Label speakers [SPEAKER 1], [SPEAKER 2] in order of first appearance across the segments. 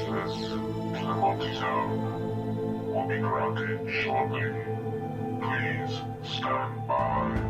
[SPEAKER 1] Access to the Monte Zone will be granted shortly. Please stand by.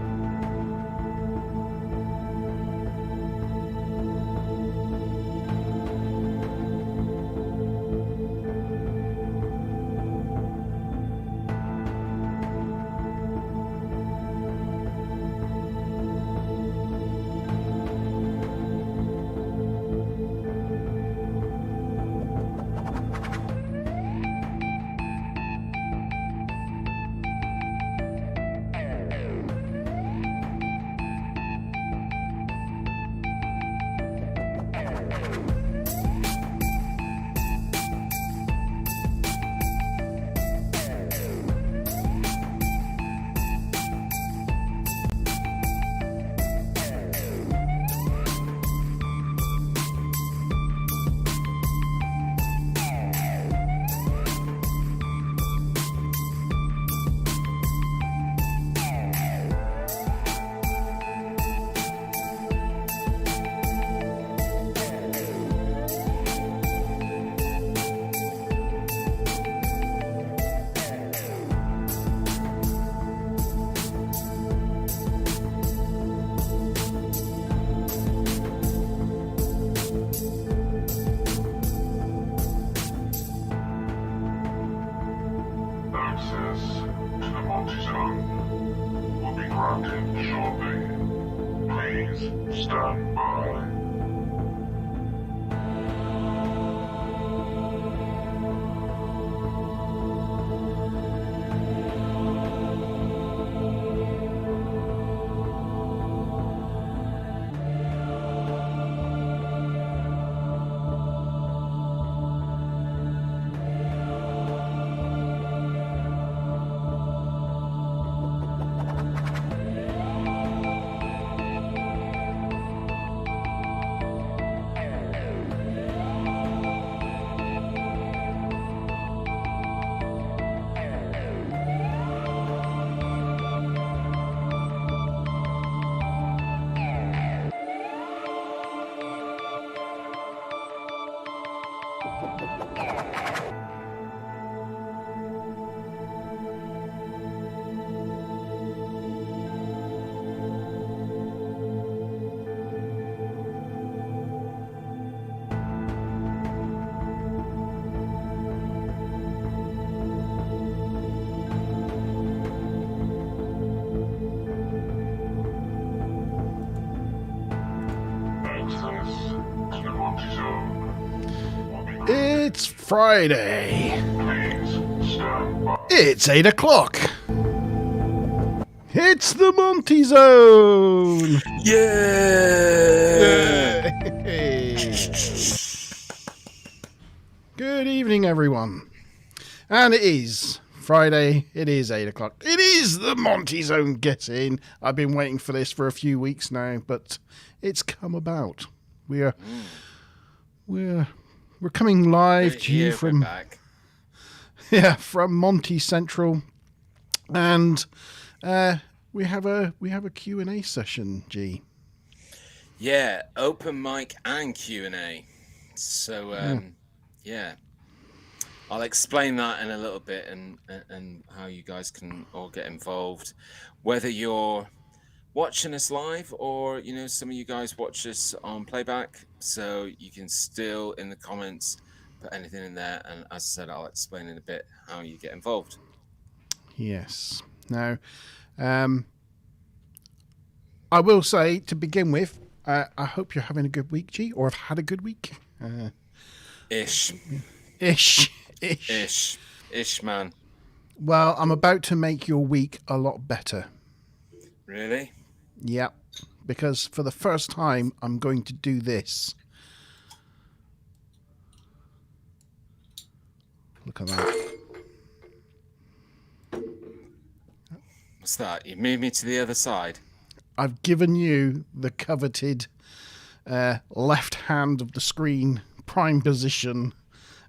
[SPEAKER 1] Access to the Monte Zone will be granted shortly. Please stand by. Access to the Monte Zone will be granted.
[SPEAKER 2] It's Friday.
[SPEAKER 1] Please stand by.
[SPEAKER 2] It's 8 o'clock. It's the Monte Zone.
[SPEAKER 3] Yeah.
[SPEAKER 2] Yay. Good evening, everyone. And it is Friday. It is 8 o'clock. It is the Monte Zone Get In. I've been waiting for this for a few weeks now, but it's come about. We're coming live to you from
[SPEAKER 3] back.
[SPEAKER 2] from Monte Central, and we have a Q&A session. G.
[SPEAKER 3] Yeah, open mic and Q&A. So yeah, I'll explain that in a little bit and how you guys can all get involved, whether you're watching us live or some of you guys watch us on playback, so you can still in the comments put anything in there, and as I said, I'll explain in a bit how you get involved.
[SPEAKER 2] Yes. Now, I will say to begin with, I hope you're having a good week, G, or have had a good week.
[SPEAKER 3] Ish, man.
[SPEAKER 2] Well, I'm about to make your week a lot better.
[SPEAKER 3] Really?
[SPEAKER 2] Yep. Because for the first time, I'm going to do this. Look at that.
[SPEAKER 3] What's that? You moved me to the other side.
[SPEAKER 2] I've given you the coveted left hand of the screen prime position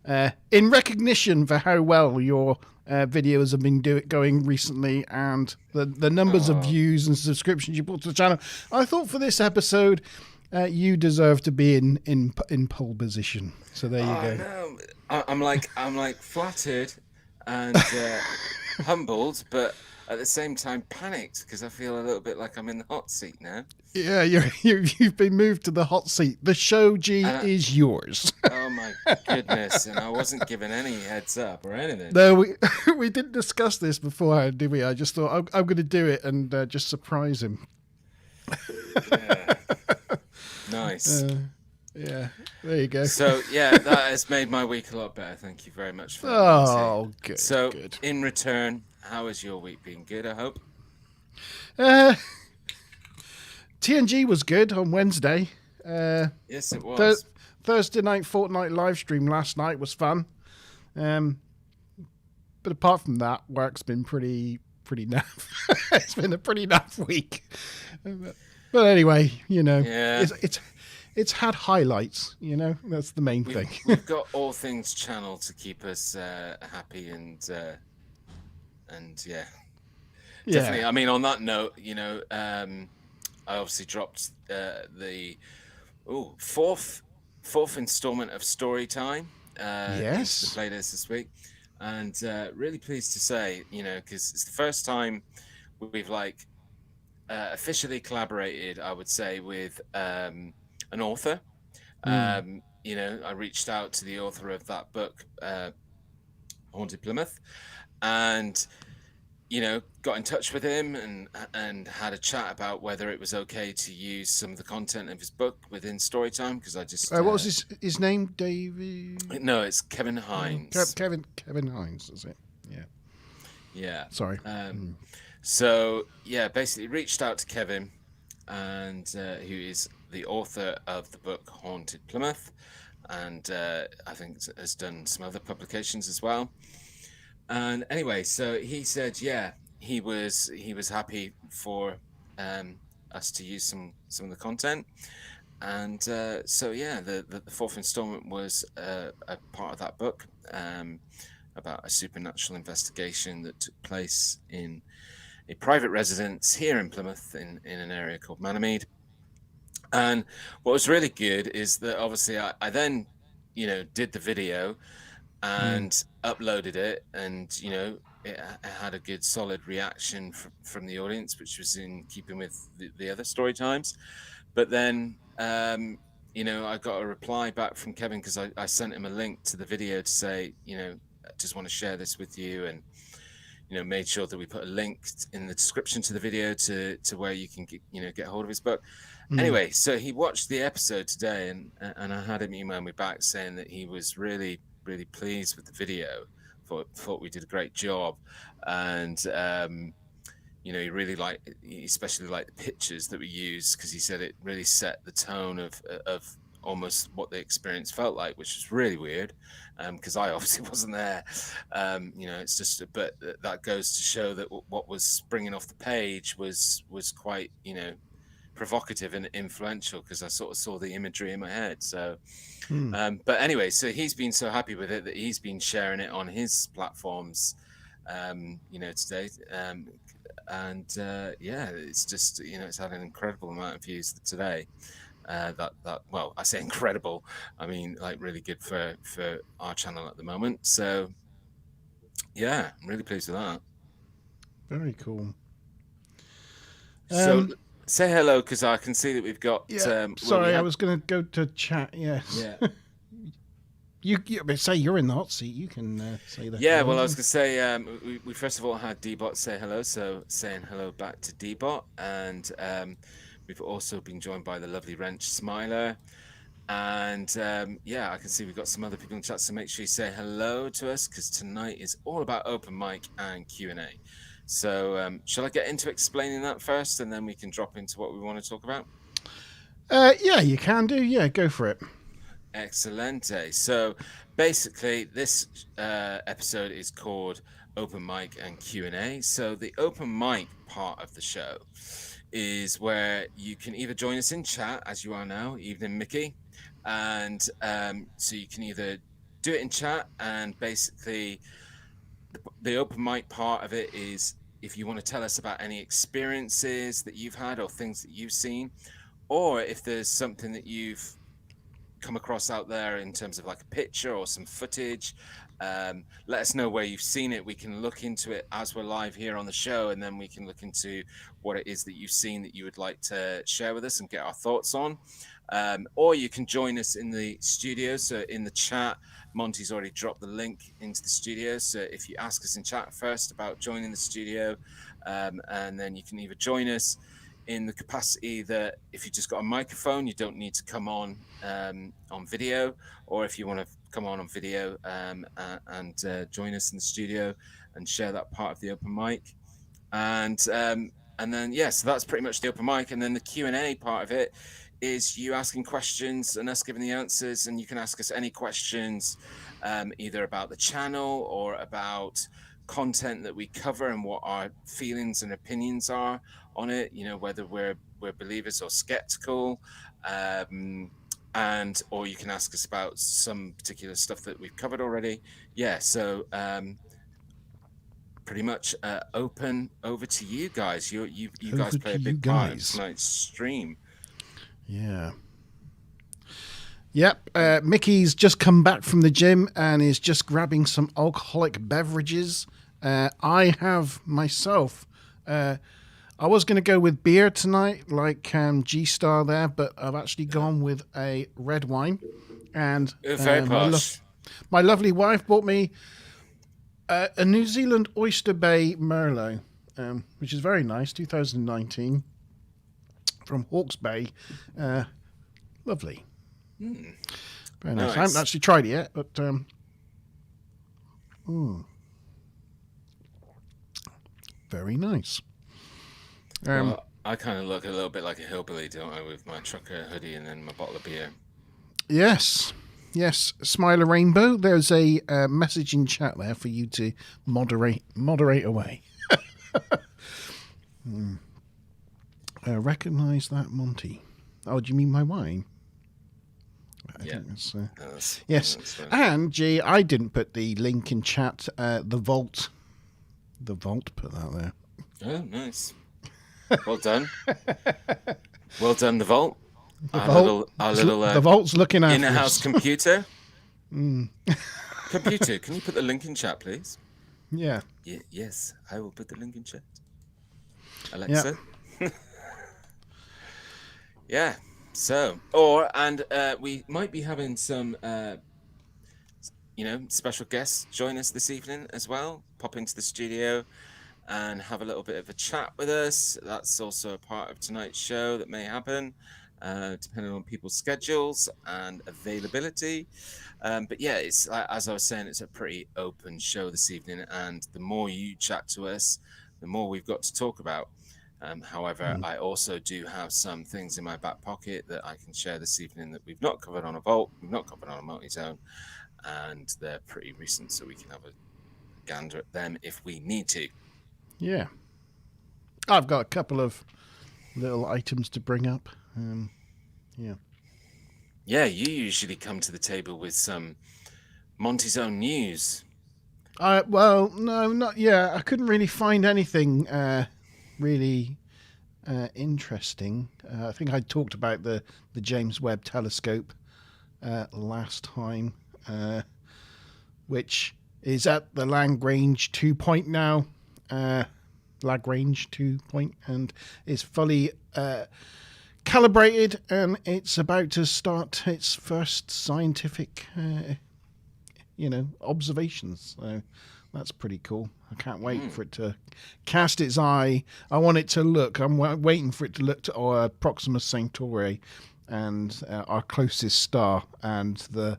[SPEAKER 2] in recognition for how well your videos have been going recently and the numbers of views and subscriptions you brought to the channel. I thought for this episode You deserve to be in pole position. So there you go.
[SPEAKER 3] No, I'm like flattered and humbled, but at the same time panicked because I feel a little bit like I'm in the hot seat now.
[SPEAKER 2] Yeah, you've been moved to the hot seat. The show G is yours.
[SPEAKER 3] Oh my goodness! And I wasn't given any heads up or anything.
[SPEAKER 2] No, we didn't discuss this beforehand, did we? I just thought I'm going to do it and just surprise him.
[SPEAKER 3] Yeah. Nice.
[SPEAKER 2] Yeah, there you go.
[SPEAKER 3] So yeah, that has made my week a lot better. Thank you very much for that.
[SPEAKER 2] Oh, good.
[SPEAKER 3] So
[SPEAKER 2] good.
[SPEAKER 3] in return, how has your week been? Good, I hope.
[SPEAKER 2] TNG was good on Wednesday.
[SPEAKER 3] Yes, it was.
[SPEAKER 2] Thursday night Fortnite live stream last night was fun. But apart from that, work's been pretty naff. It's been a pretty naff week. But anyway,
[SPEAKER 3] Yeah.
[SPEAKER 2] it's had highlights. That's the main thing.
[SPEAKER 3] We've got all things channel to keep us happy and yeah. Definitely. I mean, on that note, I obviously dropped the fourth installment of Storytime
[SPEAKER 2] Yes.
[SPEAKER 3] into the playlist this week, and really pleased to say, because it's the first time we've officially collaborated, I would say, with an author. I reached out to the author of that book, Haunted Plymouth, and got in touch with him and had a chat about whether it was okay to use some of the content of his book within Storytime, because I just
[SPEAKER 2] what was his name? David?
[SPEAKER 3] No, it's Kevin Hines.
[SPEAKER 2] Kevin Hines, is it?
[SPEAKER 3] Yeah.
[SPEAKER 2] Sorry.
[SPEAKER 3] So yeah, basically reached out to Kevin, and who is the author of the book Haunted Plymouth, and I think has done some other publications as well. And anyway, so he said, he was happy for us to use some of the content, and so yeah, the fourth installment was a part of that book about a supernatural investigation that took place in a private residence here in Plymouth in an area called Manamead. And what was really good is that obviously I then did the video and uploaded it, and it had a good solid reaction from the audience, which was in keeping with the other story times. But then I got a reply back from Kevin, because I sent him a link to the video to say, I just want to share this with you, and made sure that we put a link in the description to the video to where you can get hold of his book. Anyway, so he watched the episode today, and I had him email me back saying that he was really pleased with the video. Thought we did a great job, and he really especially liked the pictures that we used, because he said it really set the tone of almost what the experience felt like, which was really weird, because I obviously wasn't there. It's just, but that goes to show that what was springing off the page was quite provocative and influential, because I sort of saw the imagery in my head. So but anyway, so he's been so happy with it that he's been sharing it on his platforms today, and it's just it's had an incredible amount of views today. Well, I say incredible, I mean really good for our channel at the moment. So yeah, I'm really pleased with that.
[SPEAKER 2] Very cool.
[SPEAKER 3] So say hello, because I can see that we've got
[SPEAKER 2] sorry, I was going to go to chat. Yes. You say you're in the hot seat, you can say that.
[SPEAKER 3] Yeah, well, I was going to say we first of all had D-Bot say hello, so saying hello back to D-Bot, and we've also been joined by the lovely Wrench Smiler, and I can see we've got some other people in chat, so make sure you say hello to us, because tonight is all about open mic and Q&A. So shall I get into explaining that first, and then we can drop into what we want to talk about?
[SPEAKER 2] Yeah, you can do. Yeah, go for it.
[SPEAKER 3] Excellente. So basically, this episode is called Open Mic and Q&A. So the open mic part of the show is where you can either join us in chat, as you are now, evening Mickey, and so you can either do it in chat, and basically the open mic part of it is if you want to tell us about any experiences that you've had or things that you've seen, or if there's something that you've come across out there in terms of like a picture or some footage, let us know where you've seen it. We can look into it as we're live here on the show, and then we can look into what it is that you've seen that you would like to share with us and get our thoughts on. Or you can join us in the studio. So in the chat, Monty's already dropped the link into the studio. So if you ask us in chat first about joining the studio, and then you can either join us in the capacity that if you just got a microphone, you don't need to come on video, or if you want to come on video and join us in the studio and share that part of the open mic. And then so that's pretty much the open mic. And then the Q&A part of it is you asking questions and us giving the answers. And you can ask us any questions, either about the channel or about content that we cover and what our feelings and opinions are on it, whether we're believers or skeptical, and or you can ask us about some particular stuff that we've covered already. So pretty much open over to you guys. You guys play a big part in tonight's stream.
[SPEAKER 2] Yep, Mickey's just come back from the gym and is just grabbing some alcoholic beverages. I have myself, I was going to go with beer tonight, like G-Star there, but I've actually gone with a red wine. And
[SPEAKER 3] very posh.
[SPEAKER 2] My lovely wife bought me a New Zealand Oyster Bay Merlot, which is very nice, 2019, from Hawke's Bay. Lovely. Very nice. I haven't actually tried it yet, but very nice.
[SPEAKER 3] Well, I kind of look a little bit like a hillbilly, don't I, with my trucker hoodie and then my bottle of beer.
[SPEAKER 2] Yes. Smile a rainbow. There's a message in chat there for you to moderate away. Recognize that, Monty. Oh, do you mean my wine? I think that's, yes. And G, I didn't put the link in chat. The vault put that there.
[SPEAKER 3] Oh, nice. Well done. Well done, the vault.
[SPEAKER 2] The vault's looking at
[SPEAKER 3] in-house computer. Computer, can you put the link in chat, please?
[SPEAKER 2] Yeah.
[SPEAKER 3] Yes, I will put the link in chat. Alexa. Yeah. So, we might be having some, special guests join us this evening as well. Pop into the studio and have a little bit of a chat with us. That's also a part of tonight's show that may happen, depending on people's schedules and availability. But yeah, it's as I was saying, it's a pretty open show this evening, and the more you chat to us, the more we've got to talk about. However, I also do have some things in my back pocket that I can share this evening that we've not covered on a vault, we've not covered on a Monte Zone, and they're pretty recent, so we can have a gander at them if we need to.
[SPEAKER 2] Yeah. I've got a couple of little items to bring up.
[SPEAKER 3] Yeah, you usually come to the table with some Monte Zone news.
[SPEAKER 2] Well, no, not yet. I couldn't really find anything really interesting. I think I talked about the James Webb telescope last time, which is at the Lagrange 2 point now. Lagrange 2 point, and is fully calibrated, and it's about to start its first scientific observations. So that's pretty cool. I can't wait for it to cast its eye. I want it to look. I'm waiting for it to look to Proxima Centauri and our closest star, and the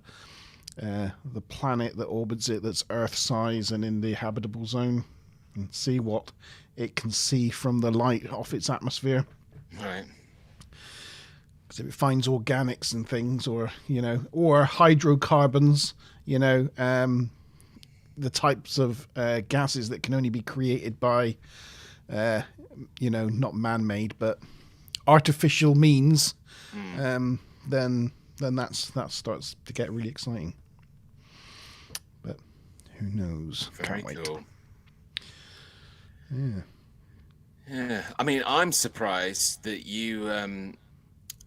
[SPEAKER 2] planet that orbits it, that's Earth size and in the habitable zone, and see what it can see from the light off its atmosphere.
[SPEAKER 3] Right.
[SPEAKER 2] Because if it finds organics and things, or hydrocarbons, the types of gases that can only be created by, not man-made but artificial means, then that starts to get really exciting. But who knows?
[SPEAKER 3] Very
[SPEAKER 2] Can't wait.
[SPEAKER 3] Cool.
[SPEAKER 2] Yeah.
[SPEAKER 3] Yeah. I mean, I'm surprised that you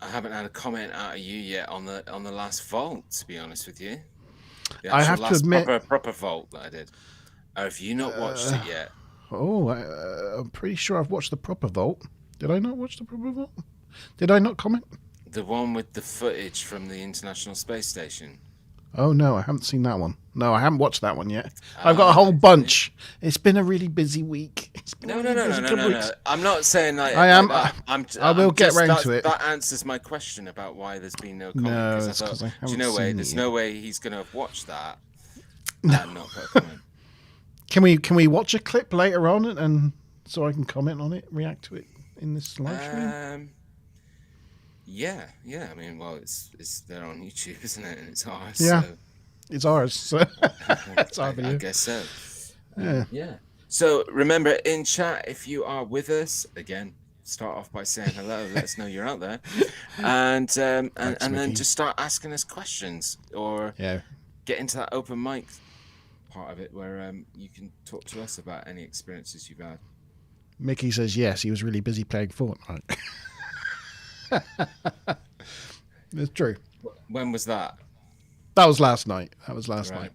[SPEAKER 3] I haven't had a comment out of you yet on the last vault. To be honest with you, the
[SPEAKER 2] I
[SPEAKER 3] actual
[SPEAKER 2] have to
[SPEAKER 3] last
[SPEAKER 2] admit,
[SPEAKER 3] proper vault that I did. Or have you not watched it yet?
[SPEAKER 2] I'm pretty sure I've watched the proper vault. Did I not watch the proper vault? Did I not comment?
[SPEAKER 3] The one with the footage from the International Space Station.
[SPEAKER 2] Oh no, I haven't seen that one. No, I haven't watched that one yet. I've got a whole bunch. It's been a really busy week.
[SPEAKER 3] No. I'm not saying like
[SPEAKER 2] I am.
[SPEAKER 3] Like
[SPEAKER 2] I will get round to it.
[SPEAKER 3] That answers my question about why there's been no comment.
[SPEAKER 2] No,
[SPEAKER 3] I
[SPEAKER 2] it's
[SPEAKER 3] thought,
[SPEAKER 2] because I haven't
[SPEAKER 3] do you know
[SPEAKER 2] seen
[SPEAKER 3] there's
[SPEAKER 2] it
[SPEAKER 3] no
[SPEAKER 2] yet.
[SPEAKER 3] way he's going to have watched that and not put a comment.
[SPEAKER 2] Can we watch a clip later on and so I can comment on it, react to it in this live stream?
[SPEAKER 3] Yeah. I mean, well, it's there on YouTube, isn't it? And it's ours.
[SPEAKER 2] Yeah.
[SPEAKER 3] So.
[SPEAKER 2] It's ours, so it's our video.
[SPEAKER 3] I guess so.
[SPEAKER 2] Yeah.
[SPEAKER 3] So remember, in chat, if you are with us, again, start off by saying hello. Let us know you're out there, and then just start asking us questions or get into that open mic part of it where you can talk to us about any experiences you've had.
[SPEAKER 2] Mickey says yes. He was really busy playing Fortnite. It's true.
[SPEAKER 3] When was that?
[SPEAKER 2] That was last night. Night.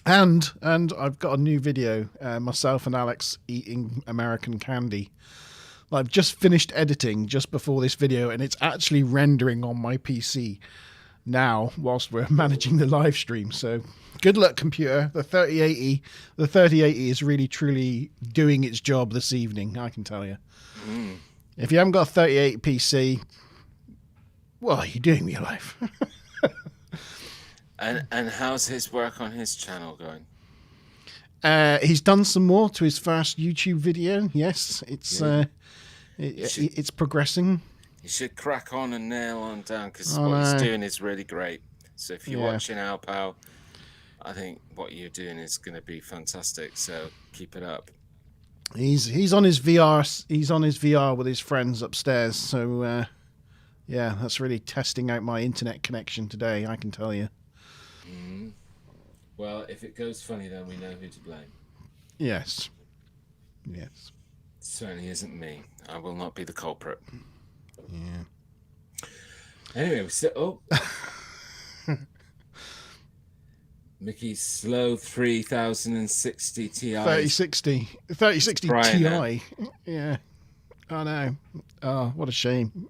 [SPEAKER 2] And I've got a new video. Myself and Alex eating American candy. I've just finished editing just before this video, and it's actually rendering on my PC now whilst we're managing the live stream. So good luck, computer. The 3080 is really truly doing its job this evening, I can tell you. If you haven't got a 3080 PC, what are you doing with your life?
[SPEAKER 3] And how's his work on his channel going?
[SPEAKER 2] He's done some more to his first YouTube video. Yes, it's progressing.
[SPEAKER 3] You should crack on and nail on down because what he's doing is really great. So if you're watching our pal, I think what you're doing is going to be fantastic. So keep it up.
[SPEAKER 2] He's on his VR. He's on his VR with his friends upstairs. So that's really testing out my internet connection today, I can tell you.
[SPEAKER 3] Well, if it goes funny, then we know who to blame.
[SPEAKER 2] Yes.
[SPEAKER 3] It certainly isn't me. I will not be the culprit.
[SPEAKER 2] Yeah.
[SPEAKER 3] Anyway, Mickey's slow 3060 Ti.
[SPEAKER 2] 3060 Ti. Yeah. I know. Oh, what a shame.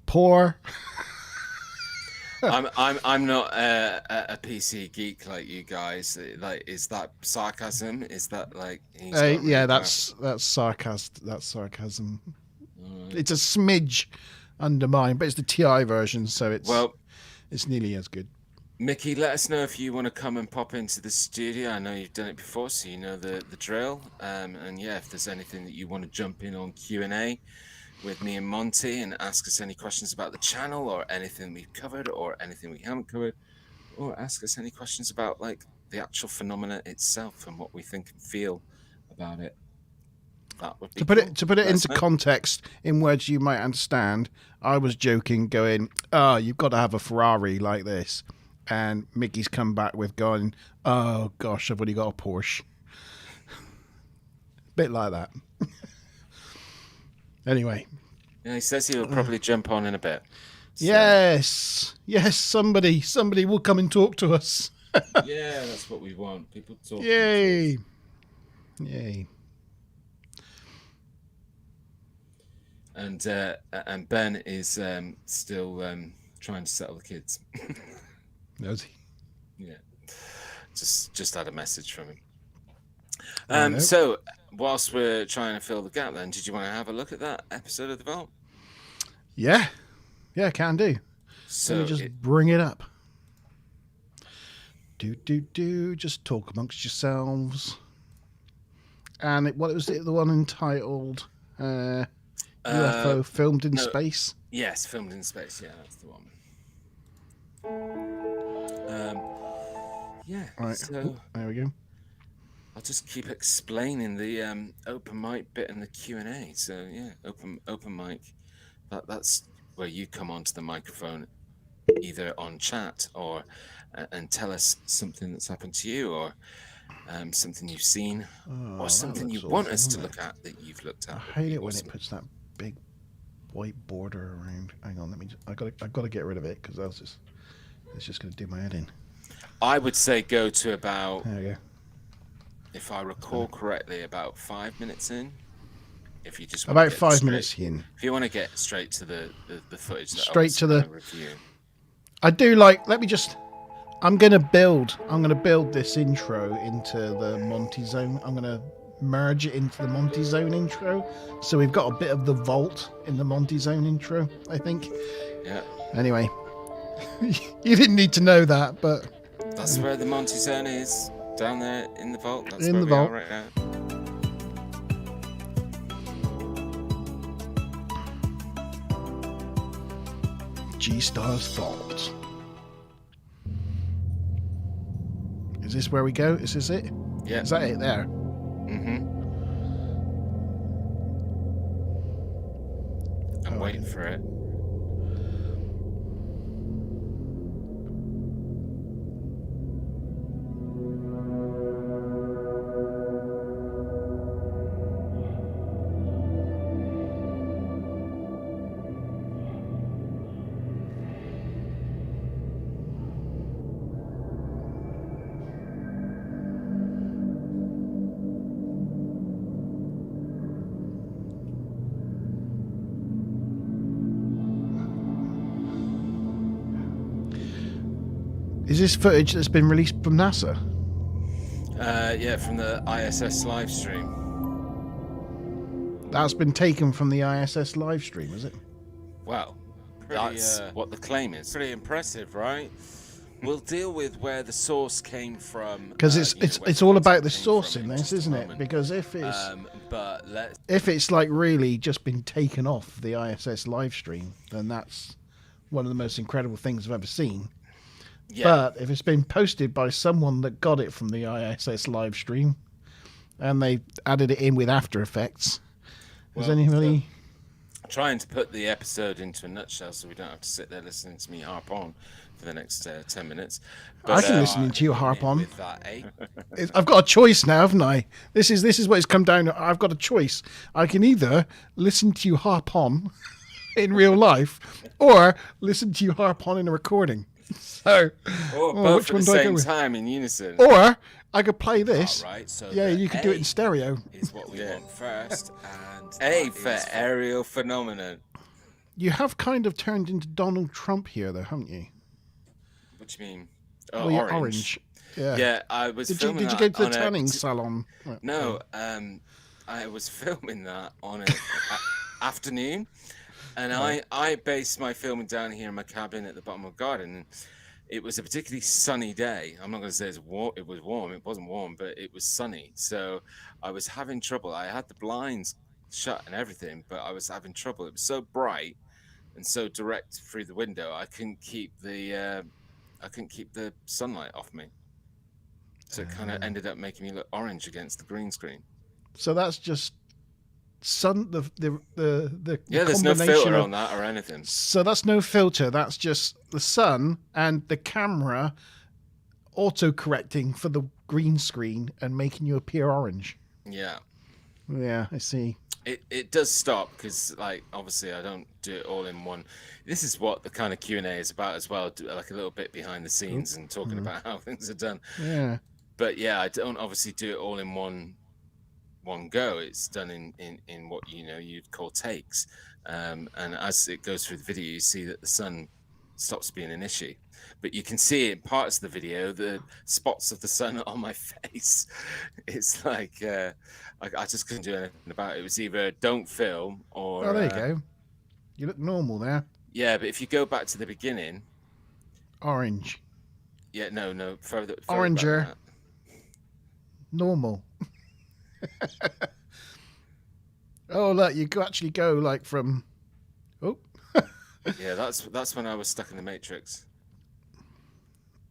[SPEAKER 2] Poor.
[SPEAKER 3] I'm not a PC geek like you guys. Like, is that sarcasm? Is that like?
[SPEAKER 2] That's sarcasm. That's sarcasm. It's a smidge under mine, but it's the Ti version, so it's nearly as good.
[SPEAKER 3] Mickey, let us know if you want to come and pop into the studio. I know you've done it before, so you know the drill. And if there's anything that you want to jump in on Q&A with me and Monty and ask us any questions about the channel or anything we've covered or anything we haven't covered, or ask us any questions about like the actual phenomena itself and what we think and feel about it. That would be
[SPEAKER 2] to put it into context in words you might understand. I was joking, going, "Oh, you've got to have a Ferrari like this," and Mickey's come back with going, "Oh gosh, I've only got a Porsche." Bit like that. Anyway.
[SPEAKER 3] Yeah, he says he'll probably jump on in a bit. So.
[SPEAKER 2] Yes, somebody will come and talk to us.
[SPEAKER 3] Yeah, that's what we want. People talk.
[SPEAKER 2] Yay.
[SPEAKER 3] And Ben is still trying to settle the kids.
[SPEAKER 2] Knows he?
[SPEAKER 3] Yeah. Just had a message from him. So whilst we're trying to fill the gap, then did you want to have a look at that episode of The Vault?
[SPEAKER 2] Yeah, can do.
[SPEAKER 3] So
[SPEAKER 2] let me just bring it up. Just talk amongst yourselves. And what was it? The one entitled UFO filmed in space.
[SPEAKER 3] Yes, filmed in space. Yeah, that's the one.
[SPEAKER 2] Right.
[SPEAKER 3] So
[SPEAKER 2] there we go.
[SPEAKER 3] I'll just keep explaining the open mic bit and the Q&A. So yeah, open mic. That's where you come onto the microphone, either on chat or and tell us something that's happened to you, or something you've seen, or something you want us to look at that you've looked at.
[SPEAKER 2] I hate it when it puts that big white border around. Hang on, let me. I got to get rid of it because else it's just going to do my head in.
[SPEAKER 3] I would say go to about,
[SPEAKER 2] There we go.
[SPEAKER 3] if I recall correctly, about 5 minutes in. If you just
[SPEAKER 2] About 5 minutes in.
[SPEAKER 3] If you want to get straight to the footage, that
[SPEAKER 2] Straight to the
[SPEAKER 3] review.
[SPEAKER 2] I do like. Let me just. I'm gonna build this intro into the Monte Zone. I'm gonna merge it into the Monte Zone intro, so we've got a bit of the vault in the Monte Zone intro, I think.
[SPEAKER 3] Yeah.
[SPEAKER 2] Anyway, you didn't need to know that, but
[SPEAKER 3] that's where the Monte Zone is, down there in the vault. That's
[SPEAKER 2] in
[SPEAKER 3] where
[SPEAKER 2] the
[SPEAKER 3] we
[SPEAKER 2] vault
[SPEAKER 3] are right now.
[SPEAKER 2] G-Star's vault. Is this where we go? Is this it?
[SPEAKER 3] Yeah.
[SPEAKER 2] Is that it there?
[SPEAKER 3] Mm-hmm. I'm waiting for it.
[SPEAKER 2] Is this footage that's been released from NASA?
[SPEAKER 3] Yeah, from the ISS live stream.
[SPEAKER 2] That's been taken from the ISS live stream, is it?
[SPEAKER 3] Well, that's what the claim is. Pretty impressive, right? We'll deal with where the source came from.
[SPEAKER 2] Because it's all about the source in this, isn't it? Because if it's like really just been taken off the ISS live stream, then that's one of the most incredible things I've ever seen. Yeah. But if it's been posted by someone that got it from the ISS live stream, and they added it in with After Effects, is anybody
[SPEAKER 3] trying to put the episode into a nutshell so we don't have to sit there listening to me harp on for the next 10 minutes?
[SPEAKER 2] But, I can listen to you harp on. I've got a choice now, haven't I? This is what it's come down to. I've got a choice. I can either listen to you harp on in real life, or listen to you harp on in a recording. So,
[SPEAKER 3] or both at the same time in unison.
[SPEAKER 2] Or I could play this.
[SPEAKER 3] Right, so
[SPEAKER 2] yeah, you could do it in stereo.
[SPEAKER 3] Is what we want first, and A for aerial phenomenon.
[SPEAKER 2] You have kind of turned into Donald Trump here, though, haven't you?
[SPEAKER 3] What do you mean?
[SPEAKER 2] Oh, well, orange. Yeah.
[SPEAKER 3] Yeah, I was.
[SPEAKER 2] Did you go to the tanning salon?
[SPEAKER 3] No, I was filming that on an afternoon. And I based my filming down here in my cabin at the bottom of the garden. It was a particularly sunny day. I'm not going to say it was warm. It wasn't warm, but it was sunny. So I was having trouble. I had the blinds shut and everything, but I was having trouble. It was so bright and so direct through the window. I couldn't keep the sunlight off me. So it kind of ended up making me look orange against the green screen.
[SPEAKER 2] So that's just there's
[SPEAKER 3] no filter on that or anything.
[SPEAKER 2] So that's no filter. That's just the sun and the camera auto-correcting for the green screen and making you appear orange.
[SPEAKER 3] Yeah.
[SPEAKER 2] Yeah, I see.
[SPEAKER 3] It does stop because, like, obviously I don't do it all in one. This is what the kind of Q&A is about as well. Do like a little bit behind the scenes and talking about how things are done.
[SPEAKER 2] Yeah.
[SPEAKER 3] But yeah, I don't obviously do it all in one go. It's done in what you'd call takes, and as it goes through the video, you see that the sun stops being an issue, but you can see in parts of the video the spots of the sun on my face. It's like I just couldn't do anything about it. It was either don't film or
[SPEAKER 2] there you go, you look normal there.
[SPEAKER 3] Yeah, but if you go back to the beginning,
[SPEAKER 2] orange.
[SPEAKER 3] Yeah, no, further
[SPEAKER 2] oranger, normal. Oh look, you could actually go like from
[SPEAKER 3] yeah, that's when I was stuck in the Matrix.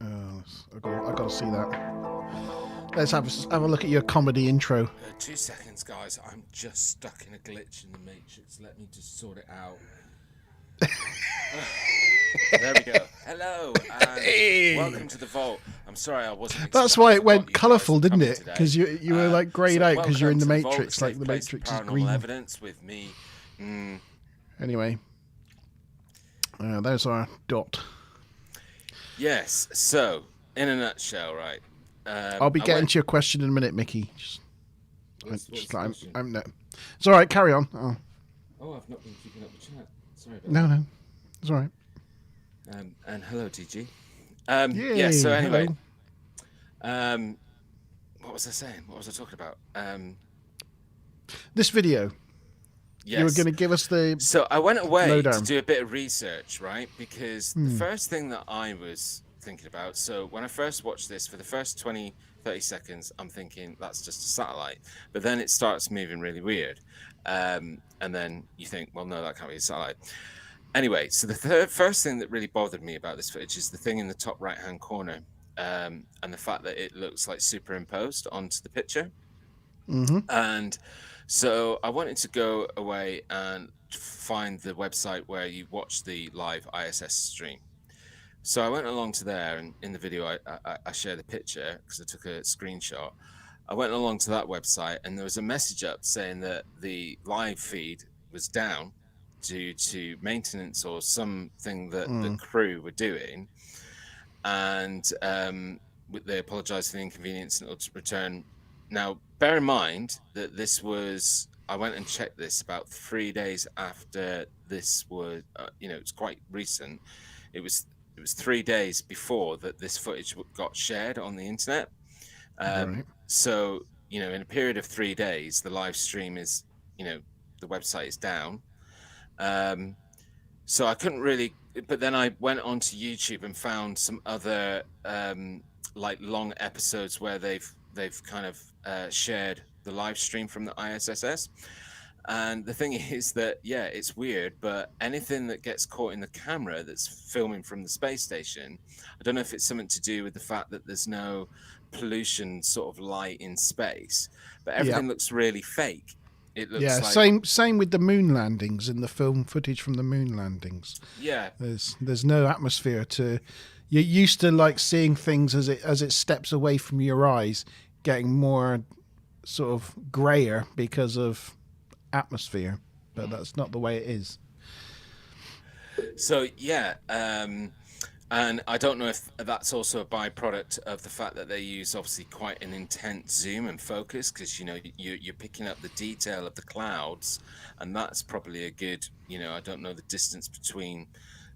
[SPEAKER 2] Oh, I gotta see that. Let's have a look at your comedy intro.
[SPEAKER 3] 2 seconds, guys. I'm just stuck in a glitch in the Matrix. Let me just sort it out. There we go. Hello, and welcome to the vault. I'm sorry I wasn't.
[SPEAKER 2] That's why it went colourful, didn't it? Because you were like greyed out because you're in the Matrix, like the Matrix is green.
[SPEAKER 3] Paranormal evidence with me.
[SPEAKER 2] Anyway, there's our dot.
[SPEAKER 3] Yes. So, in a nutshell, right?
[SPEAKER 2] I'll be getting to your question in a minute, Mickey.
[SPEAKER 3] What's the question?
[SPEAKER 2] No. It's all right. Carry on.
[SPEAKER 3] Oh, I've not been keeping up the chat. Sorry about
[SPEAKER 2] No, it's all right.
[SPEAKER 3] that. And hello, DG.
[SPEAKER 2] Yay,
[SPEAKER 3] yeah. So anyway,
[SPEAKER 2] hello.
[SPEAKER 3] what was I saying? What was I talking about?
[SPEAKER 2] This video.
[SPEAKER 3] Yes.
[SPEAKER 2] You were going to give us the.
[SPEAKER 3] So I went away
[SPEAKER 2] lowdown.
[SPEAKER 3] to do a bit of research, right? Because the first thing that I was thinking about, so when I first watched this, for the first 20, 30 seconds, I'm thinking that's just a satellite. But then it starts moving really weird. And then you think, well, no, that can't be a satellite. Anyway, so the first thing that really bothered me about this footage is the thing in the top right-hand corner, and the fact that it looks like superimposed onto the picture.
[SPEAKER 2] Mm-hmm.
[SPEAKER 3] And so I wanted to go away and find the website where you watch the live ISS stream. So I went along to there, and in the video I share the picture because I took a screenshot. I went along to that website, and there was a message up saying that the live feed was down due to maintenance or something that the crew were doing, and they apologized for the inconvenience and it'll return. Now, bear in mind that this was, I went and checked this about 3 days after this was, it's quite recent. It was 3 days before that this footage got shared on the internet.
[SPEAKER 2] Right.
[SPEAKER 3] So, in a period of 3 days, the live stream is, the website is down. So I couldn't really, but then I went onto YouTube and found some other like long episodes where they've kind of shared the live stream from the ISS. And the thing is that, yeah, it's weird, but anything that gets caught in the camera that's filming from the space station, I don't know if it's something to do with the fact that there's no pollution sort of light in space, but everything looks really fake. It looks like,
[SPEAKER 2] same with the moon landings in the film footage from the moon landings.
[SPEAKER 3] Yeah.
[SPEAKER 2] There's no atmosphere to. You're used to like seeing things as it steps away from your eyes, getting more sort of grayer because of atmosphere, but that's not the way it is.
[SPEAKER 3] So yeah, and I don't know if that's also a byproduct of the fact that they use obviously quite an intense zoom and focus, because you're picking up the detail of the clouds, and that's probably a good, I don't know the distance between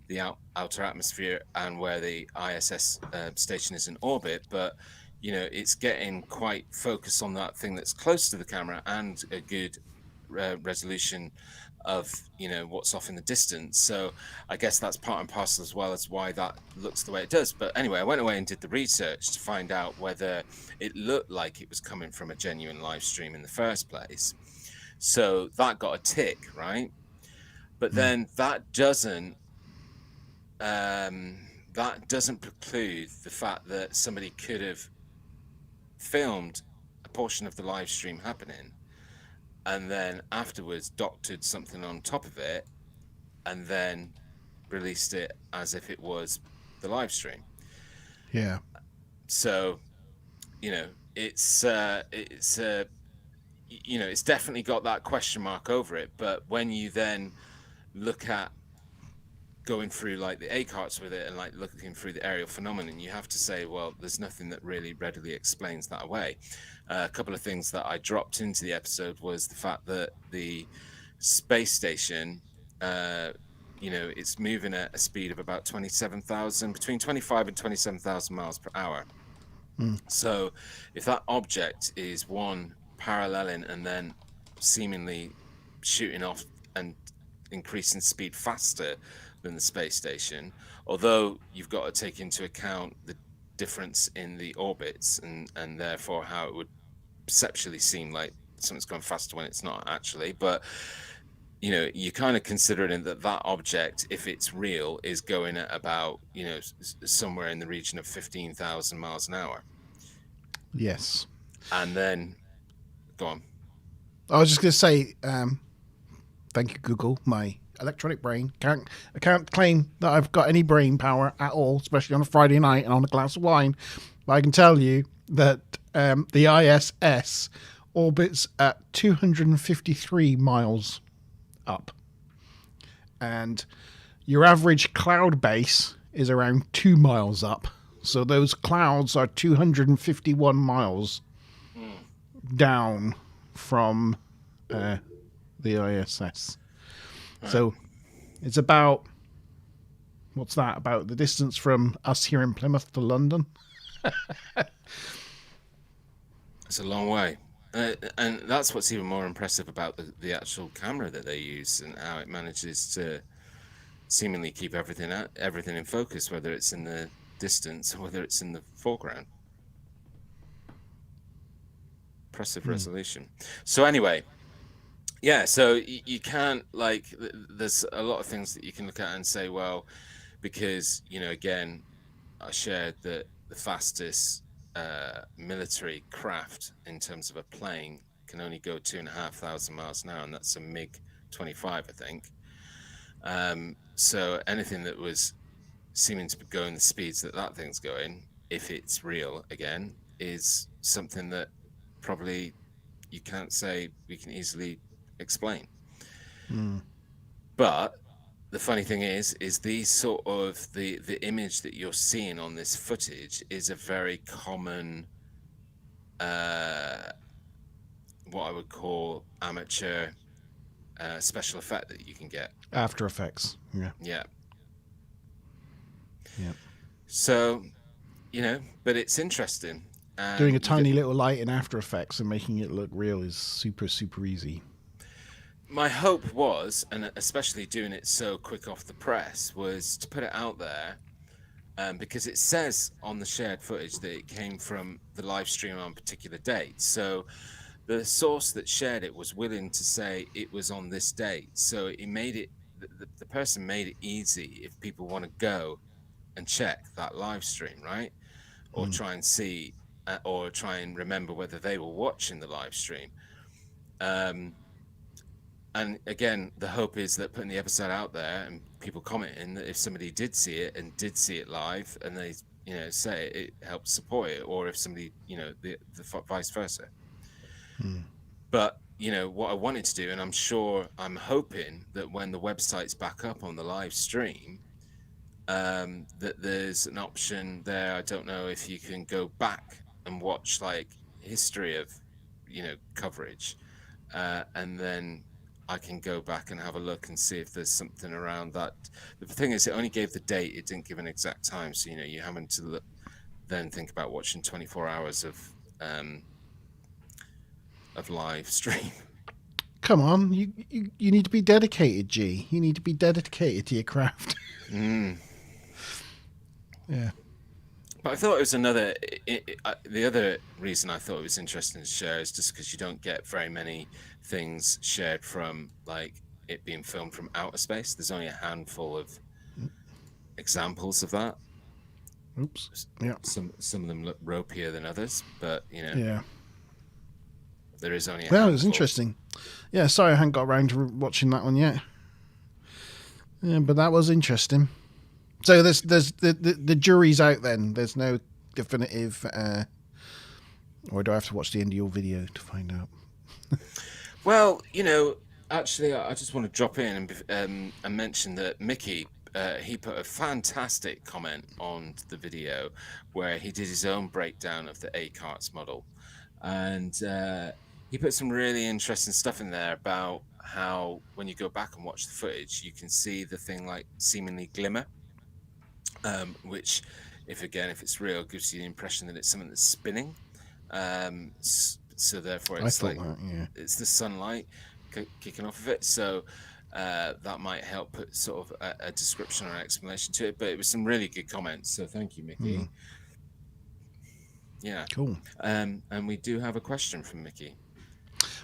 [SPEAKER 3] the outer atmosphere and where the ISS station is in orbit, but it's getting quite focused on that thing that's close to the camera and a good resolution of what's off in the distance. So I guess that's part and parcel as well as why that looks the way it does. But anyway, I went away and did the research to find out whether it looked like it was coming from a genuine live stream in the first place. So that got a tick, right? But then that doesn't preclude the fact that somebody could have filmed a portion of the live stream happening and then afterwards doctored something on top of it and then released it as if it was the live stream.
[SPEAKER 2] Yeah.
[SPEAKER 3] So, it's definitely got that question mark over it. But when you then look at going through like the A charts with it and like looking through the aerial phenomenon, you have to say, well, there's nothing that really readily explains that away. A couple of things that I dropped into the episode was the fact that the space station, it's moving at a speed of about 27,000, between 25 and 27,000 miles per hour. So if that object is one paralleling and then seemingly shooting off and increasing speed faster than the space station, although you've got to take into account the difference in the orbits and therefore how it would perceptually seem like something's going faster when it's not actually. But you're kind of considering that object, if it's real, is going at about somewhere in the region of 15,000 miles an hour.
[SPEAKER 2] Yes.
[SPEAKER 3] And then go on.
[SPEAKER 2] I was just going to say thank you, Google, my electronic brain. I can't claim that I've got any brain power at all, especially on a Friday night and on a glass of wine. But I can tell you that the ISS orbits at 253 miles up. and your average cloud base is around 2 miles up. So those clouds are 251 miles down from the ISS. Right. So it's about, what's that, about the distance from us here in Plymouth to London?
[SPEAKER 3] It's a long way. And that's what's even more impressive about the actual camera that they use and how it manages to seemingly keep everything in focus, whether it's in the distance or whether it's in the foreground. Impressive resolution. So anyway, yeah, so you can't, like, there's a lot of things that you can look at and say, well, because, you know, again, I shared that the fastest military craft in terms of a plane can only go 2,500 miles an hour, and that's a MiG-25, I think. So anything that was seeming to be going the speeds that thing's going, if it's real again, is something that probably you can't say we can easily explain. But the funny thing is these sort of the image that you're seeing on this footage is a very common what I would call amateur special effect that you can get.
[SPEAKER 2] After Effects.
[SPEAKER 3] Yeah. So, you know, but it's interesting.
[SPEAKER 2] Doing a tiny little light in After Effects and making it look real is super, super easy.
[SPEAKER 3] My hope was, and especially doing it so quick off the press, was to put it out there because it says on the shared footage that it came from the live stream on a particular date. So the source that shared it was willing to say it was on this date. So it made it, the person made it easy if people want to go and check that live stream, right? Or try and see, or try and remember whether they were watching the live stream. And again, the hope is that putting the episode out there and people commenting that if somebody did see it and did see it live and they, you know, say it helps support it, or if somebody, you know, the vice versa. But, you know, what I wanted to do, and I'm hoping that when the website's back up on the live stream, that there's an option there. I don't know if you can go back and watch like history of, you know, coverage, and then I can go back and have a look and see if there's something around that. The thing is, it only gave the date; it didn't give an exact time. So, you know, you're having to look, then think about watching 24 hours of live stream.
[SPEAKER 2] Come on, you need to be dedicated, G. You need to be dedicated to your craft. Yeah.
[SPEAKER 3] But I thought it was another. The other reason I thought it was interesting to share is just because you don't get very many things shared from, like, it being filmed from outer space. There's only a handful of examples of that.
[SPEAKER 2] Oops. Yeah.
[SPEAKER 3] Some of them look ropier than others, but, you know.
[SPEAKER 2] Yeah.
[SPEAKER 3] There is only a
[SPEAKER 2] Well,
[SPEAKER 3] handful.
[SPEAKER 2] it was interesting. Yeah, sorry I hadn't got around to watching that one yet. Yeah, but that was interesting. So there's the jury's out then. There's no definitive, or do I have to watch the end of your video to find out?
[SPEAKER 3] Well, you know, actually, I just want to drop in and mention that Mickey, he put a fantastic comment on the video where he did his own breakdown of the A-Carts model. And he put some really interesting stuff in there about how when you go back and watch the footage, you can see the thing like seemingly glimmer. Which, if it's real, gives you the impression that it's something that's spinning. So therefore, it's like it's the sunlight kicking off of it. So that might help put sort of a description or explanation to it. But it was some really good comments. So thank you, Mickey. Yeah,
[SPEAKER 2] cool.
[SPEAKER 3] And we do have a question from Mickey.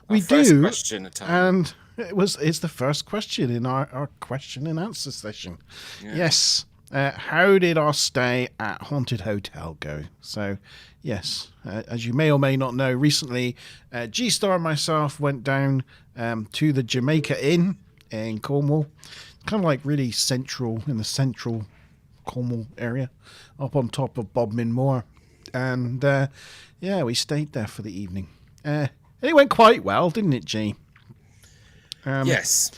[SPEAKER 2] We
[SPEAKER 3] first
[SPEAKER 2] do,
[SPEAKER 3] question of time.
[SPEAKER 2] and it's the first question in our question and answer session. Yeah. Yes. How did our stay at Haunted Hotel go? So, yes, as you may or may not know, recently G-Star and myself went down to the Jamaica Inn in Cornwall. Kind of like really central, in the central Cornwall area, up on top of Bodmin Moor. And, yeah, we stayed there for the evening. It went quite well, didn't it, G?
[SPEAKER 3] Yes.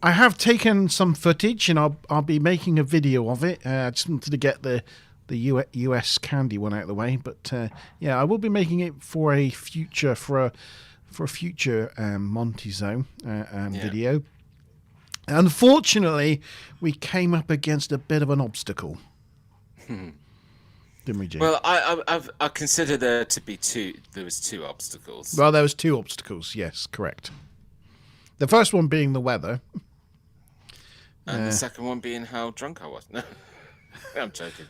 [SPEAKER 2] I have taken some footage, and I'll be making a video of it. I just wanted to get the US candy one out of the way, but yeah, I will be making it for a future Monte Zone video. Unfortunately, we came up against a bit of an obstacle, didn't we, Jim?
[SPEAKER 3] Well, I consider there to be two. There was two obstacles.
[SPEAKER 2] Well, there was two obstacles. Yes, correct. The first one being the weather,
[SPEAKER 3] and the second one being how drunk I was. No, I'm joking.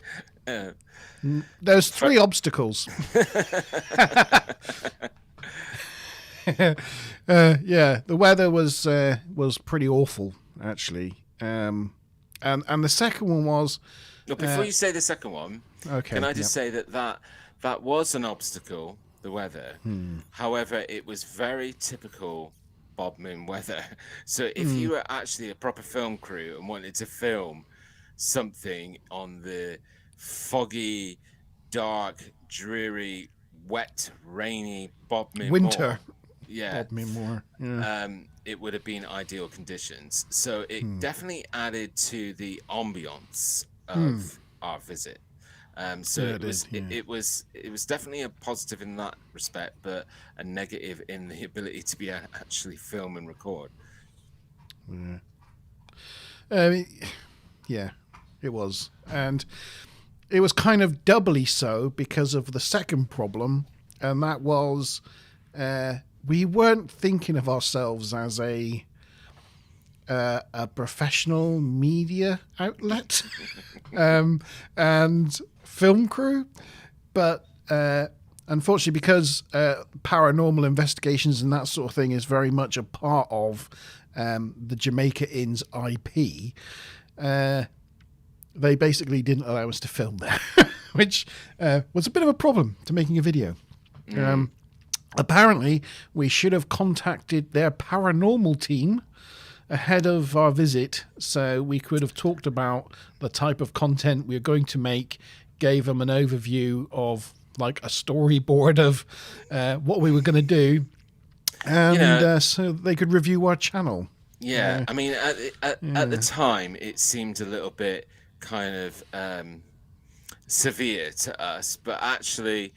[SPEAKER 2] There's three obstacles. Yeah, the weather was pretty awful, actually. And the second one was.
[SPEAKER 3] Look, before you say the second one,
[SPEAKER 2] okay,
[SPEAKER 3] can I just say that was an obstacle, the weather. However, it was very typical Bob Moon weather. So if you were actually a proper film crew and wanted to film something on the foggy, dark, dreary, wet, rainy Bob Moon
[SPEAKER 2] winter.
[SPEAKER 3] Bob
[SPEAKER 2] Moon Moor. Yeah.
[SPEAKER 3] It would have been ideal conditions. So it definitely added to the ambiance of our visit. So
[SPEAKER 2] yeah,
[SPEAKER 3] it was definitely a positive in that respect, but a negative in the ability to be actually film and record.
[SPEAKER 2] Yeah, it was, and it was kind of doubly so because of the second problem, and that was we weren't thinking of ourselves as a professional media outlet and film crew, but unfortunately, because paranormal investigations and that sort of thing is very much a part of the Jamaica Inn's IP, they basically didn't allow us to film there, which was a bit of a problem to making a video. Apparently, we should have contacted their paranormal team ahead of our visit, so we could have talked about the type of content we were going to make, gave them an overview of like a storyboard of what we were going to do, and so they could review our channel.
[SPEAKER 3] Yeah, I mean, at the time, it seemed a little bit kind of severe to us, but actually,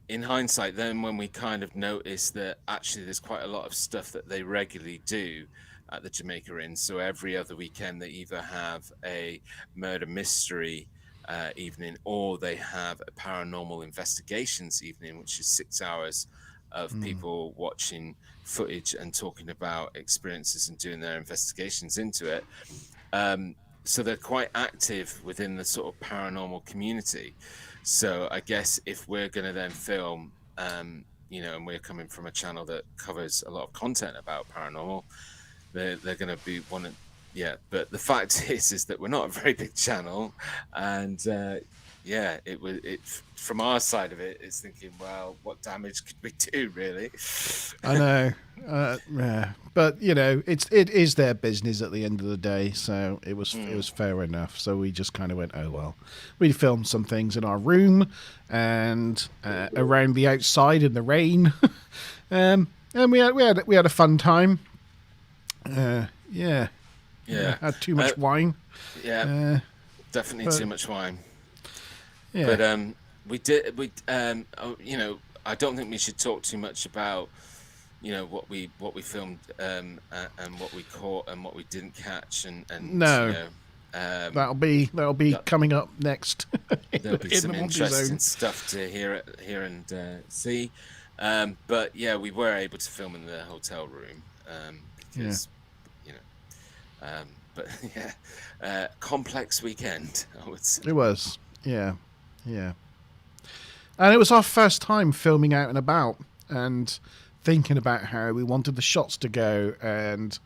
[SPEAKER 3] in hindsight, then when we kind of noticed that actually there's quite a lot of stuff that they regularly do at the Jamaica Inn. So every other weekend, they either have a murder mystery evening, or they have a paranormal investigations evening, which is 6 hours of people watching footage and talking about experiences and doing their investigations into it. So they're quite active within the sort of paranormal community. So I guess if we're going to then film, and we're coming from a channel that covers a lot of content about paranormal, they're going to be wanting. Yeah, but the fact is that we're not a very big channel, and it from our side of it is thinking, well, what damage could we do, really?
[SPEAKER 2] I know, yeah, but it is their business at the end of the day, so it was fair enough. So we just kind of went, oh well, we filmed some things in our room and around the outside in the rain, and we had a fun time.
[SPEAKER 3] Yeah,
[SPEAKER 2] had too much wine.
[SPEAKER 3] Yeah, definitely too much wine.
[SPEAKER 2] Yeah,
[SPEAKER 3] but I don't think we should talk too much about what we filmed and what we caught and what we didn't catch and
[SPEAKER 2] no. That'll be coming up next.
[SPEAKER 3] There'll be some interesting stuff to hear and see. But yeah, we were able to film in the hotel room because. But yeah, complex weekend, I would say.
[SPEAKER 2] It was, yeah. And it was our first time filming out and about and thinking about how we wanted the shots to go and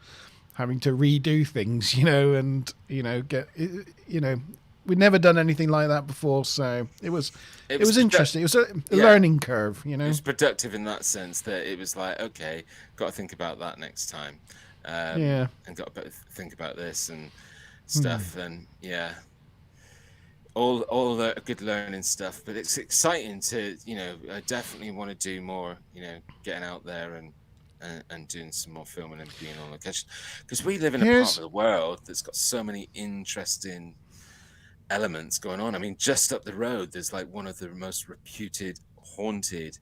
[SPEAKER 2] having to redo things, and we'd never done anything like that before, so it was interesting. It was a learning curve, It
[SPEAKER 3] was productive in that sense that it was like, okay, got to think about that next time. And got to think about this and stuff, and all the good learning stuff. But it's exciting to, I definitely want to do more, getting out there and and doing some more filming and being on location, because we live in a
[SPEAKER 2] Here's-
[SPEAKER 3] part of the world that's got so many interesting elements going on. I mean, just up the road, there's like one of the most reputed haunted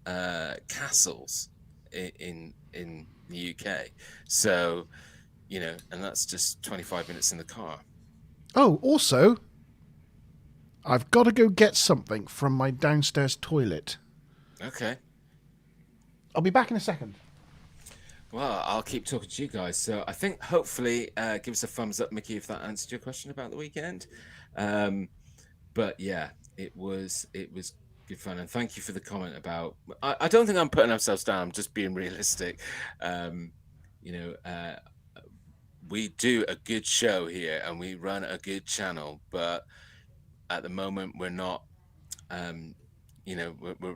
[SPEAKER 3] castles in the UK. So, you know, and that's just 25 minutes in the car.
[SPEAKER 2] Oh, also, I've got to go get something from my downstairs toilet.
[SPEAKER 3] Okay.
[SPEAKER 2] I'll be back in a second.
[SPEAKER 3] Well, I'll keep talking to you guys. So I think hopefully give us a thumbs up, Mickey, if that answered your question about the weekend. But yeah, it was good fun, and thank you for the comment about. I don't think I'm putting ourselves down. I'm just being realistic. You know, we do a good show here, and we run a good channel, but at the moment we're not. You know,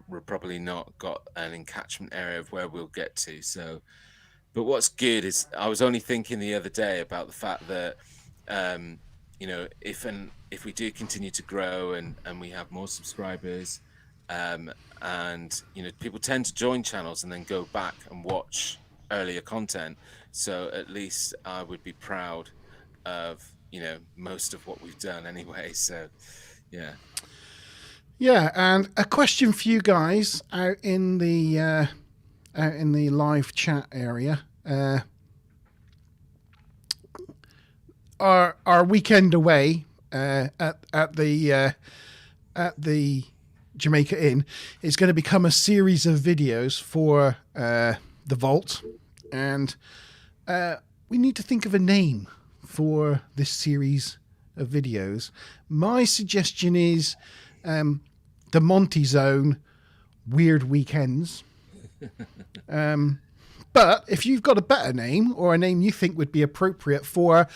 [SPEAKER 3] we're probably not got an encatchment area of where we'll get to. So. But what's good is I was only thinking the other day about the fact that, you know, if we do continue to grow and we have more subscribers, and you know, people tend to join channels and then go back and watch earlier content. So at least I would be proud of, you know, most of what we've done anyway. So yeah.
[SPEAKER 2] Yeah, and a question for you guys out in the live chat area. Our weekend away at the Jamaica Inn is going to become a series of videos for the vault, and we need to think of a name for this series of videos. My suggestion is the Monte Zone Weird Weekends. But if you've got a better name or a name you think would be appropriate for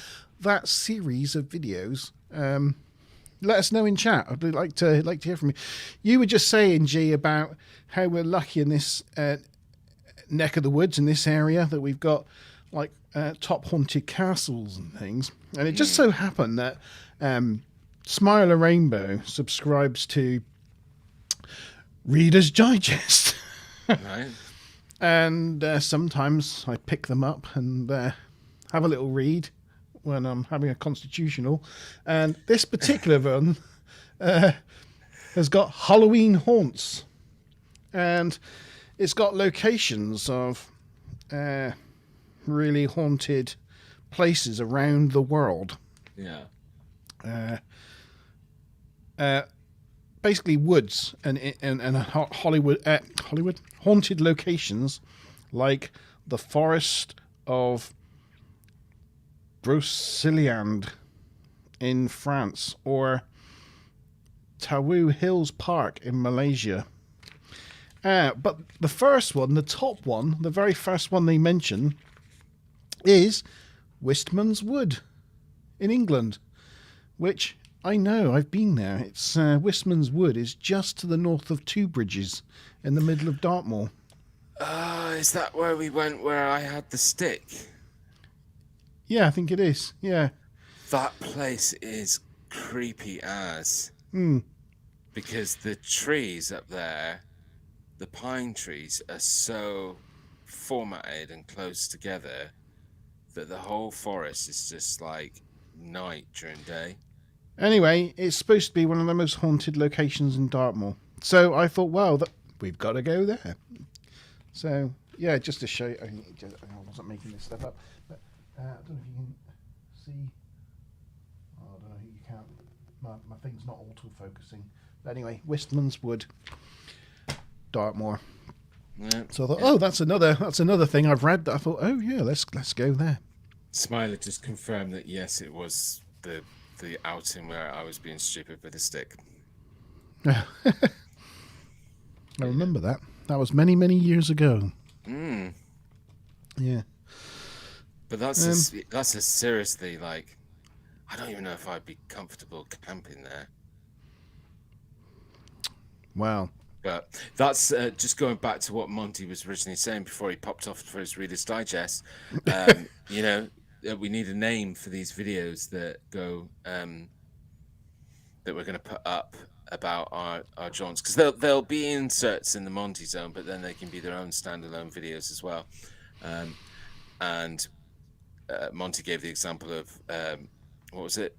[SPEAKER 2] that series of videos, let us know in chat. I'd like to hear from you. You were just saying, G, about how we're lucky in this neck of the woods, in this area, that we've got like top haunted castles and things. And it just so happened that Smile a Rainbow subscribes to Reader's Digest.
[SPEAKER 3] Right.
[SPEAKER 2] And sometimes I pick them up and have a little read when I'm having a constitutional. And this particular one has got Halloween haunts. And it's got locations of really haunted places around the world.
[SPEAKER 3] Yeah.
[SPEAKER 2] Basically woods and Hollywood haunted locations like the forest of Brocéliande in France or Tawu Hills Park in Malaysia. But the first one, the top one, the very first one they mention is Wistman's Wood in England, which I know, I've been there. It's Wistman's Wood is just to the north of Two Bridges in the middle of Dartmoor.
[SPEAKER 3] Is that where we went where I had the stick?
[SPEAKER 2] Yeah, I think it is. Yeah.
[SPEAKER 3] That place is creepy as. Because the trees up there, the pine trees, are so formatted and close together that the whole forest is just like night during day.
[SPEAKER 2] Anyway, it's supposed to be one of the most haunted locations in Dartmoor. So I thought, well, we've got to go there. So, yeah, just to show you, I wasn't making this stuff up, but I don't know if you can see. Oh, I don't know if you can't. My thing's not auto-focusing. But anyway, Wistman's Wood, Dartmoor.
[SPEAKER 3] Yeah.
[SPEAKER 2] So I thought, oh, that's another thing I've read that I thought, oh yeah, let's go there.
[SPEAKER 3] Smiler just confirmed that yes, it was the outing where I was being stupid with a stick.
[SPEAKER 2] I remember that. That was many, many years ago. Yeah.
[SPEAKER 3] But that's a seriously, like, I don't even know if I'd be comfortable camping there.
[SPEAKER 2] Wow.
[SPEAKER 3] But that's just going back to what Monty was originally saying before he popped off for his Reader's Digest. You know, we need a name for these videos that go, that we're going to put up about our jaunts, because there'll be inserts in the Monte Zone, but then they can be their own standalone videos as well. And Monty gave the example of what was it?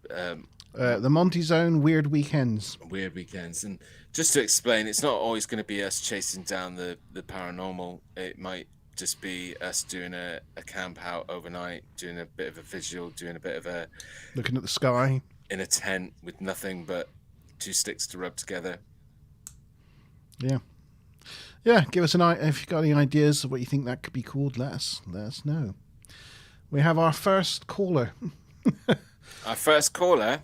[SPEAKER 2] The Monte Zone Weird Weekends.
[SPEAKER 3] Weird Weekends. And just to explain, it's not always going to be us chasing down the paranormal. It might just be us doing a camp out overnight, doing a bit of a visual, doing a bit of a
[SPEAKER 2] looking at the sky
[SPEAKER 3] in a tent with nothing but 2 sticks to rub together.
[SPEAKER 2] Yeah, give us an idea. If you've got any ideas of what you think that could be called, let us know. We have our first caller.
[SPEAKER 3] Our first caller?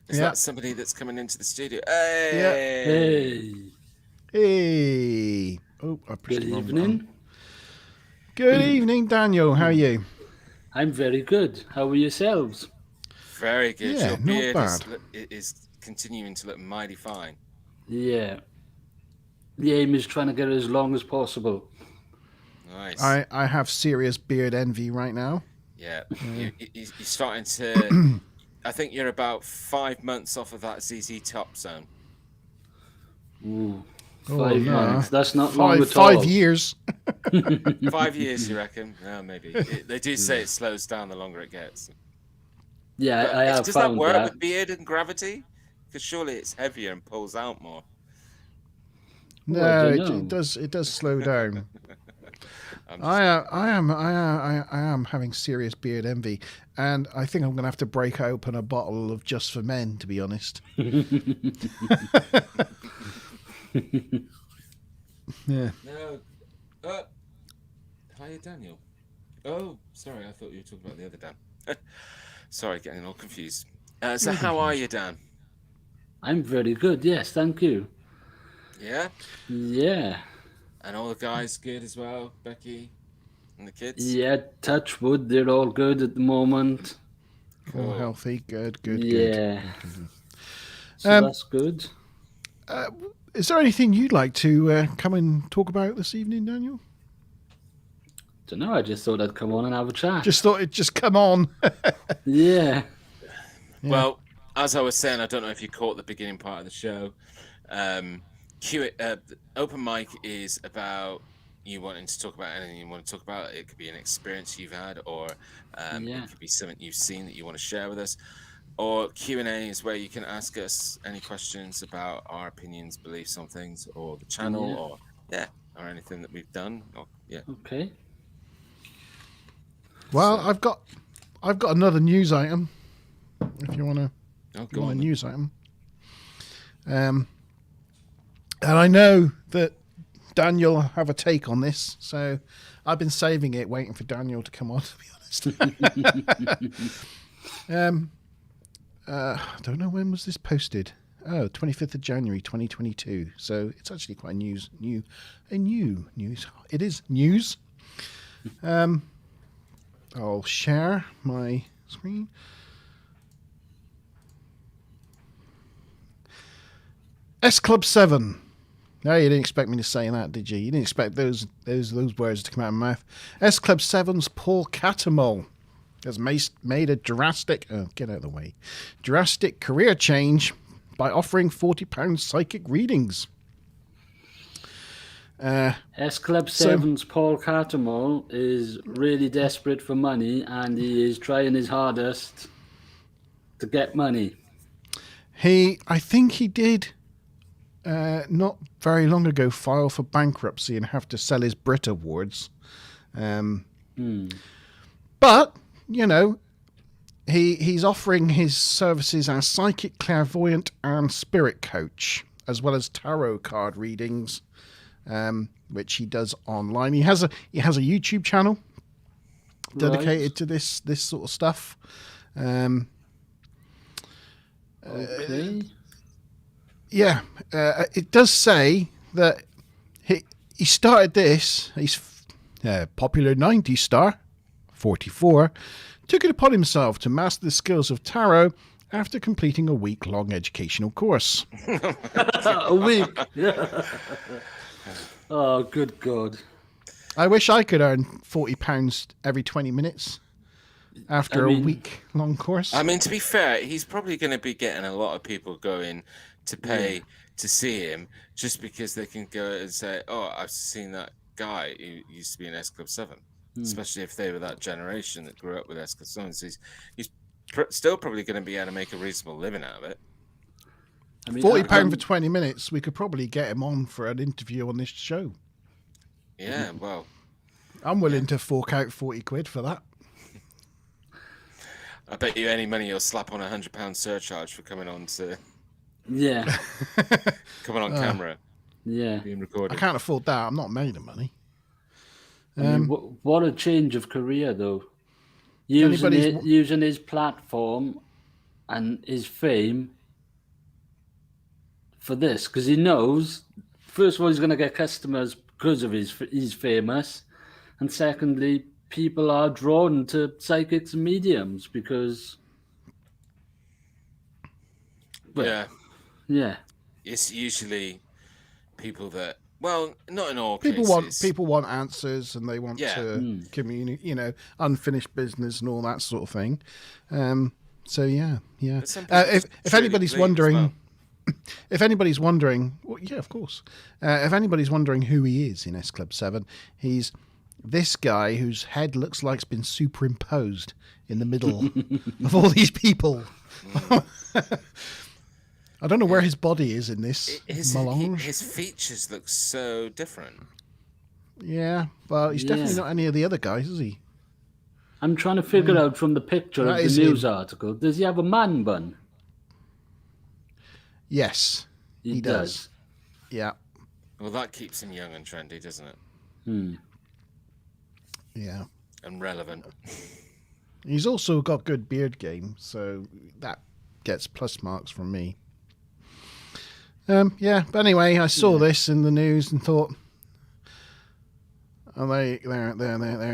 [SPEAKER 3] Is
[SPEAKER 2] Yeah.
[SPEAKER 3] that somebody that's coming into the studio? Hey!
[SPEAKER 2] Hey! Oh, I pressed
[SPEAKER 4] Good
[SPEAKER 2] the wrong
[SPEAKER 4] evening.
[SPEAKER 2] button. Good evening, Daniel. How are you?
[SPEAKER 4] I'm very good. How are yourselves?
[SPEAKER 3] Very good.
[SPEAKER 2] Yeah,
[SPEAKER 3] Your
[SPEAKER 2] not
[SPEAKER 3] beard
[SPEAKER 2] bad.
[SPEAKER 3] is continuing to look mighty fine.
[SPEAKER 4] Yeah. The aim is trying to get it as long as possible.
[SPEAKER 3] Nice.
[SPEAKER 2] I have serious beard envy right now.
[SPEAKER 3] Yeah. You're starting to... I think you're about 5 months off of that ZZ Top zone.
[SPEAKER 4] Ooh,
[SPEAKER 2] Oh,
[SPEAKER 4] 5
[SPEAKER 2] no.
[SPEAKER 4] months. That's not long at
[SPEAKER 2] 5
[SPEAKER 4] all.
[SPEAKER 2] years.
[SPEAKER 3] 5 years, you reckon? No, maybe. They do say it slows down the longer it gets.
[SPEAKER 4] Yeah,
[SPEAKER 3] But
[SPEAKER 4] I have
[SPEAKER 3] does that
[SPEAKER 4] found
[SPEAKER 3] work
[SPEAKER 4] that.
[SPEAKER 3] with beard and gravity? Because surely it's heavier and pulls out more.
[SPEAKER 2] No,
[SPEAKER 4] I don't
[SPEAKER 2] it
[SPEAKER 4] know.
[SPEAKER 2] does slow down.
[SPEAKER 3] I'm just-
[SPEAKER 2] I am having serious beard envy, and I think I'm going to have to break open a bottle of Just for Men, to be honest. Yeah.
[SPEAKER 3] No. Hiya, Daniel. Oh, sorry. I thought you were talking about the other Dan. Sorry, getting all confused. So how are you, Dan?
[SPEAKER 4] I'm very good. Yes, thank you.
[SPEAKER 3] Yeah?
[SPEAKER 4] Yeah.
[SPEAKER 3] And all the guys good as well? Becky and the kids?
[SPEAKER 4] Yeah, touch wood. They're all good at the moment.
[SPEAKER 2] All
[SPEAKER 3] Cool.
[SPEAKER 2] healthy. Good.
[SPEAKER 4] Yeah. So
[SPEAKER 2] Um,
[SPEAKER 4] that's good.
[SPEAKER 2] Is there anything you'd like to come and talk about this evening, Daniel?
[SPEAKER 4] Don't know. I just thought I'd come on and have a chat.
[SPEAKER 2] Just thought it'd just come on.
[SPEAKER 4] Yeah.
[SPEAKER 3] Well, as I was saying, I don't know if you caught the beginning part of the show. Open mic is about you wanting to talk about anything you want to talk about. It could be an experience you've had, or
[SPEAKER 4] Yeah.
[SPEAKER 3] it could be something you've seen that you want to share with us. Or Q&A is where you can ask us any questions about our opinions, beliefs on things, or the channel, or anything that we've done.
[SPEAKER 4] Okay.
[SPEAKER 2] Well, I've got another news item. If you want to,
[SPEAKER 3] Go
[SPEAKER 2] a
[SPEAKER 3] on.
[SPEAKER 2] news item. And I know that Daniel will have a take on this, so I've been saving it, waiting for Daniel to come on. To be honest. I don't know when was this posted. Oh, 25th of January 2022. So it's actually quite new news. It is news. I'll share my screen. S Club 7. No, you didn't expect me to say that, did you? You didn't expect those words to come out of my mouth. S Club 7's Paul Catamol has made a drastic career change by offering £40 psychic readings.
[SPEAKER 4] S Club 7's Paul Catamol is really desperate for money, and he is trying his hardest to get money.
[SPEAKER 2] I think he did not very long ago file for bankruptcy and have to sell his Brit Awards. But, you know, he's offering his services as psychic, clairvoyant and spirit coach, as well as tarot card readings, which he does online. He has a YouTube channel dedicated to this sort of stuff.
[SPEAKER 4] Okay.
[SPEAKER 2] Yeah, it does say that he started this. He's popular 90s star, 44, took it upon himself to master the skills of tarot after completing a week-long educational course.
[SPEAKER 4] A week. Oh, good God.
[SPEAKER 2] I wish I could earn £40 every 20 minutes. after a week-long course.
[SPEAKER 3] I mean, to be fair, he's probably going to be getting a lot of people going to pay to see him just because they can go and say, "Oh, I've seen that guy who used to be in S Club 7." Especially if they were that generation that grew up with S Club 7. So he's still probably going to be able to make a reasonable living out of it.
[SPEAKER 4] I mean,
[SPEAKER 2] £40 for 20 minutes, we could probably get him on for an interview on this show.
[SPEAKER 3] Yeah, well,
[SPEAKER 2] I'm willing to fork out 40 quid for that.
[SPEAKER 3] I bet you any money you'll slap on £100 surcharge for coming on to coming on camera, being recorded.
[SPEAKER 2] I can't afford that. I'm not made of money.
[SPEAKER 4] I mean, what a change of career, though. Using his platform and his fame for this, because he knows, first of all, he's going to get customers because of he's famous, and secondly, people are drawn to psychics and mediums because,
[SPEAKER 3] it's usually people that, well, not in all
[SPEAKER 2] people
[SPEAKER 3] cases.
[SPEAKER 2] People want answers, and they want to communicate, unfinished business and all that sort of thing. So yeah. If anybody's wondering. If anybody's wondering, well, yeah, of course. If anybody's wondering who he is in S Club 7, he's this guy whose head looks like it's been superimposed in the middle of all these people. I don't know where his body is in this melange.
[SPEAKER 3] His features look so different.
[SPEAKER 2] Yeah, well, he's definitely not any of the other guys, is he?
[SPEAKER 4] I'm trying to figure out from the picture of the news article, does he have a man bun?
[SPEAKER 2] Yes, he does. Yeah.
[SPEAKER 3] Well, that keeps him young and trendy, doesn't it?
[SPEAKER 2] Yeah.
[SPEAKER 3] And relevant.
[SPEAKER 2] He's also got good beard game, so that gets plus marks from me. But anyway, I saw this in the news and thought, oh, there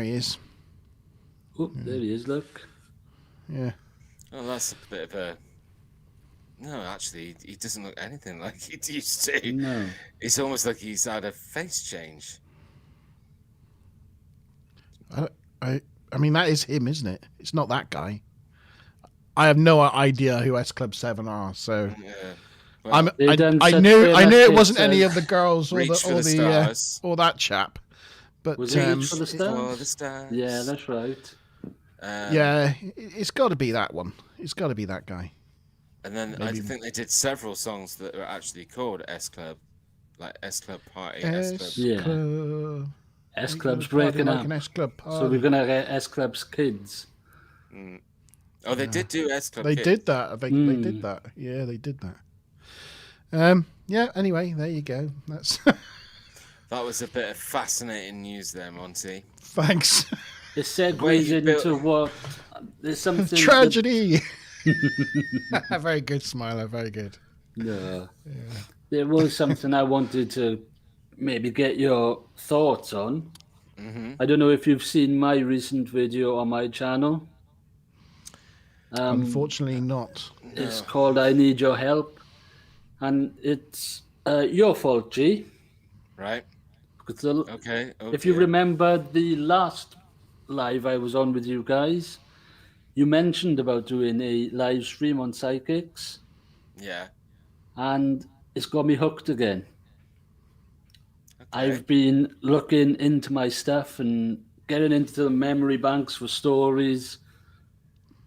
[SPEAKER 2] he is.
[SPEAKER 4] Oh, there he is, look.
[SPEAKER 2] Yeah.
[SPEAKER 3] Oh, that's a bit of a... No, actually, he doesn't look anything like he used to.
[SPEAKER 4] No.
[SPEAKER 3] It's almost like he's had a face change.
[SPEAKER 2] I mean, that is him, isn't it? It's not that guy. I have no idea who S Club 7 are, so... Yeah. Well, I knew it wasn't any of the girls or that chap. But
[SPEAKER 4] was it Reach for the Stars? Yeah, that's right.
[SPEAKER 2] It's got to be that one. It's got to be that guy.
[SPEAKER 3] And then I think they did several songs that were actually called S Club, like S Club Party, S Club.
[SPEAKER 4] Yeah. S Club's breaking up.
[SPEAKER 2] S Club
[SPEAKER 4] so we're gonna get S Club's kids.
[SPEAKER 3] Oh, they did do S Club.
[SPEAKER 2] They did that. I think they did that. Yeah, they did that. Anyway, there you go. That's
[SPEAKER 3] that was a bit of fascinating news there, Monty.
[SPEAKER 2] Thanks.
[SPEAKER 4] It segues into what there's something
[SPEAKER 2] tragedy. Very good, Smiler. Very good.
[SPEAKER 4] Yeah. There was something I wanted to maybe get your thoughts on. I don't know if you've seen my recent video on my channel.
[SPEAKER 2] Unfortunately not.
[SPEAKER 4] It's called I Need Your Help. And it's your fault, G.
[SPEAKER 3] Right.
[SPEAKER 4] Okay. If you remember the last live I was on with you guys, you mentioned about doing a live stream on psychics.
[SPEAKER 3] Yeah.
[SPEAKER 4] And it's got me hooked again. Okay. I've been looking into my stuff and getting into the memory banks for stories,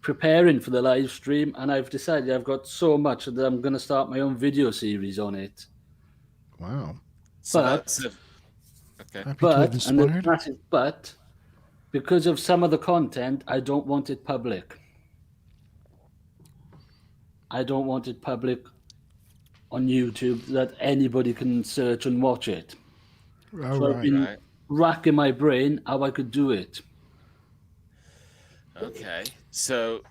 [SPEAKER 4] preparing for the live stream, and I've decided I've got so much that I'm going to start my own video series on it.
[SPEAKER 2] Wow.
[SPEAKER 4] But because of some of the content, I don't want it public. I don't want it public on YouTube that anybody can search and watch it. I've been racking my brain how I could do it.
[SPEAKER 3] Okay, so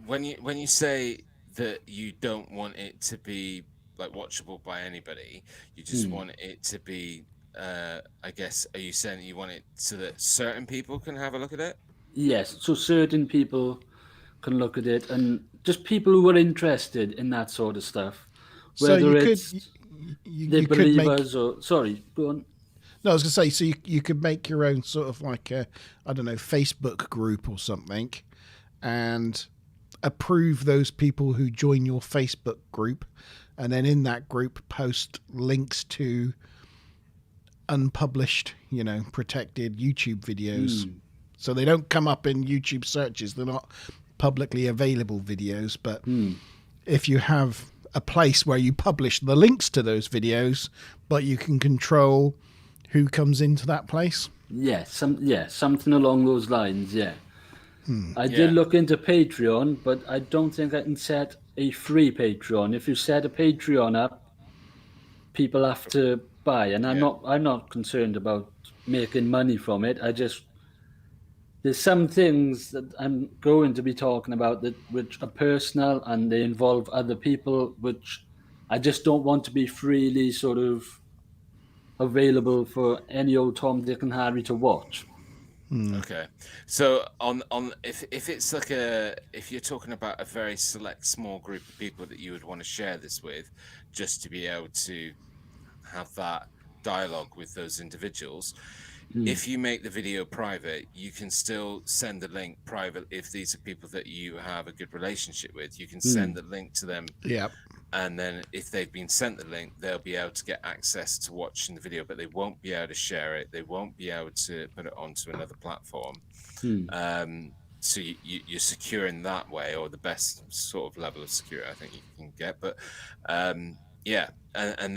[SPEAKER 3] when you say that you don't want it to be like watchable by anybody, you just want it to be, I guess, are you saying that you want it so that certain people can have a look at it?
[SPEAKER 4] Yes, so certain people can look at it, and just people who are interested in that sort of stuff. Whether
[SPEAKER 2] so you could make...
[SPEAKER 4] or sorry, go on.
[SPEAKER 2] No, I was going to say, so you could make your own sort of like a, I don't know, Facebook group or something, and approve those people who join your Facebook group, and then in that group post links to unpublished, protected YouTube videos. So they don't come up in YouTube searches. They're not publicly available videos, but if you have a place where you publish the links to those videos, but you can control who comes into that place.
[SPEAKER 4] Something along those lines. I did look into Patreon, but I don't think I can set a free Patreon. If you set a Patreon up, people have to buy, and I'm not concerned about making money from it. There's some things that I'm going to be talking about which are personal and they involve other people, which I just don't want to be freely sort of available for any old Tom, Dick, and Harry to watch.
[SPEAKER 3] Okay, so on if it's like if you're talking about a very select small group of people that you would want to share this with, just to be able to have that dialogue with those individuals. If you make the video private, you can still send the link private. If these are people that you have a good relationship with, you can send the link to them.
[SPEAKER 2] Yeah.
[SPEAKER 3] And then if they've been sent the link, they'll be able to get access to watching the video, but they won't be able to share it. They won't be able to put it onto another platform. So you're secure in that way, or the best sort of level of security I think you can get. But and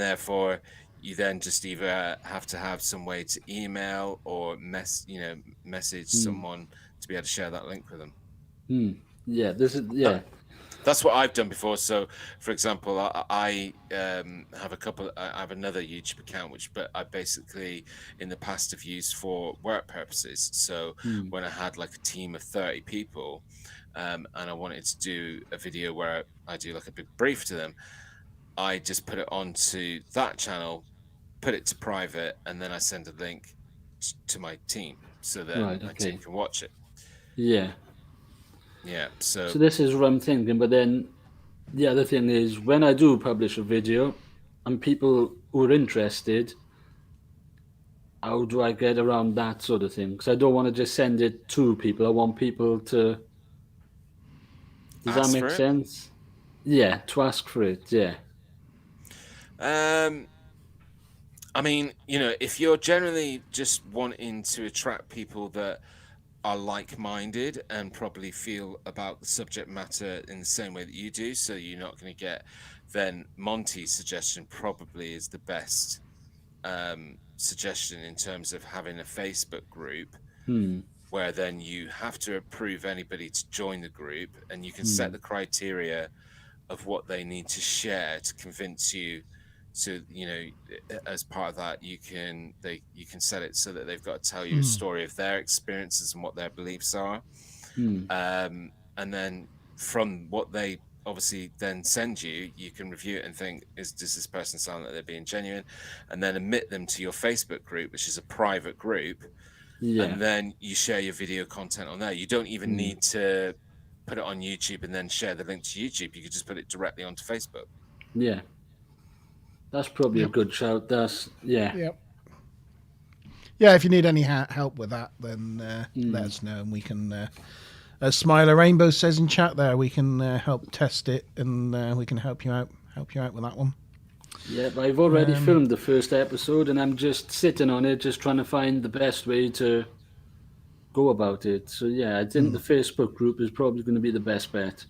[SPEAKER 3] therefore you then just either have to have some way to email or message someone to be able to share that link with them. That's what I've done before. So, for example, I have I have another YouTube account, but I basically in the past have used for work purposes. So when I had like a team of 30 people, and I wanted to do a video where I do like a big brief to them, I just put it onto that channel, put it to private, and then I send a link to my team so that my team can watch it. So
[SPEAKER 4] this is what I'm thinking. But then the other thing is, when I do publish a video and people who are interested, how do I get around that sort of thing? Because I don't want to just send it to people. I want people to... Does that make sense? Yeah, to ask for it,
[SPEAKER 3] I mean, if you're generally just wanting to attract people that are like-minded and probably feel about the subject matter in the same way that you do, so you're not going to get, then Monty's suggestion probably is the best suggestion in terms of having a Facebook group where then you have to approve anybody to join the group, and you can set the criteria of what they need to share to convince you. So as part of that, you can set it so that they've got to tell you a story of their experiences and what their beliefs are, and then from what they obviously then send you, you can review it and think, does this person sound like they're being genuine, and then admit them to your Facebook group, which is a private group, and then you share your video content on there. You don't even need to put it on YouTube and then share the link to YouTube. You could just put it directly onto Facebook.
[SPEAKER 4] That's probably a good shout.
[SPEAKER 2] Yeah, if you need any help with that, then let us know, and we can, as Smiler Rainbow says in chat there, we can help test it, and we can help you out with that one.
[SPEAKER 4] Yeah, but I've already filmed the first episode, and I'm just sitting on it, just trying to find the best way to go about it. So I think the Facebook group is probably going to be the best bet.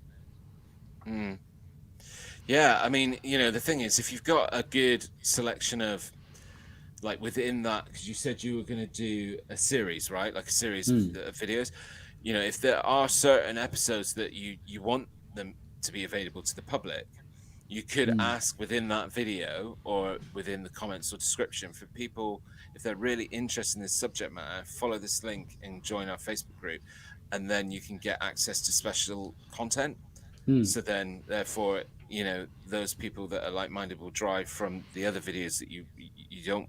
[SPEAKER 3] Yeah, I mean, the thing is, if you've got a good selection of, like, within that, because you said you were going to do a series, right? Like a series of videos. If there are certain episodes that you want them to be available to the public, you could ask within that video or within the comments or description for people, if they're really interested in this subject matter, follow this link and join our Facebook group, and then you can get access to special content. So then, therefore, those people that are like-minded will drive from the other videos that you don't.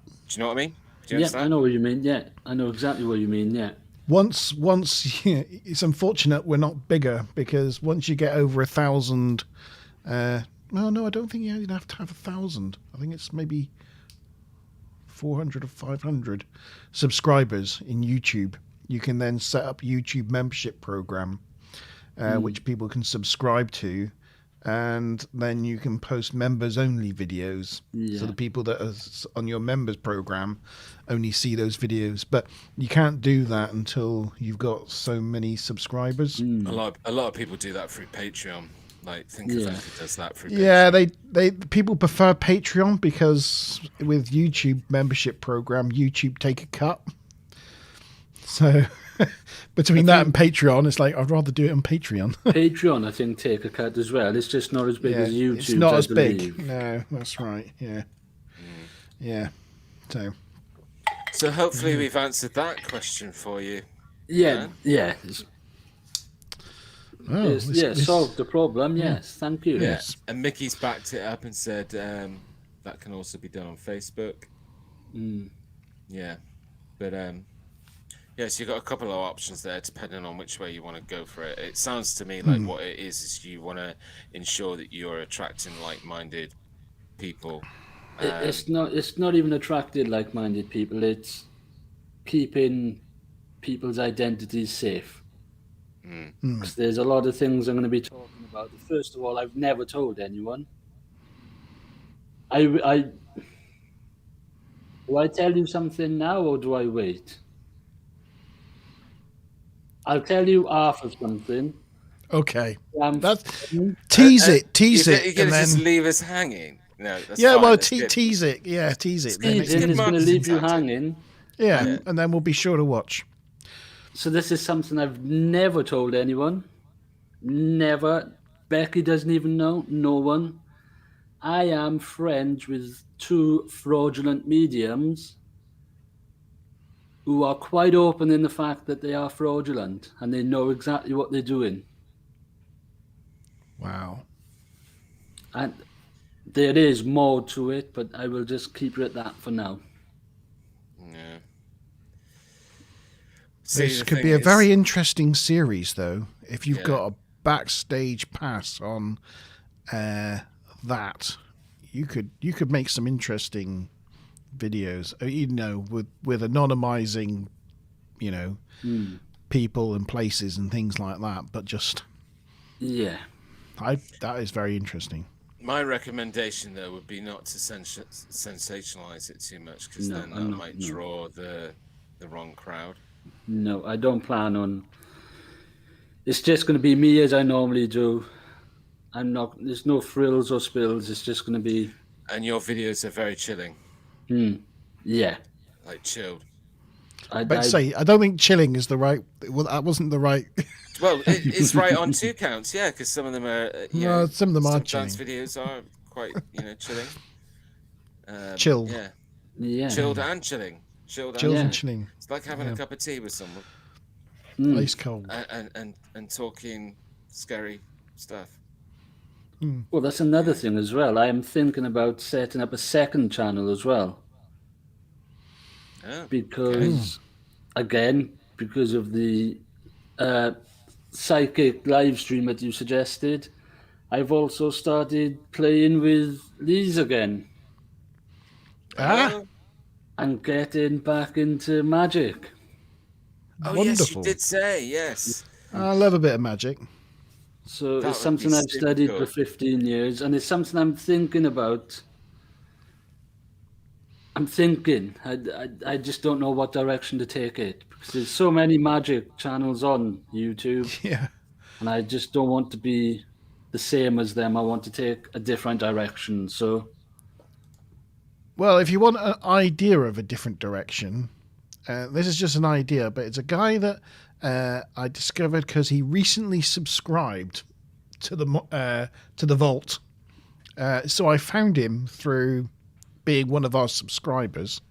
[SPEAKER 3] Do you know what I mean? Do you understand?
[SPEAKER 4] I know what you mean. Yeah, I know exactly what you mean. Yeah.
[SPEAKER 2] Once, it's unfortunate we're not bigger, because once you get over 1,000, no, I don't think you have to have 1,000. I think it's maybe 400 or 500 subscribers in YouTube, you can then set up YouTube membership program, which people can subscribe to, and then you can post members only videos. So the people that are on your members program only see those videos, but you can't do that until you've got so many subscribers.
[SPEAKER 3] A lot of people do that through Patreon. Like Think Event does that through Patreon.
[SPEAKER 2] Yeah, they people prefer Patreon because with YouTube membership program, YouTube take a cut. So between that and Patreon, it's like I'd rather do it on Patreon.
[SPEAKER 4] Patreon, I think, take a cut as well. It's just not as big as YouTube.
[SPEAKER 2] It's not as
[SPEAKER 4] believe.
[SPEAKER 2] big. No, that's right. Yeah, yeah. So
[SPEAKER 3] hopefully we've answered that question for you.
[SPEAKER 4] Yeah.
[SPEAKER 2] This
[SPEAKER 4] solved the problem. Yes, thank you.
[SPEAKER 3] Yes, and Mickey's backed it up and said that can also be done on Facebook. Yeah, but yes, you've got a couple of options there, depending on which way you want to go for it. It sounds to me like what it is you want to ensure that you're attracting like-minded people.
[SPEAKER 4] It's not even attracted like-minded people. It's keeping people's identities safe. Because there's a lot of things I'm going to be talking about. First of all, I've never told anyone. Do I tell you something now, or do I wait? I'll tell you half of something.
[SPEAKER 2] Okay. Tease it.
[SPEAKER 3] You're going to just leave us hanging. No, that's fine.
[SPEAKER 2] Well, tease it. Yeah, tease it.
[SPEAKER 4] It's going to leave you hanging.
[SPEAKER 2] Yeah, and then we'll be sure to watch.
[SPEAKER 4] So this is something I've never told anyone. Never. Becky doesn't even know. No one. I am friends with 2 fraudulent mediums who are quite open in the fact that they are fraudulent and they know exactly what they're doing.
[SPEAKER 2] Wow.
[SPEAKER 4] And there is more to it, but I will just keep it at that for now.
[SPEAKER 3] Yeah.
[SPEAKER 2] This could be a very interesting series, though, if you've got a backstage pass on that. You could make some interesting videos, with anonymizing, people and places and things like that. But just that is very interesting.
[SPEAKER 3] My recommendation, though, would be not to sensationalize it too much, because then that might draw the wrong crowd.
[SPEAKER 4] No, I don't plan on. It's just going to be me as I normally do. There's no frills or spills. It's just going to be.
[SPEAKER 3] And your videos are very chilling.
[SPEAKER 4] Yeah.
[SPEAKER 3] Like chilled.
[SPEAKER 2] I don't think chilling is the right. Well, that wasn't the right.
[SPEAKER 3] Well, it's right on 2 counts, yeah, because some of them are.
[SPEAKER 2] Some of them are chilling.
[SPEAKER 3] Dance videos are quite, chilling.
[SPEAKER 2] Chilled.
[SPEAKER 4] Yeah.
[SPEAKER 3] Chilled and chilling. Chilled
[SPEAKER 2] and chilling.
[SPEAKER 3] It's like having a cup of tea with someone.
[SPEAKER 2] Ice cold.
[SPEAKER 3] And talking scary stuff.
[SPEAKER 4] Well, that's another thing as well. I am thinking about setting up a second channel as well.
[SPEAKER 3] Oh,
[SPEAKER 4] because of the psychic live stream that you suggested, I've also started playing with these again. And getting back into magic.
[SPEAKER 3] Oh,
[SPEAKER 2] Wonderful.
[SPEAKER 3] Yes, you did say, yes.
[SPEAKER 2] I love a bit of magic.
[SPEAKER 4] So it's something I've studied for 15 years, and it's something I'm thinking about. I just don't know what direction to take it, because there's so many magic channels on YouTube.
[SPEAKER 2] Yeah.
[SPEAKER 4] And I just don't want to be the same as them. I want to take a different direction. So.
[SPEAKER 2] Well, if you want an idea of a different direction, this is just an idea, but it's a guy that I discovered because he recently subscribed to the Vault. So I found him through being one of our subscribers,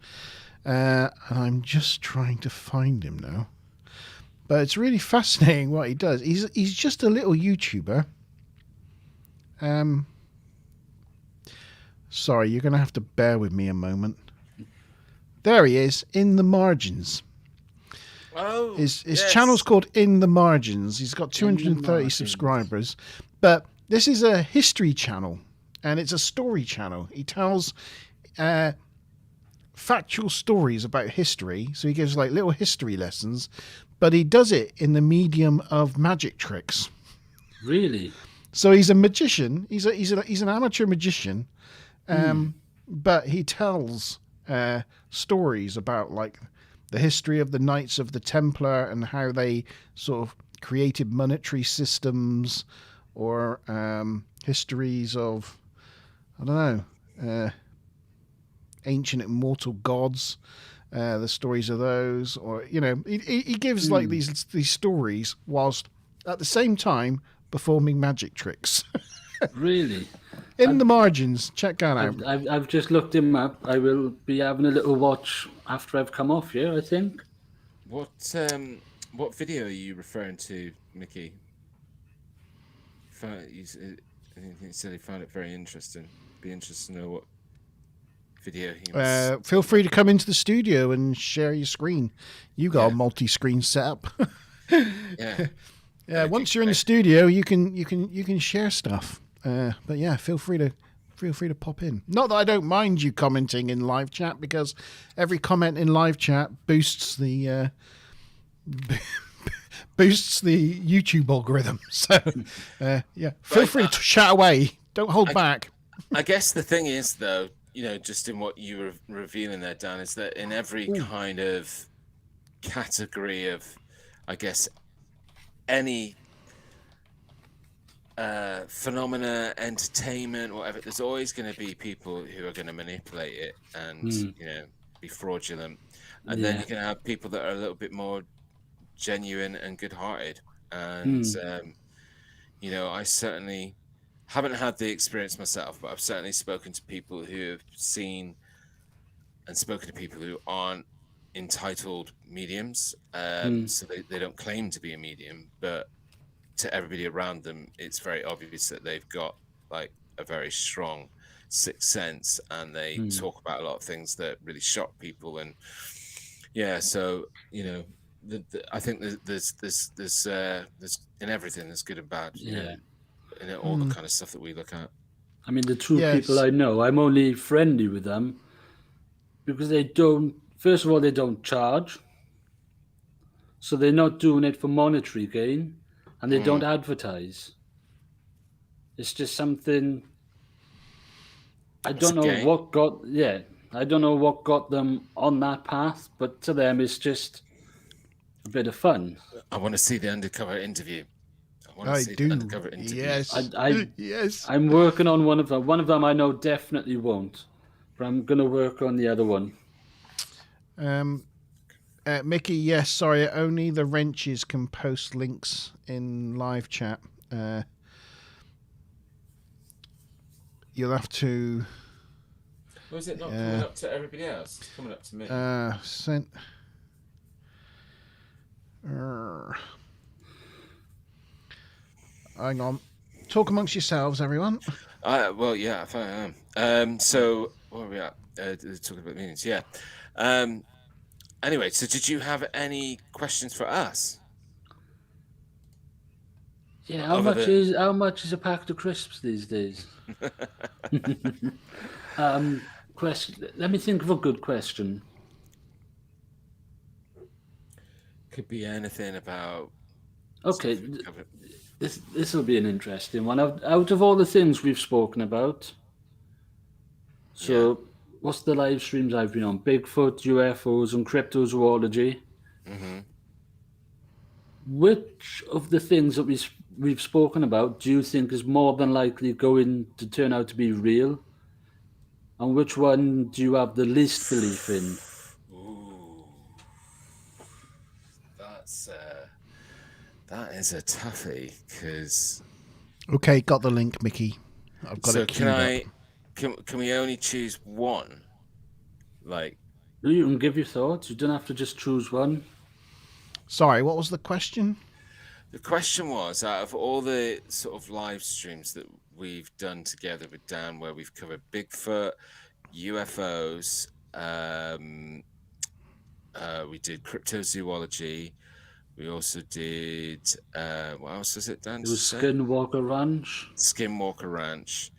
[SPEAKER 2] and I'm just trying to find him now. But it's really fascinating what he does. He's just a little YouTuber. Sorry, you're going to have to bear with me a moment. There he is, In the Margins.
[SPEAKER 3] Oh,
[SPEAKER 2] his channel's called In the Margins. He's got 230 subscribers. But this is a history channel, and it's a story channel. He tells factual stories about history. So he gives like little history lessons, but he does it in the medium of magic tricks.
[SPEAKER 4] Really?
[SPEAKER 2] So he's a magician. He's an amateur magician, but he tells stories about like the history of the Knights of the Templar and how they sort of created monetary systems, or histories of, I don't know, ancient immortal gods, the stories of those, or he gives like these stories whilst at the same time performing magic tricks.
[SPEAKER 3] Really?
[SPEAKER 2] In the margins, check that out.
[SPEAKER 4] I've just looked him up. I will be having a little watch after I've come off here, I think.
[SPEAKER 3] What video are you referring to, Mickey? He said he found it very interesting. Be interested to know what video he was.
[SPEAKER 2] Feel free to come into the studio and share your screen. You got a multi-screen setup.
[SPEAKER 3] Yeah.
[SPEAKER 2] Yeah. Once you're in the studio, you can share stuff. But yeah, feel free to pop in. Not that I don't mind you commenting in live chat, because every comment in live chat boosts the YouTube algorithm. So yeah, feel free to chat away. Don't hold back.
[SPEAKER 3] I guess the thing is, though, just in what you were revealing there, Dan, is that in every kind of category of, I guess, any phenomena, entertainment, whatever, there's always going to be people who are going to manipulate it and be fraudulent, and then you're going to have people that are a little bit more genuine and good-hearted. And I certainly haven't had the experience myself, but I've certainly spoken to people who have seen and spoken to people who aren't entitled mediums, so they don't claim to be a medium, but to everybody around them, it's very obvious that they've got like a very strong sixth sense, and they talk about a lot of things that really shock people. And so I think there's in everything there's good and bad, in all the kind of stuff that we look at.
[SPEAKER 4] I mean, the true people I know, I'm only friendly with them because they don't. First of all, they don't charge, so they're not doing it for monetary gain. And they don't advertise. It's just something. I don't know what got them on that path, but to them it's just a bit of fun.
[SPEAKER 3] I want to see the undercover interview. The undercover interview.
[SPEAKER 2] Yes.
[SPEAKER 4] I'm working on one of them. One of them I know definitely won't, but I'm going to work on the other one.
[SPEAKER 2] Mickey, yes, sorry, only the wrenches can post links in live chat. You'll have to...
[SPEAKER 3] Was it not coming up to everybody else? It's coming up to me.
[SPEAKER 2] Hang on. Talk amongst yourselves, everyone.
[SPEAKER 3] Well, yeah, I am. So, where are we at? Talking about meetings, yeah. Anyway, so did you have any questions for us?
[SPEAKER 4] Yeah, how much is a pack of crisps these days? Question. Let me think of a good question.
[SPEAKER 3] Could be anything about.
[SPEAKER 4] Okay, this will be an interesting one. Out of all the things we've spoken about, so. What's the live streams I've been on? Bigfoot, UFOs, and cryptozoology.
[SPEAKER 3] Mm-hmm.
[SPEAKER 4] Which of the things that we've spoken about do you think is more than likely going to turn out to be real? And which one do you have the least belief in?
[SPEAKER 3] Ooh, that is a toughie, because.
[SPEAKER 2] Okay, got the link, Mickey. I've got it queued up.
[SPEAKER 3] Can we only choose one? Like,
[SPEAKER 4] you can give your thoughts. You don't have to just choose one.
[SPEAKER 2] Sorry, what was the question?
[SPEAKER 3] The question was, out of all the sort of live streams that we've done together with Dan, where we've covered Bigfoot, UFOs, we did cryptozoology, we also did what else was it, Dan?
[SPEAKER 4] It was Skinwalker Ranch.
[SPEAKER 3] Skinwalker Ranch.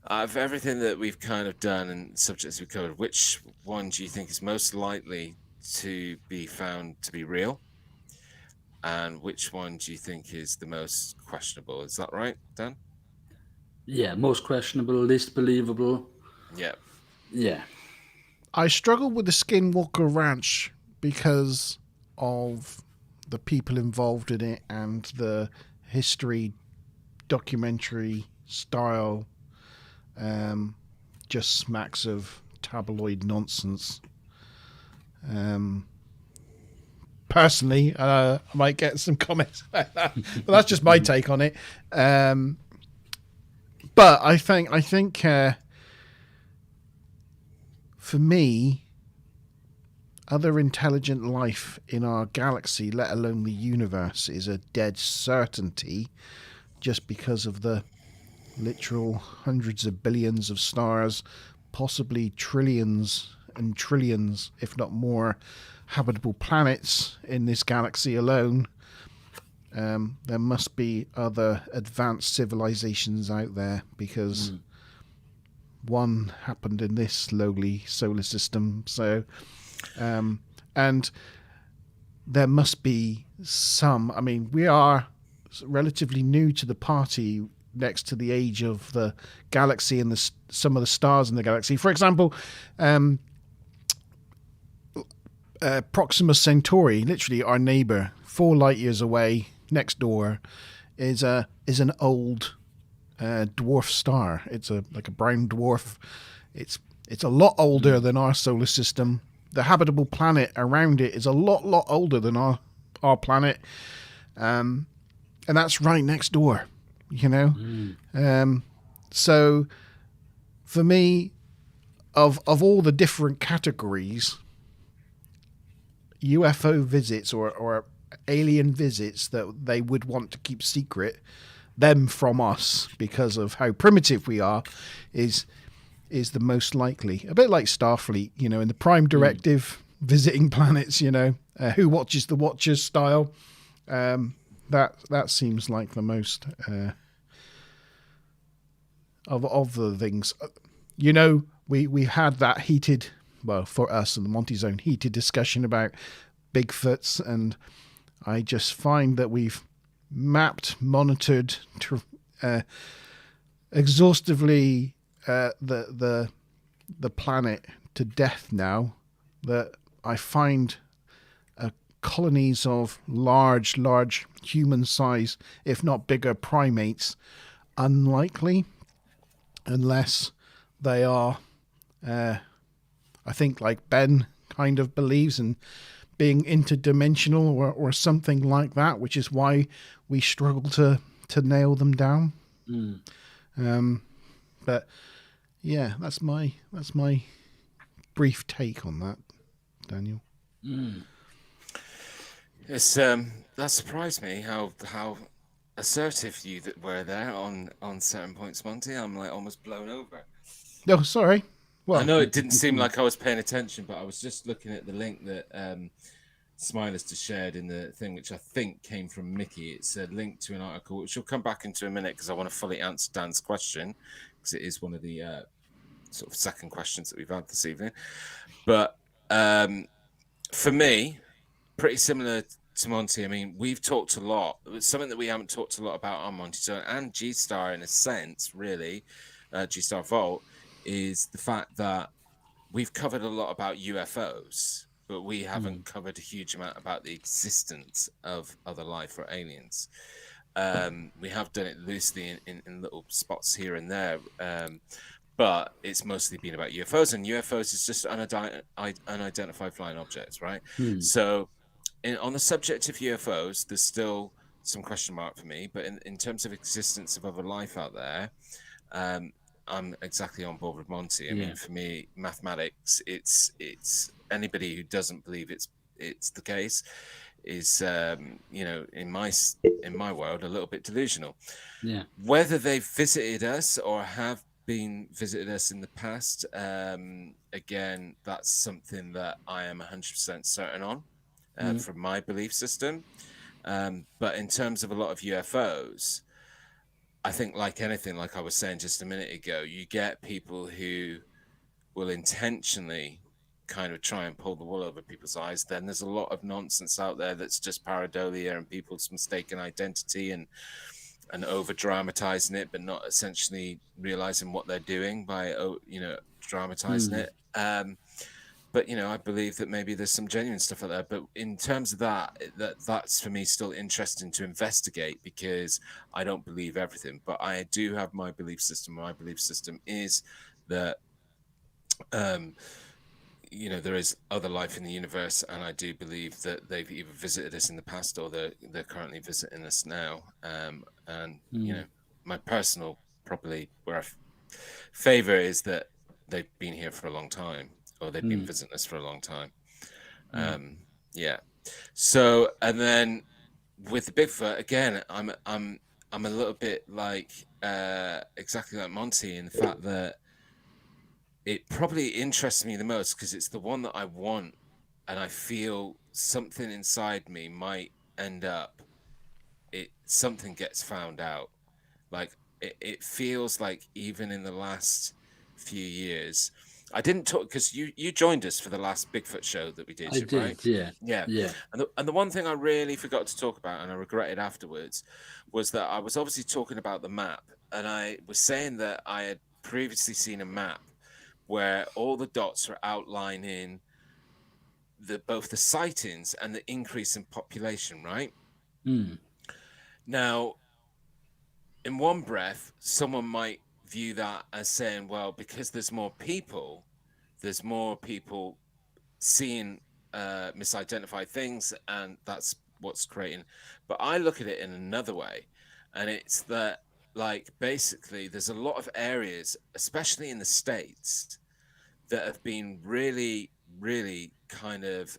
[SPEAKER 3] Of everything that we've kind of done and subjects we've covered, which one do you think is most likely to be found to be real? And which one do you think is the most questionable? Is that right, Dan?
[SPEAKER 4] Yeah, most questionable, least believable.
[SPEAKER 3] Yeah.
[SPEAKER 4] Yeah.
[SPEAKER 2] I struggle with the Skinwalker Ranch because of the people involved in it and the history documentary style. Just smacks of tabloid nonsense. Personally, I might get some comments about that, but that's just my take on it. But I think for me, other intelligent life in our galaxy, let alone the universe, is a dead certainty, just because of the literal hundreds of billions of stars, possibly trillions and trillions, if not more, habitable planets in this galaxy alone. There must be other advanced civilizations out there, because one happened in this lowly solar system. So, and there must be some. I mean, we are relatively new to the party next to the age of the galaxy and some of the stars in the galaxy. For example, Proxima Centauri, literally our neighbor, 4 light years away, next door, is an old dwarf star. It's like a brown dwarf. It's a lot older than our solar system. The habitable planet around it is a lot older than our planet, and that's right next door. You know, so for me, of all the different categories, UFO visits or alien visits that they would want to keep secret them from us because of how primitive we are, is the most likely. A bit like Starfleet, you know, in the Prime Directive, visiting planets, you know, who watches the Watchers style. That seems like the most of the things. You know, we had that heated, well, for us in the Monte Zone, heated discussion about Bigfoots, and I just find that we've monitored exhaustively the planet to death now, that I find colonies of large human size, if not bigger, primates unlikely, unless they are I think, like Ben kind of believes in being interdimensional or something like that, which is why we struggle to nail them down. But yeah, that's my brief take on that, Daniel.
[SPEAKER 3] It's that surprised me how assertive you were there on certain points, Monty. I'm like almost blown over.
[SPEAKER 2] Oh, sorry. Well,
[SPEAKER 3] I know it didn't seem like I was paying attention, but I was just looking at the link that Smilers just shared in the thing, which I think came from Mickey. It's a link to an article, which we'll come back into a minute because I want to fully answer Dan's question, because it is one of the sort of second questions that we've had this evening. But for me, pretty similar to Monty. I mean, we've talked a lot. Something that we haven't talked a lot about on Monte Zone and G-Star, in a sense, really, G-Star Vault, is the fact that we've covered a lot about UFOs, but we haven't covered a huge amount about the existence of other life or aliens. We have done it loosely in little spots here and there, but it's mostly been about UFOs, and UFOs is just unidentified flying objects, right? So on the subject of UFOs, there's still some question mark for me, but in terms of existence of other life out there, I'm exactly on board with Monty. I mean, for me, mathematics, it's anybody who doesn't believe it's the case is you know, in my world, a little bit delusional.
[SPEAKER 4] Yeah.
[SPEAKER 3] Whether they've visited us or have been visited us in the past, again, that's something that I am 100% certain on from my belief system. But in terms of a lot of UFOs, I think, like anything, like I was saying just a minute ago, you get people who will intentionally kind of try and pull the wool over people's eyes. Then there's a lot of nonsense out there that's just pareidolia and people's mistaken identity and over dramatizing it, but not essentially realizing what they're doing by dramatizing it. But I believe that maybe there's some genuine stuff out there. But in terms of that's for me still interesting to investigate, because I don't believe everything, but I do have my belief system. My belief system is that there is other life in the universe, and I do believe that they've either visited us in the past or they're currently visiting us now. My personal probably where I favor is that they've been here for a long time, or they've been visiting us for a long time. So, and then with the Bigfoot again, I'm a little bit like exactly like Monty in the fact that it probably interests me the most because it's the one that I want, and I feel something inside me might end up. Something gets found out. Like it feels like even in the last few years, I didn't talk because you joined us for the last Bigfoot show that we did.
[SPEAKER 4] I did,
[SPEAKER 3] right?
[SPEAKER 4] Yeah.
[SPEAKER 3] And the one thing I really forgot to talk about, and I regretted afterwards, was that I was obviously talking about the map, and I was saying that I had previously seen a map where all the dots are outlining both the sightings and the increase in population, right? Now, in one breath, someone might view that as saying, well, because there's more people seeing misidentified things, and that's what's creating. But I look at it in another way, and it's that, like, basically there's a lot of areas, especially in the States, that have been really, really kind of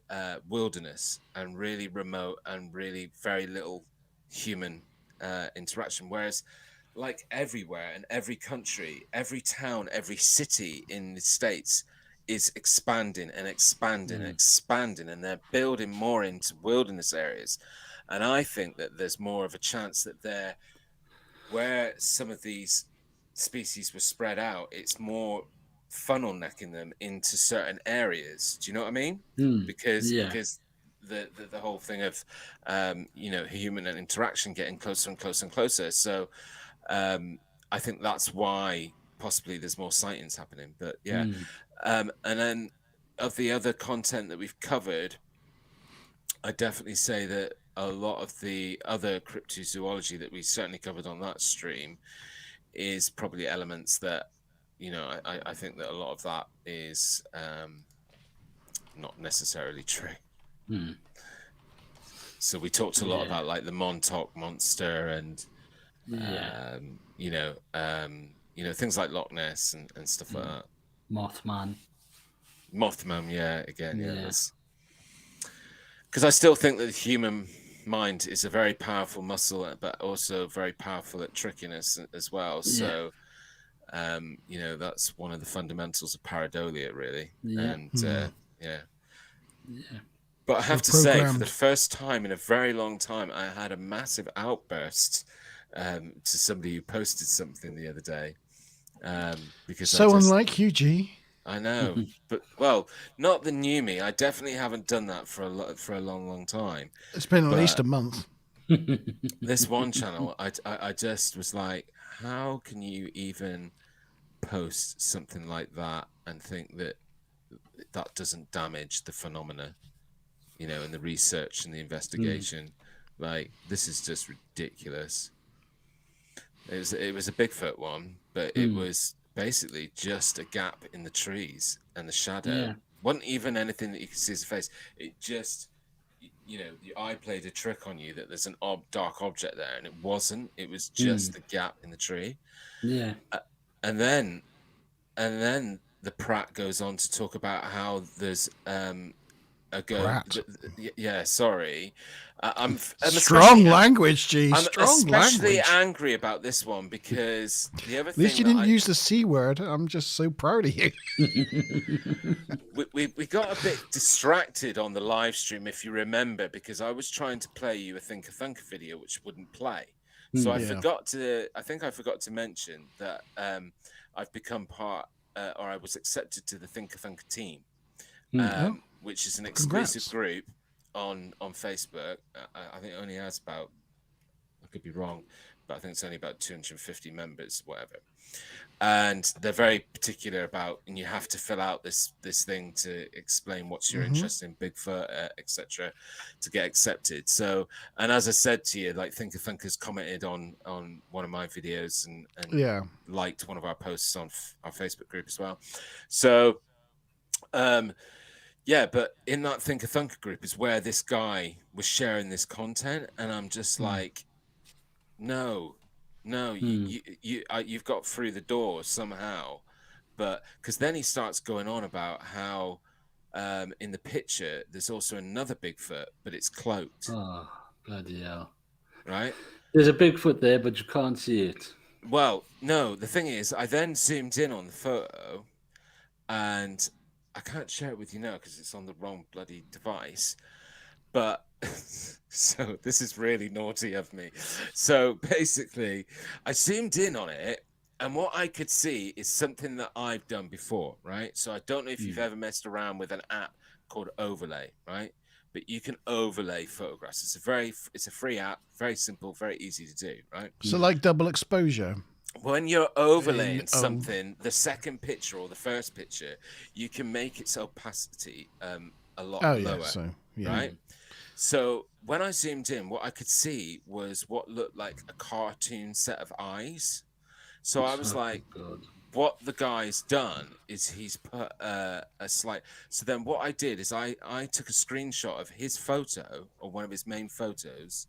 [SPEAKER 3] wilderness and really remote and really very little human interaction. Whereas, like everywhere in every country, every town, every city in the States is expanding and expanding and expanding, and they're building more into wilderness areas. And I think that there's more of a chance that where some of these species were spread out, it's more funnel necking them into certain areas. Do you know what I mean? Because the whole thing of human and interaction getting closer and closer and closer. So I think that's why possibly there's more sightings happening. But and then of the other content that we've covered, I definitely say that a lot of the other cryptozoology that we certainly covered on that stream is probably elements that, I think that a lot of that is not necessarily true. So we talked a lot about like the Montauk monster and things like Loch Ness and stuff like that.
[SPEAKER 4] Mothman,
[SPEAKER 3] because I still think that the human mind is a very powerful muscle, but also very powerful at trickiness as well. So that's one of the fundamentals of pareidolia, really. But I have to say, for the first time in a very long time, I had a massive outburst to somebody who posted something the other day. Because
[SPEAKER 2] unlike you, G.
[SPEAKER 3] I know, but not the new me. I definitely haven't done that for a long time.
[SPEAKER 2] It's been at least a month.
[SPEAKER 3] This one channel, I just was like, how can you even post something like that and think that doesn't damage the phenomena, and the research and the investigation? Like, this is just ridiculous. It was a Bigfoot one, but it was basically just a gap in the trees and the shadow. Wasn't even anything that you could see his face. It just, the eye played a trick on you that there's an dark object there, and it wasn't. It was just the gap in the tree. And then the Pratt goes on to talk about how there's sorry. I'm
[SPEAKER 2] strong language, G.
[SPEAKER 3] I'm
[SPEAKER 2] strong
[SPEAKER 3] especially
[SPEAKER 2] language.
[SPEAKER 3] Angry about this one because the other
[SPEAKER 2] thing. At least you didn't use the C word. I'm just so proud of you.
[SPEAKER 3] we got a bit distracted on the live stream, if you remember, because I was trying to play you a Think a Thunk video which wouldn't play. So I
[SPEAKER 2] Yeah.
[SPEAKER 3] think I forgot to mention that I've become part, or I was accepted to the Thinker Thunker team, which is an exclusive
[SPEAKER 2] Congrats.
[SPEAKER 3] group on Facebook. I think it only has about, I could be wrong, but I think it's only about 250 members, whatever. And they're very particular about, and you have to fill out this thing to explain what's your interest in Bigfoot, etc., to get accepted. So, and as I said to you, like Thinker Thunker's commented on one of my videos and
[SPEAKER 2] Yeah.
[SPEAKER 3] liked one of our posts on our Facebook group as well. So, yeah, but in that Thinker Thunker group is where this guy was sharing this content, and I'm just like, no, you've got through the door somehow. But because then he starts going on about how in the picture there's also another Bigfoot, but it's cloaked.
[SPEAKER 4] Oh, bloody hell.
[SPEAKER 3] Right?
[SPEAKER 4] There's a Bigfoot there, but you can't see it.
[SPEAKER 3] Well, no, the thing is, I then zoomed in on the photo, and I can't share it with you now because it's on the wrong bloody device. But so this is really naughty of me. So basically, I zoomed in on it, and what I could see is something that I've done before, right? So I don't know if you've ever messed around with an app called Overlay, right? But you can overlay photographs. It's a free app, very simple, very easy to do, right?
[SPEAKER 2] So like double exposure.
[SPEAKER 3] When you're overlaying something, the second picture or the first picture, you can make its opacity a lot lower, right? So when I zoomed in, what I could see was what looked like a cartoon set of eyes. So I was like, what the guy's done is he's put a slight. So then what I did is I took a screenshot of his photo, or one of his main photos,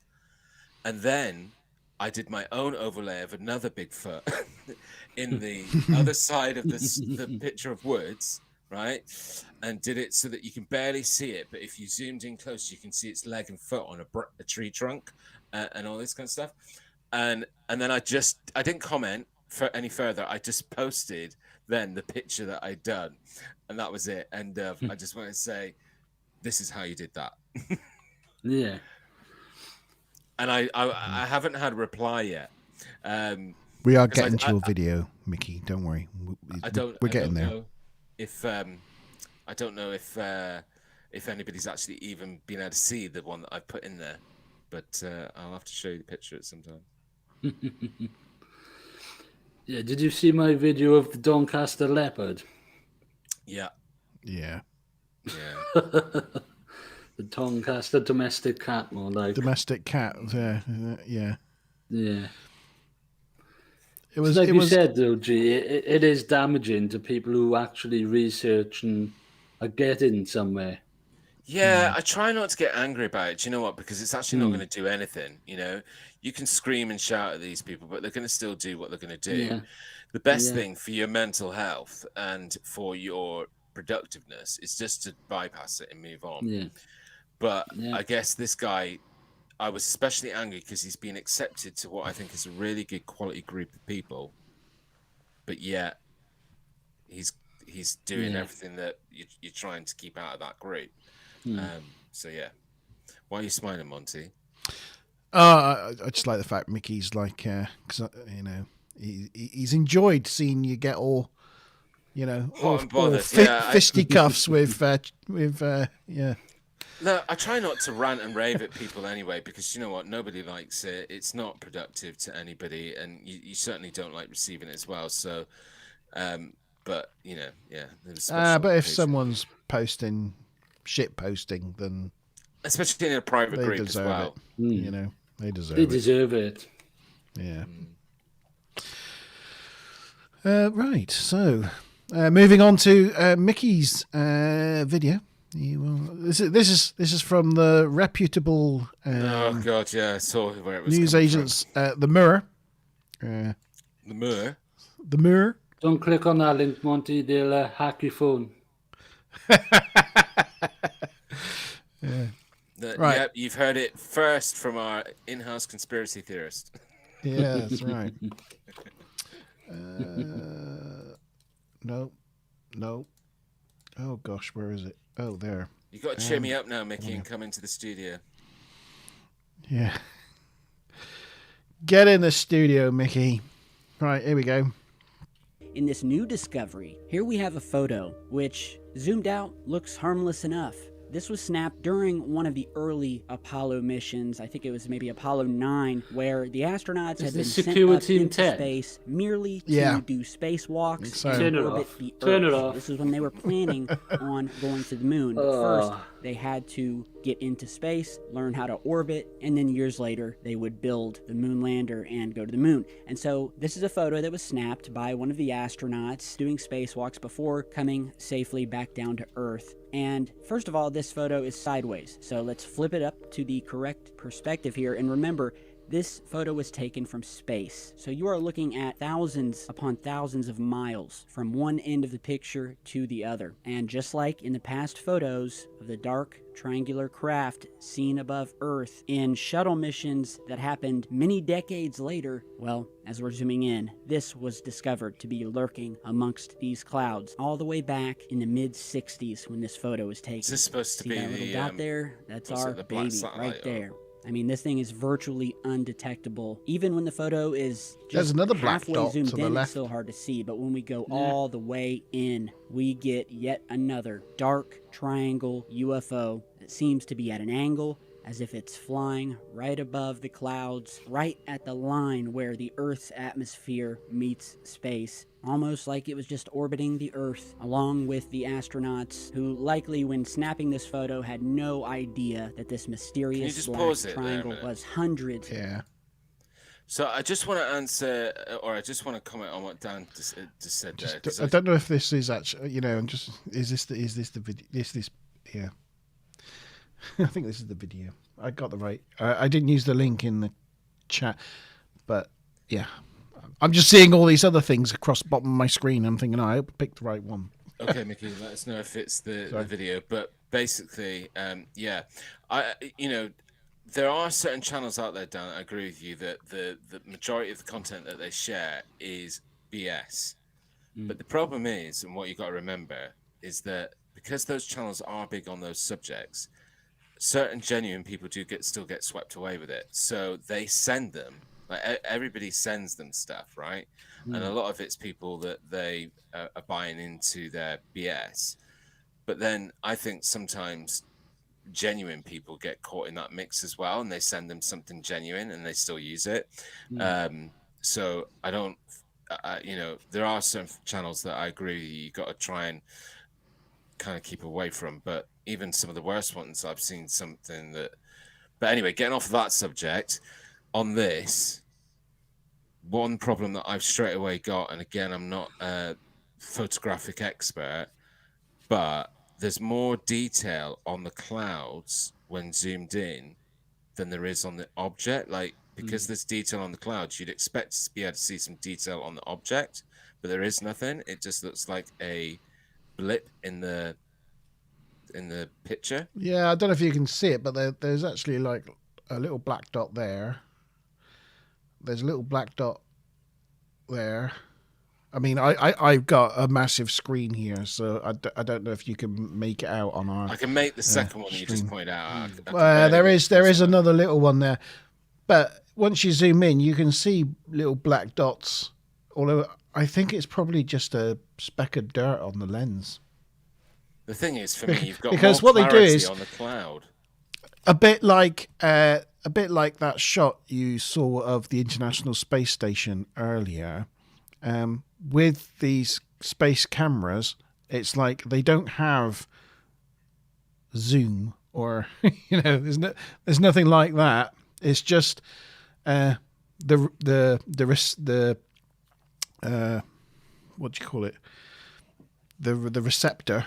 [SPEAKER 3] and then I did my own overlay of another Bigfoot in the other side of the picture of woods, right? And did it so that you can barely see it, but if you zoomed in close, you can see its leg and foot on a tree trunk and all this kind of stuff. And then I didn't comment for any further. I just posted then the picture that I'd done, and that was it. And I just want to say, this is how you did that.
[SPEAKER 4] Yeah.
[SPEAKER 3] And I haven't had a reply yet.
[SPEAKER 2] We are getting to your video, Mickey. Don't worry. We're getting there.
[SPEAKER 3] I don't know if anybody's actually even been able to see the one that I put in there, but I'll have to show you the picture at some time.
[SPEAKER 4] Yeah, did you see my video of the Doncaster leopard?
[SPEAKER 3] Yeah.
[SPEAKER 4] The Doncaster domestic cat, more like.
[SPEAKER 2] Domestic cat, yeah.
[SPEAKER 4] It was like you said, though, G. It is damaging to people who actually research and are getting somewhere.
[SPEAKER 3] Yeah, I try not to get angry about it. Do you know what? Because it's actually not going to do anything. You know, you can scream and shout at these people, but they're going to still do what they're going to do.
[SPEAKER 4] Yeah.
[SPEAKER 3] The best thing for your mental health and for your productiveness is just to bypass it and move on.
[SPEAKER 4] Yeah.
[SPEAKER 3] But I guess this guy, I was especially angry because he's been accepted to what I think is a really good quality group of people, but yet he's doing everything that you're trying to keep out of that group. So yeah, why are you smiling, Monty?
[SPEAKER 2] I just like the fact Mickey's like, because you know he's enjoyed seeing you get all, you know, all fisticuffs with yeah.
[SPEAKER 3] No, I try not to rant and rave at people anyway, because you know what, nobody likes it. It's not productive to anybody, and you certainly don't like receiving it as well. So, but you know, yeah.
[SPEAKER 2] But if someone's posting shit posting, then
[SPEAKER 3] especially in a private group as well,
[SPEAKER 2] you know, they deserve
[SPEAKER 4] it.
[SPEAKER 2] Yeah. Right. So, moving on to Mickey's video. This is from the reputable
[SPEAKER 3] oh god, yeah, I saw where it was
[SPEAKER 2] news agents, the Mirror.
[SPEAKER 3] The Mirror.
[SPEAKER 2] The Mirror.
[SPEAKER 4] Don't click on that link, Monty. They'll hack your phone.
[SPEAKER 2] Right.
[SPEAKER 3] Yep, you've heard it first from our in-house conspiracy theorist.
[SPEAKER 2] Yeah, that's right. No. Oh gosh, where is it? Oh, there.
[SPEAKER 3] You got to cheer me up now, Mickey, and come into the studio.
[SPEAKER 2] Yeah. Get in the studio, Mickey. Right, here we go.
[SPEAKER 5] In this new discovery, here we have a photo which, zoomed out, looks harmless enough. This was snapped during one of the early Apollo missions. I think it was maybe Apollo 9, where the astronauts had been sent up into space merely to do spacewalks and orbit the Earth.
[SPEAKER 4] Turn it off.
[SPEAKER 5] This is when they were planning on going to the moon. But first, they had to get into space, learn how to orbit, and then years later, they would build the moon lander and go to the moon. And so this is a photo that was snapped by one of the astronauts doing spacewalks before coming safely back down to Earth. And first of all, this photo is sideways. So let's flip it up to the correct perspective here. And remember, this photo was taken from space. So you are looking at thousands upon thousands of miles from one end of the picture to the other. And just like in the past photos of the dark triangular craft seen above Earth in shuttle missions that happened many decades later, well, as we're zooming in, this was discovered to be lurking amongst these clouds all the way back in the mid-60s when this photo was taken.
[SPEAKER 3] Is this supposed to
[SPEAKER 5] See
[SPEAKER 3] be
[SPEAKER 5] that little dot there? That's our baby right there. I mean, this thing is virtually undetectable. Even when the photo is just
[SPEAKER 2] another black
[SPEAKER 5] halfway
[SPEAKER 2] dot
[SPEAKER 5] zoomed
[SPEAKER 2] to the
[SPEAKER 5] in,
[SPEAKER 2] left.
[SPEAKER 5] it's still hard to see. But when we go all the way in, we get yet another dark triangle UFO that seems to be at an angle, as if it's flying right above the clouds, right at the line where the Earth's atmosphere meets space. Almost like it was just orbiting the Earth, along with the astronauts, who likely, when snapping this photo, had no idea that this mysterious black triangle was hundreds.
[SPEAKER 2] Yeah.
[SPEAKER 3] So I just want to answer, or I just want to comment on what Dan just said there.
[SPEAKER 2] I don't know if this is actually, is this the video? Yeah. I think this is the video. I got the right. I didn't use the link in the chat, but yeah. I'm just seeing all these other things across the bottom of my screen. I'm thinking, I hope I picked the right one.
[SPEAKER 3] Okay, Mickey, let us know if it's the video. But basically, yeah, there are certain channels out there, Dan. I agree with you that the majority of the content that they share is BS. But the problem is, and what you got to remember is that because those channels are big on those subjects, certain genuine people still get swept away with it. So they send them. Like everybody sends them stuff, right? And a lot of it's people that they are buying into their BS. But then I think sometimes genuine people get caught in that mix as well, and they send them something genuine and they still use it. So I don't, there are some channels that I agree you got to try and kind of keep away from. But even some of the worst ones, I've seen something that. But anyway, getting off of that subject. On this, one problem that I've straight away got, and again, I'm not a photographic expert, but there's more detail on the clouds when zoomed in than there is on the object. Like, because there's detail on the clouds, you'd expect to be able to see some detail on the object, but there is nothing. It just looks like a blip in the picture.
[SPEAKER 2] Yeah, I don't know if you can see it, but there's actually like a little black dot there. There's a little black dot there. I mean, I've got a massive screen here, so I don't know if you can make it out on our.
[SPEAKER 3] I can make the second one you just pointed out.
[SPEAKER 2] There is another little one there, but once you zoom in, you can see little black dots. Although I think it's probably just a speck of dirt on the lens.
[SPEAKER 3] The thing is, for me, you've got
[SPEAKER 2] because
[SPEAKER 3] more
[SPEAKER 2] what they do
[SPEAKER 3] clarity
[SPEAKER 2] is
[SPEAKER 3] on the cloud.
[SPEAKER 2] a bit like that shot you saw of the International Space Station earlier. With these space cameras, it's like they don't have zoom or there's nothing like that. It's just the what do you call it? The receptor,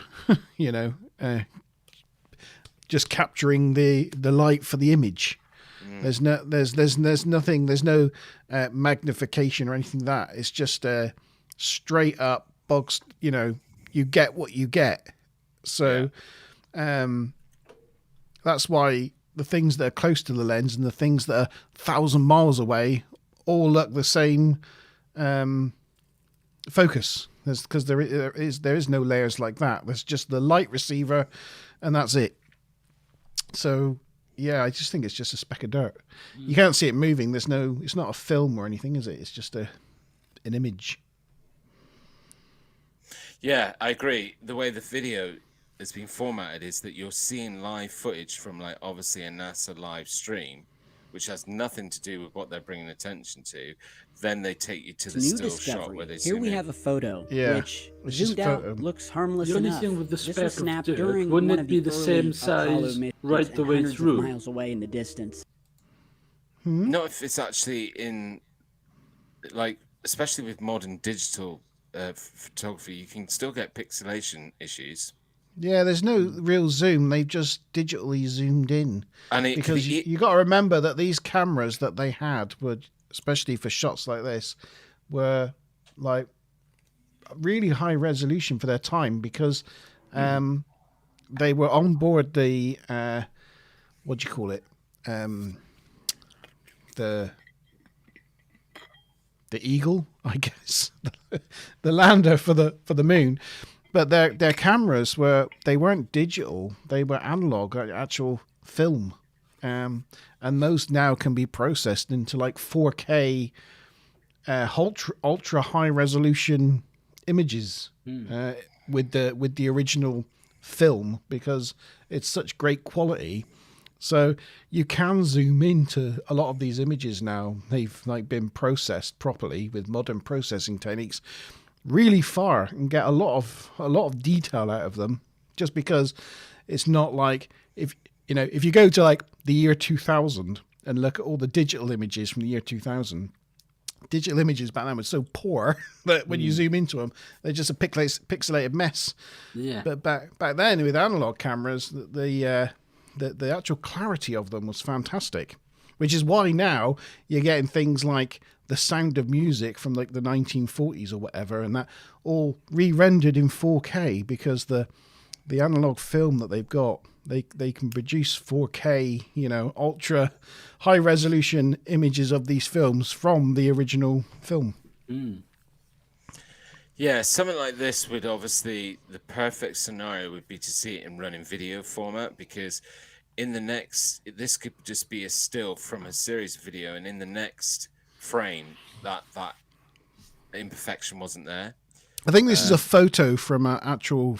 [SPEAKER 2] just capturing the light for the image. There's nothing. There's no magnification or anything like that. It's just straight up box. You get what you get. So that's why the things that are close to the lens and the things that are 1,000 miles away all look the same focus. Because there is no layers like that. There's just the light receiver, and that's it. So Yeah, I just think it's just a speck of dirt. You can't see it moving. It's not a film or anything, is it? It's just an image.
[SPEAKER 3] Yeah, I agree. The way the video has been formatted is that you're seeing live footage from, like, obviously a NASA live stream, which has nothing to do with what they're bringing attention to. Then they take you to the
[SPEAKER 5] New
[SPEAKER 3] still
[SPEAKER 5] discovery.
[SPEAKER 3] shot where they
[SPEAKER 5] Here
[SPEAKER 3] zoom
[SPEAKER 5] we
[SPEAKER 3] in.
[SPEAKER 5] have a photo,
[SPEAKER 2] Yeah,
[SPEAKER 5] which
[SPEAKER 2] it's just
[SPEAKER 5] zoomed
[SPEAKER 2] a
[SPEAKER 5] out
[SPEAKER 2] photo.
[SPEAKER 5] looks harmless
[SPEAKER 4] The only
[SPEAKER 5] enough.
[SPEAKER 4] thing with the
[SPEAKER 5] This
[SPEAKER 4] speck
[SPEAKER 5] was
[SPEAKER 4] of
[SPEAKER 5] snapped
[SPEAKER 4] dirt,
[SPEAKER 5] during
[SPEAKER 4] wouldn't
[SPEAKER 5] one
[SPEAKER 4] it
[SPEAKER 5] of
[SPEAKER 4] be
[SPEAKER 5] the
[SPEAKER 4] the
[SPEAKER 5] early
[SPEAKER 4] same
[SPEAKER 5] Apollo
[SPEAKER 4] size
[SPEAKER 5] missions
[SPEAKER 4] right
[SPEAKER 5] and
[SPEAKER 4] the way
[SPEAKER 5] hundreds
[SPEAKER 4] through?
[SPEAKER 5] of miles away in the distance.
[SPEAKER 3] Not if it's actually in, like, especially with modern digital photography, you can still get pixelation issues.
[SPEAKER 2] Yeah, there's no real zoom. They've just digitally zoomed in.
[SPEAKER 3] And it
[SPEAKER 2] Because you got to remember that these cameras that they had were, especially for shots like this, were like really high resolution for their time, because they were on board the what do you call it? The Eagle, I guess, the lander for the moon. But their cameras weren't digital; they were analog, actual film, and those now can be processed into like 4K, ultra high resolution images with the original film, because it's such great quality. So you can zoom into a lot of these images now. They've like been processed properly with modern processing techniques, really far, and get a lot of detail out of them. Just because it's not like if you go to like the year 2000 and look at all the digital images from the year 2000. Digital images back then were so poor that when you zoom into them, they're just a pixelated mess.
[SPEAKER 4] Yeah.
[SPEAKER 2] But back then with analog cameras, the actual clarity of them was fantastic, which is why now you're getting things like The Sound of Music from like the 1940s or whatever, and that all re-rendered in 4K, because the analog film that they've got, they can produce 4K, ultra high resolution images of these films from the original film.
[SPEAKER 3] Yeah, something like this would obviously, the perfect scenario would be to see it in running video format, because this could just be a still from a series video, and in the next frame, that imperfection wasn't there.
[SPEAKER 2] I think this is a photo from an actual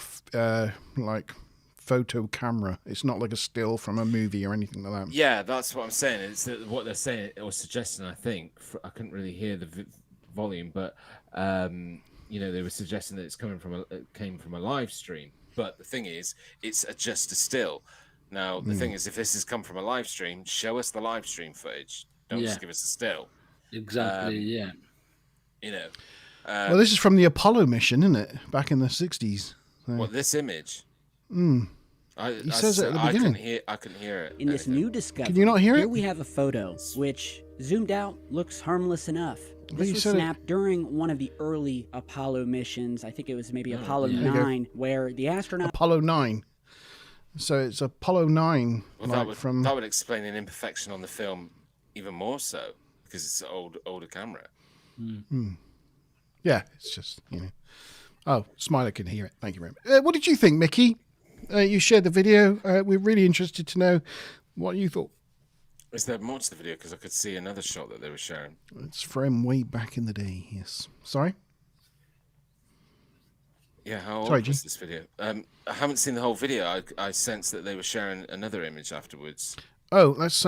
[SPEAKER 2] like photo camera. It's not like a still from a movie or anything like that.
[SPEAKER 3] Yeah, that's what I'm saying. It's what they're saying or suggesting. I think I couldn't really hear the volume, but they were suggesting that it came from a live stream. But the thing is, it's just a still. Now the thing is, if this has come from a live stream, show us the live stream footage. Don't just give us a still.
[SPEAKER 4] Exactly. Yeah.
[SPEAKER 2] Well, this is from the Apollo mission, isn't it? Back in the 60s. So.
[SPEAKER 3] What, this image?
[SPEAKER 2] He says it at the beginning.
[SPEAKER 3] I couldn't hear it.
[SPEAKER 5] In this new discovery,
[SPEAKER 2] can you not hear it?
[SPEAKER 5] Here we have a photo, which zoomed out looks harmless enough. This was snapped during one of the early Apollo missions. I think it was maybe Apollo 9, where the astronaut...
[SPEAKER 2] Apollo 9. So it's Apollo 9.
[SPEAKER 3] Well, that would explain an imperfection on the film even more so, because it's an older camera.
[SPEAKER 2] Yeah, it's just, Oh, Smiler can hear it. Thank you very much. What did you think, Mickey? You shared the video. We're really interested to know what you thought.
[SPEAKER 3] Is there more to the video? Because I could see another shot that they were sharing.
[SPEAKER 2] It's from way back in the day, yes. Sorry?
[SPEAKER 3] Yeah, how old was this video? I haven't seen the whole video. I sense that they were sharing another image afterwards.
[SPEAKER 2] Oh, let's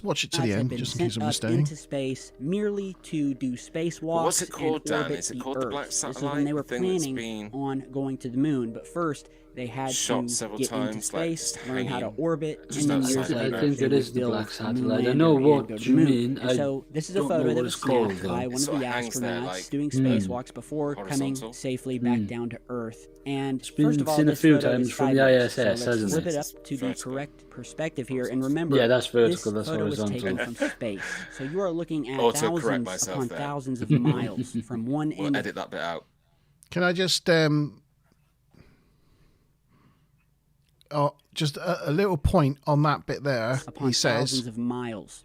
[SPEAKER 2] watch it to the end, just in case I'm mistaken.
[SPEAKER 5] Into space merely to do spacewalks.
[SPEAKER 3] What's it called, Dan?
[SPEAKER 5] orbit
[SPEAKER 3] Is it
[SPEAKER 5] the
[SPEAKER 3] called
[SPEAKER 5] Earth.
[SPEAKER 3] the Black Satellite?
[SPEAKER 5] This is when they were planning
[SPEAKER 3] been
[SPEAKER 5] on going to the moon, but first they had
[SPEAKER 3] shot
[SPEAKER 5] to
[SPEAKER 3] several
[SPEAKER 5] get
[SPEAKER 3] times,
[SPEAKER 5] into space,
[SPEAKER 3] like,
[SPEAKER 5] learn how to
[SPEAKER 3] hanging
[SPEAKER 5] orbit,
[SPEAKER 3] just
[SPEAKER 5] and then
[SPEAKER 3] outside
[SPEAKER 5] years
[SPEAKER 3] the
[SPEAKER 5] later
[SPEAKER 3] Earth.
[SPEAKER 4] I think
[SPEAKER 5] they
[SPEAKER 4] it
[SPEAKER 5] would
[SPEAKER 4] is the
[SPEAKER 5] build
[SPEAKER 4] Black
[SPEAKER 5] the
[SPEAKER 4] Satellite.
[SPEAKER 5] moon
[SPEAKER 4] I know
[SPEAKER 5] lander
[SPEAKER 4] what
[SPEAKER 5] and go to
[SPEAKER 4] you
[SPEAKER 5] the moon.
[SPEAKER 4] mean.
[SPEAKER 5] And so this is a
[SPEAKER 4] don't know
[SPEAKER 5] photo that
[SPEAKER 4] what
[SPEAKER 5] was
[SPEAKER 4] it's called,
[SPEAKER 5] snapped
[SPEAKER 4] though.
[SPEAKER 5] by one of the
[SPEAKER 3] Sort of hangs there,
[SPEAKER 5] astronauts
[SPEAKER 3] like,
[SPEAKER 5] doing spacewalks before
[SPEAKER 3] horizontal.
[SPEAKER 5] coming safely back down to Earth. And
[SPEAKER 4] It's been
[SPEAKER 5] first of all,
[SPEAKER 4] seen a
[SPEAKER 5] this
[SPEAKER 4] few
[SPEAKER 5] photo
[SPEAKER 4] times
[SPEAKER 5] is
[SPEAKER 4] from the
[SPEAKER 5] sideways, so
[SPEAKER 4] ISS,
[SPEAKER 5] let's
[SPEAKER 4] hasn't
[SPEAKER 5] flip
[SPEAKER 4] it?
[SPEAKER 5] it up to the
[SPEAKER 3] Vertical.
[SPEAKER 5] correct perspective here, and remember,
[SPEAKER 4] Yeah, that's vertical,
[SPEAKER 5] this
[SPEAKER 4] that's
[SPEAKER 5] photo was
[SPEAKER 4] horizontal.
[SPEAKER 5] taken from space. So you are looking at
[SPEAKER 3] Auto-correct
[SPEAKER 5] thousands
[SPEAKER 3] myself
[SPEAKER 5] upon
[SPEAKER 3] there.
[SPEAKER 5] thousands of miles from one
[SPEAKER 3] We'll
[SPEAKER 5] end.
[SPEAKER 3] edit that bit out.
[SPEAKER 2] Can I just just a little point on that bit there?
[SPEAKER 5] Upon thousands of miles.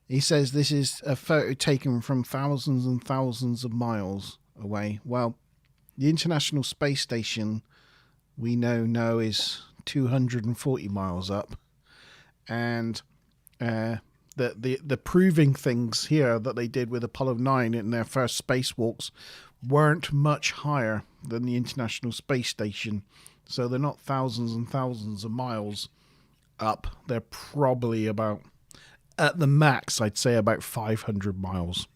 [SPEAKER 2] He says this is a photo taken from thousands and thousands of miles away. Well, the International Space Station we know is 240 miles up, and the proving things here that they did with Apollo 9 in their first spacewalks weren't much higher than the International Space Station. So they're not thousands and thousands of miles up. They're probably about, at the max, I'd say about 500 miles.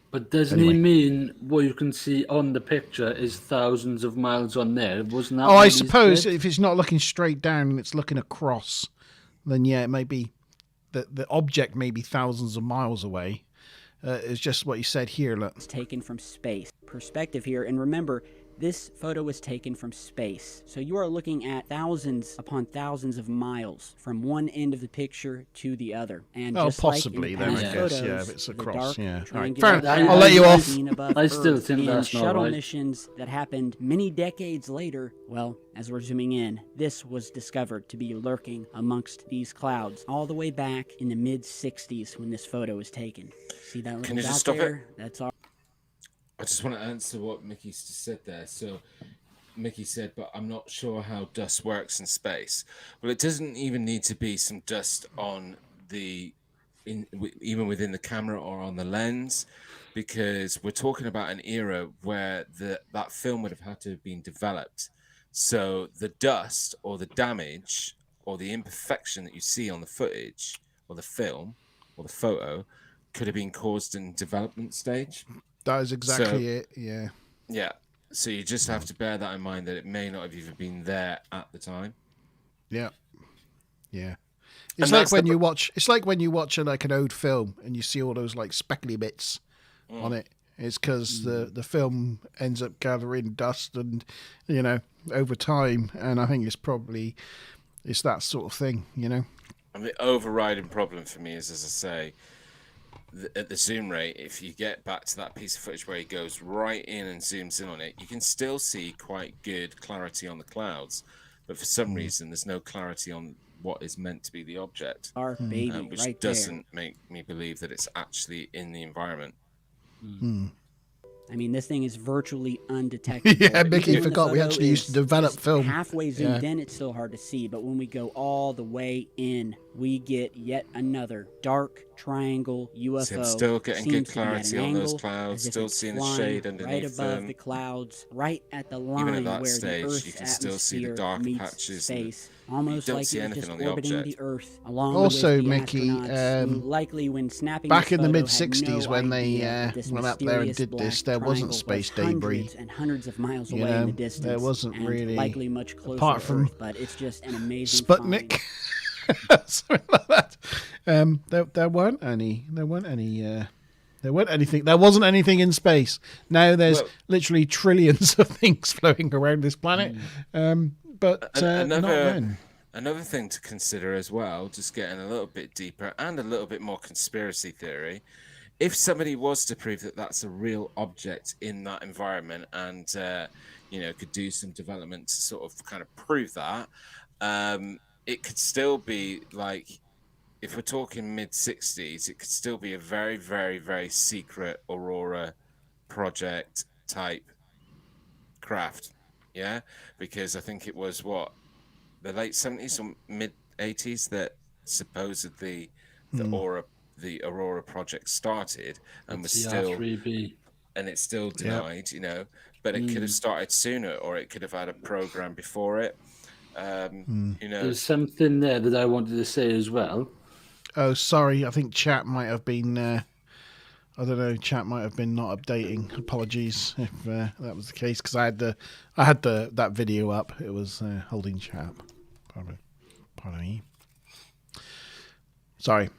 [SPEAKER 4] But doesn't he mean what you can see on the picture is thousands of miles on there? Wasn't that?
[SPEAKER 2] Oh, I suppose if it's not looking straight down and it's looking across, then yeah, it may be the object may be thousands of miles away. It's just what you said here. Look.
[SPEAKER 5] It's taken from space. Perspective here, and remember, this photo was taken from space. So you are looking at thousands upon thousands of miles from one end of the picture to the other. And just
[SPEAKER 2] possibly
[SPEAKER 5] like in the
[SPEAKER 2] then, I
[SPEAKER 5] past
[SPEAKER 2] guess,
[SPEAKER 5] photos,
[SPEAKER 2] yeah, if it's across,
[SPEAKER 5] the dark
[SPEAKER 2] yeah. All right,
[SPEAKER 5] triangular
[SPEAKER 2] fair enough. I'll let you off.
[SPEAKER 5] seen above
[SPEAKER 4] I still
[SPEAKER 5] Earth
[SPEAKER 4] think
[SPEAKER 5] in
[SPEAKER 4] that's not
[SPEAKER 5] shuttle
[SPEAKER 4] right.
[SPEAKER 5] missions that happened many decades later. Well, as we're zooming in, this was discovered to be lurking amongst these clouds all the way back in the mid-60s when this photo was taken. See that little
[SPEAKER 3] Can you
[SPEAKER 5] dot
[SPEAKER 3] just stop
[SPEAKER 5] there?
[SPEAKER 3] it?
[SPEAKER 5] That's all.
[SPEAKER 3] I just want to answer what Mickey's just said there. So Mickey said, but I'm not sure how dust works in space. Well, it doesn't even need to be some dust on even within the camera or on the lens, because we're talking about an era where that film would have had to have been developed. So the dust or the damage or the imperfection that you see on the footage or the film or the photo could have been caused in development stage.
[SPEAKER 2] That is exactly it, yeah.
[SPEAKER 3] Yeah. So you just have to bear that in mind, that it may not have even been there at the time.
[SPEAKER 2] Yeah. Yeah.
[SPEAKER 3] And
[SPEAKER 2] It's like when you watch like an old film and you see all those like speckly bits on it. It's because the film ends up gathering dust and, over time. And I think it's that sort of thing, And
[SPEAKER 3] the overriding problem for me is, as I say, at the zoom rate, if you get back to that piece of footage where he goes right in and zooms in on it, you can still see quite good clarity on the clouds, but for some reason there's no clarity on what is meant to be the object,
[SPEAKER 5] Our baby
[SPEAKER 3] which
[SPEAKER 5] right
[SPEAKER 3] doesn't make me believe that it's actually in the environment.
[SPEAKER 5] I mean, this thing is virtually undetectable.
[SPEAKER 2] Yeah, Mickey
[SPEAKER 5] Even when the
[SPEAKER 2] forgot we
[SPEAKER 5] photo
[SPEAKER 2] actually used to
[SPEAKER 5] is
[SPEAKER 2] develop
[SPEAKER 5] just
[SPEAKER 2] film.
[SPEAKER 5] halfway zoomed in, it's still hard to see. But when we go all the way in, we get yet another dark triangle UFO.
[SPEAKER 3] So I'm still getting good
[SPEAKER 5] Seems to be at
[SPEAKER 3] clarity
[SPEAKER 5] an
[SPEAKER 3] on those
[SPEAKER 5] angle,
[SPEAKER 3] clouds,
[SPEAKER 5] as if
[SPEAKER 3] still
[SPEAKER 5] it's
[SPEAKER 3] seeing the
[SPEAKER 5] flying
[SPEAKER 3] shade underneath
[SPEAKER 5] right above
[SPEAKER 3] them.
[SPEAKER 5] the clouds, right at the line
[SPEAKER 3] Even at that
[SPEAKER 5] where
[SPEAKER 3] stage,
[SPEAKER 5] the Earth's
[SPEAKER 3] you can still see the
[SPEAKER 5] atmosphere
[SPEAKER 3] dark
[SPEAKER 5] meets
[SPEAKER 3] patches and
[SPEAKER 5] space. Almost
[SPEAKER 3] don't
[SPEAKER 5] like
[SPEAKER 3] see
[SPEAKER 5] it was
[SPEAKER 3] anything
[SPEAKER 5] just
[SPEAKER 3] on the
[SPEAKER 5] orbiting
[SPEAKER 3] object.
[SPEAKER 5] the Earth, along
[SPEAKER 2] Also,
[SPEAKER 5] with the
[SPEAKER 2] Mickey,
[SPEAKER 5] astronauts, who likely when snapping
[SPEAKER 2] back
[SPEAKER 5] this
[SPEAKER 2] in the
[SPEAKER 5] photo,
[SPEAKER 2] mid-60s
[SPEAKER 5] had no
[SPEAKER 2] when they
[SPEAKER 5] idea that this
[SPEAKER 2] went up there and
[SPEAKER 5] mysterious
[SPEAKER 2] did
[SPEAKER 5] black
[SPEAKER 2] this, there wasn't
[SPEAKER 5] triangle
[SPEAKER 2] space
[SPEAKER 5] was
[SPEAKER 2] debris.
[SPEAKER 5] hundreds and hundreds of miles
[SPEAKER 2] You
[SPEAKER 5] away in
[SPEAKER 2] know,
[SPEAKER 5] the distance,
[SPEAKER 2] there wasn't
[SPEAKER 5] and
[SPEAKER 2] really,
[SPEAKER 5] likely much closer
[SPEAKER 2] apart
[SPEAKER 5] to
[SPEAKER 2] from
[SPEAKER 5] Earth, but it's just an amazing
[SPEAKER 2] Sputnik.
[SPEAKER 5] find.
[SPEAKER 2] Something like that. There weren't any. There weren't anything. There wasn't anything in space. Now there's literally trillions of things floating around this planet. But not then.
[SPEAKER 3] Another thing to consider as well, just getting a little bit deeper and a little bit more conspiracy theory. If somebody was to prove that that's a real object in that environment and, could do some development to sort of kind of prove that, it could still be like, if we're talking mid-60s, it could still be a very, very, very secret Aurora project type craft. Yeah? Because I think it was the late 70s or mid 80s that supposedly the Aurora project started, and was still
[SPEAKER 4] R3B.
[SPEAKER 3] and it's still denied, but it could have started sooner, or it could have had a program before it.
[SPEAKER 4] There's something there that I wanted to say as well.
[SPEAKER 2] Oh, sorry. I think chat might have been. I don't know. Chat might have been not updating. Apologies if that was the case, because I had that video up. It was holding chat. Pardon me. Sorry.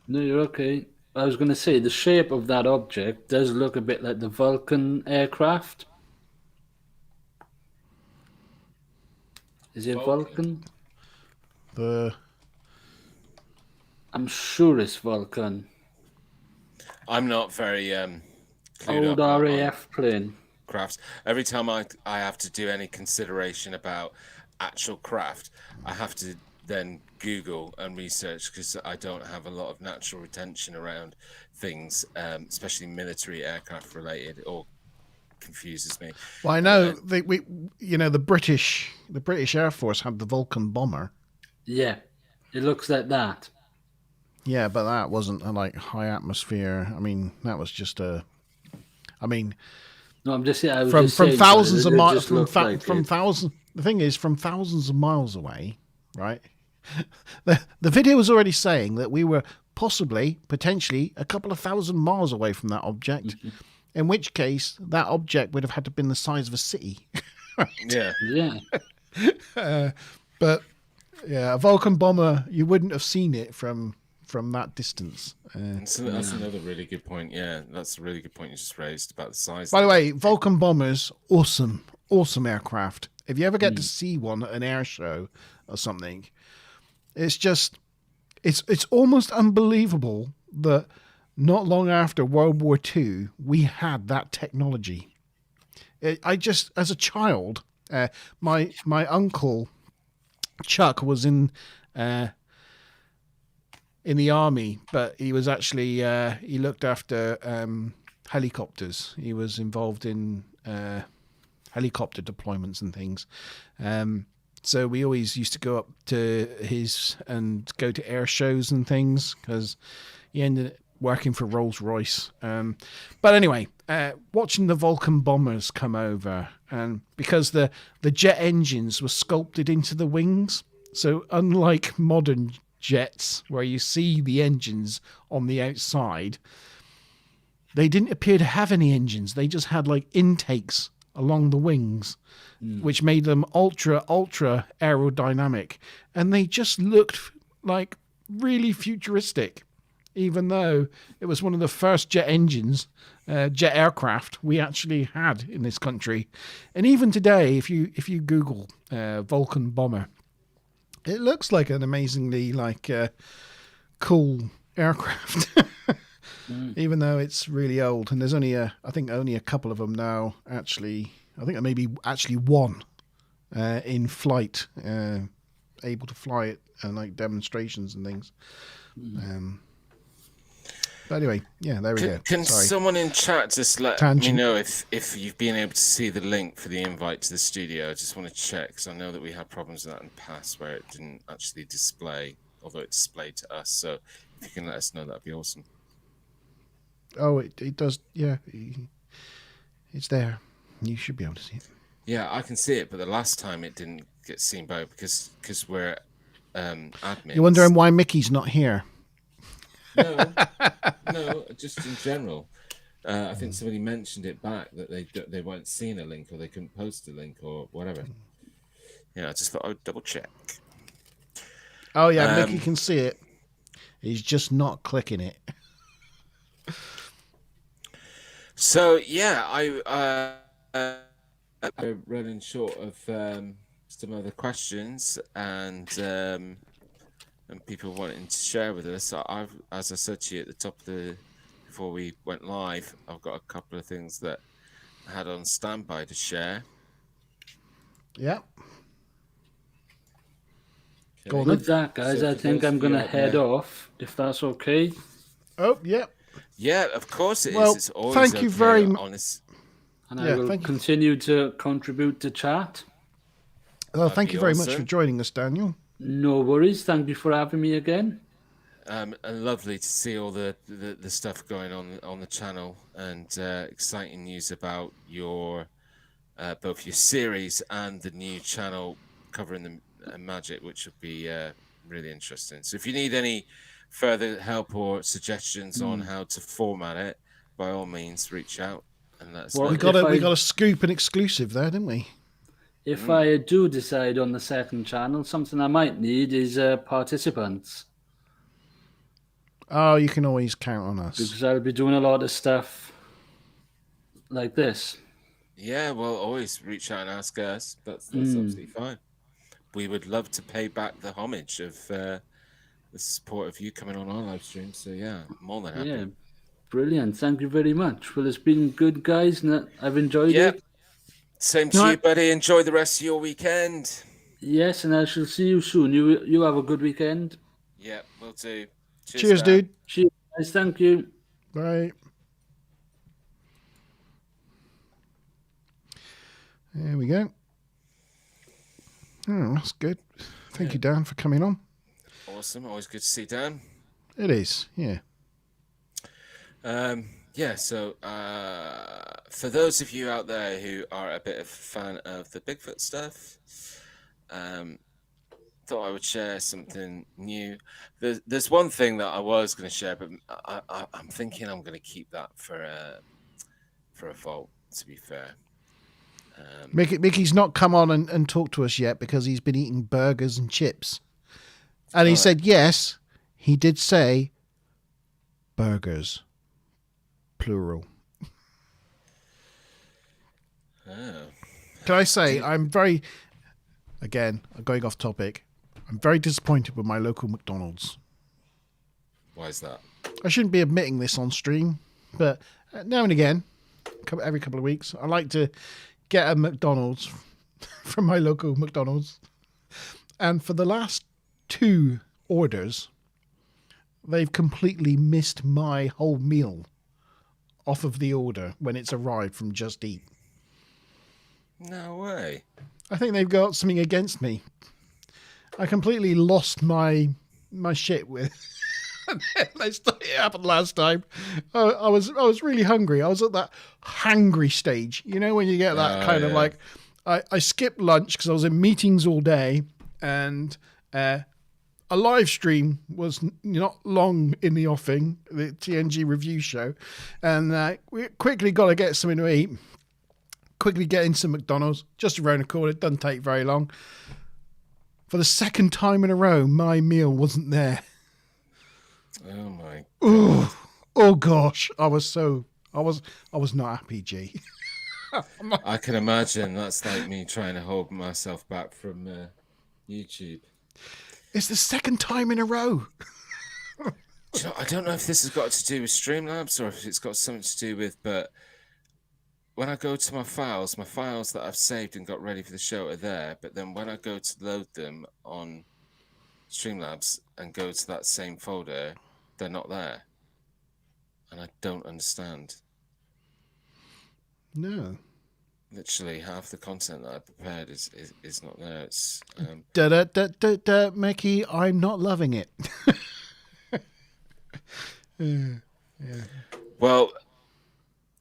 [SPEAKER 4] No, you're okay. I was going to say the shape of that object does look a bit like the Vulcan aircraft. Is it Vulcan? I'm sure it's Vulcan.
[SPEAKER 3] I'm not very
[SPEAKER 4] old RAF plane
[SPEAKER 3] crafts. Every time I have to do any consideration about actual craft, I have to then Google and research, because I don't have a lot of natural retention around things, especially military aircraft related, or confuses me.
[SPEAKER 2] Well, I know the British Air Force had the Vulcan bomber.
[SPEAKER 4] Yeah. It looks like that.
[SPEAKER 2] Yeah, but that wasn't a like high atmosphere. I mean, that was just a. I mean,
[SPEAKER 4] No, I'm just saying. I was
[SPEAKER 2] from
[SPEAKER 4] just saying,
[SPEAKER 2] thousands of
[SPEAKER 4] it
[SPEAKER 2] miles
[SPEAKER 4] just looked like
[SPEAKER 2] from
[SPEAKER 4] it.
[SPEAKER 2] thousands. The thing is, from thousands of miles away, right? The video was already saying that we were potentially a couple of thousand miles away from that object. In which case, that object would have had to have been the size of a city.
[SPEAKER 3] Yeah.
[SPEAKER 4] Yeah.
[SPEAKER 2] But yeah, a Vulcan bomber, you wouldn't have seen it from that distance.
[SPEAKER 3] That's another really good point. Yeah, that's a really good point you just raised about the size.
[SPEAKER 2] By the way, Vulcan bombers, awesome aircraft. If you ever get to see one at an air show or something, it's just, it's almost unbelievable that not long after World War II, we had that technology. I just, as a child, my uncle Chuck was in the army, but he was actually he looked after helicopters. He was involved in helicopter deployments and things. So we always used to go up to his and go to air shows and things because he ended up working for Rolls-Royce. But anyway, watching the Vulcan bombers come over, and because the jet engines were sculpted into the wings, so unlike modern jets where you see the engines on the outside, they didn't appear to have any engines. They just had like intakes along the wings, which made them ultra aerodynamic, and they just looked like really futuristic, even though it was one of the first jet aircraft we actually had in this country. And even today, if you Google Vulcan bomber, it looks like an amazingly cool aircraft. Even though it's really old, and there's only I think only a couple of them now. Actually, I think there may be actually one in flight, able to fly it and like demonstrations and things. But anyway, yeah, there we go.
[SPEAKER 3] Can
[SPEAKER 2] Sorry.
[SPEAKER 3] someone in chat just let
[SPEAKER 2] Tangent.
[SPEAKER 3] me know if you've been able to see the link for the invite to the studio? I just want to check, because I know that we had problems with that in the past where it didn't actually display, although it displayed to us. So if you can let us know, that'd be awesome.
[SPEAKER 2] Oh, it does. Yeah, it's there. You should be able to see it.
[SPEAKER 3] Yeah, I can see it, but the last time it didn't get seen by because we're admins.
[SPEAKER 2] You're wondering why Mickey's not here?
[SPEAKER 3] No, just in general. I think somebody mentioned it back that they weren't seeing a link, or they couldn't post a link or whatever. Yeah, I just thought I would double check.
[SPEAKER 2] Oh yeah, Mickey can see it. He's just not clicking it.
[SPEAKER 3] So yeah, I'm running short of some other questions and people wanting to share with us. As I said to you at the top of before we went live, I've got a couple of things that I had on standby to share.
[SPEAKER 2] Yeah.
[SPEAKER 3] Okay.
[SPEAKER 4] With that, guys,
[SPEAKER 3] So
[SPEAKER 4] I
[SPEAKER 3] for
[SPEAKER 4] think
[SPEAKER 3] those
[SPEAKER 4] I'm
[SPEAKER 3] of you
[SPEAKER 4] going to
[SPEAKER 3] out
[SPEAKER 4] head
[SPEAKER 3] there-
[SPEAKER 4] off, if that's okay.
[SPEAKER 2] Oh yeah.
[SPEAKER 3] Yeah, of course it is.
[SPEAKER 2] Well,
[SPEAKER 3] It's always
[SPEAKER 2] thank you very much.
[SPEAKER 3] honest.
[SPEAKER 4] And
[SPEAKER 2] Yeah,
[SPEAKER 4] I will
[SPEAKER 2] thank you.
[SPEAKER 4] continue to contribute to chat.
[SPEAKER 2] Well,
[SPEAKER 3] That'd
[SPEAKER 2] thank
[SPEAKER 3] be
[SPEAKER 2] you very much
[SPEAKER 3] awesome.
[SPEAKER 2] for joining us, Daniel.
[SPEAKER 4] No worries. Thank you for having me again.
[SPEAKER 3] And lovely to see all the stuff going on the channel, and exciting news about your both your series and the new channel covering the magic, which would be really interesting. So if you need any further help or suggestions on how to format it, by all means reach out and let us
[SPEAKER 4] Well,
[SPEAKER 3] know.
[SPEAKER 2] We got a scoop and exclusive there, didn't we?
[SPEAKER 4] If I do decide on the second channel, something I might need is participants.
[SPEAKER 2] Oh, you can always count on us.
[SPEAKER 4] Because I'll be doing a lot of stuff like this.
[SPEAKER 3] Yeah, well, always reach out and ask us. That's absolutely fine. We would love to pay back the homage of the support of you coming on our live stream. So yeah, more than happy.
[SPEAKER 4] Yeah, brilliant. Thank you very much. Well, it's been good, guys, and I've enjoyed it.
[SPEAKER 3] Same to you, buddy. Enjoy the rest of your weekend.
[SPEAKER 4] Yes, and I shall see you soon. You have a good weekend.
[SPEAKER 3] Yeah, will do.
[SPEAKER 2] Cheers,
[SPEAKER 3] Dan.
[SPEAKER 2] dude.
[SPEAKER 4] Cheers, guys. Thank you.
[SPEAKER 2] Bye. There we go. Oh, that's good. Thank you, Dan, for coming on.
[SPEAKER 3] Awesome. Always good to see Dan.
[SPEAKER 2] It is, yeah.
[SPEAKER 3] Yeah, so for those of you out there who are a bit of a fan of the Bigfoot stuff, thought I would share something new. There's one thing that I was going to share, but I'm thinking I'm going to keep that for a vault, to be fair.
[SPEAKER 2] Mickey's not come on and talked to us yet because he's been eating burgers and chips. And he said, yes, he did say burgers, plural.
[SPEAKER 3] Oh.
[SPEAKER 2] Can I say, I'm going off topic, I'm very disappointed with my local McDonald's.
[SPEAKER 3] Why is that?
[SPEAKER 2] I shouldn't be admitting this on stream, but now and again, every couple of weeks, I like to get a McDonald's from my local McDonald's. And for the last 2 orders, they've completely missed my whole meal off of the order when it's arrived from Just Eat.
[SPEAKER 3] No way.
[SPEAKER 2] I think they've got something against me. I completely lost my shit with. It happened last time. I was really hungry. I was at that hangry stage. You know when you get that kind of like. I skipped lunch because I was in meetings all day, and a live stream was not long in the offing. The TNG review show, and we quickly got to get something to eat. Quickly get into McDonald's just around the corner. It doesn't take very long. For the second time in a row, my meal wasn't there.
[SPEAKER 3] Oh my God.
[SPEAKER 2] Oh gosh, I was not happy, G.
[SPEAKER 3] I can imagine that's like me trying to hold myself back from YouTube.
[SPEAKER 2] It's the second time in a row.
[SPEAKER 3] You know, I don't know if this has got to do with Streamlabs or if it's got something to do with, but when I go to my files that I've saved and got ready for the show are there, but then when I go to load them on Streamlabs and go to that same folder, they're not there. And I don't understand.
[SPEAKER 2] No.
[SPEAKER 3] Literally half the content that I prepared is not there. It's
[SPEAKER 2] Mickey, I'm not loving it. Yeah.
[SPEAKER 3] Well,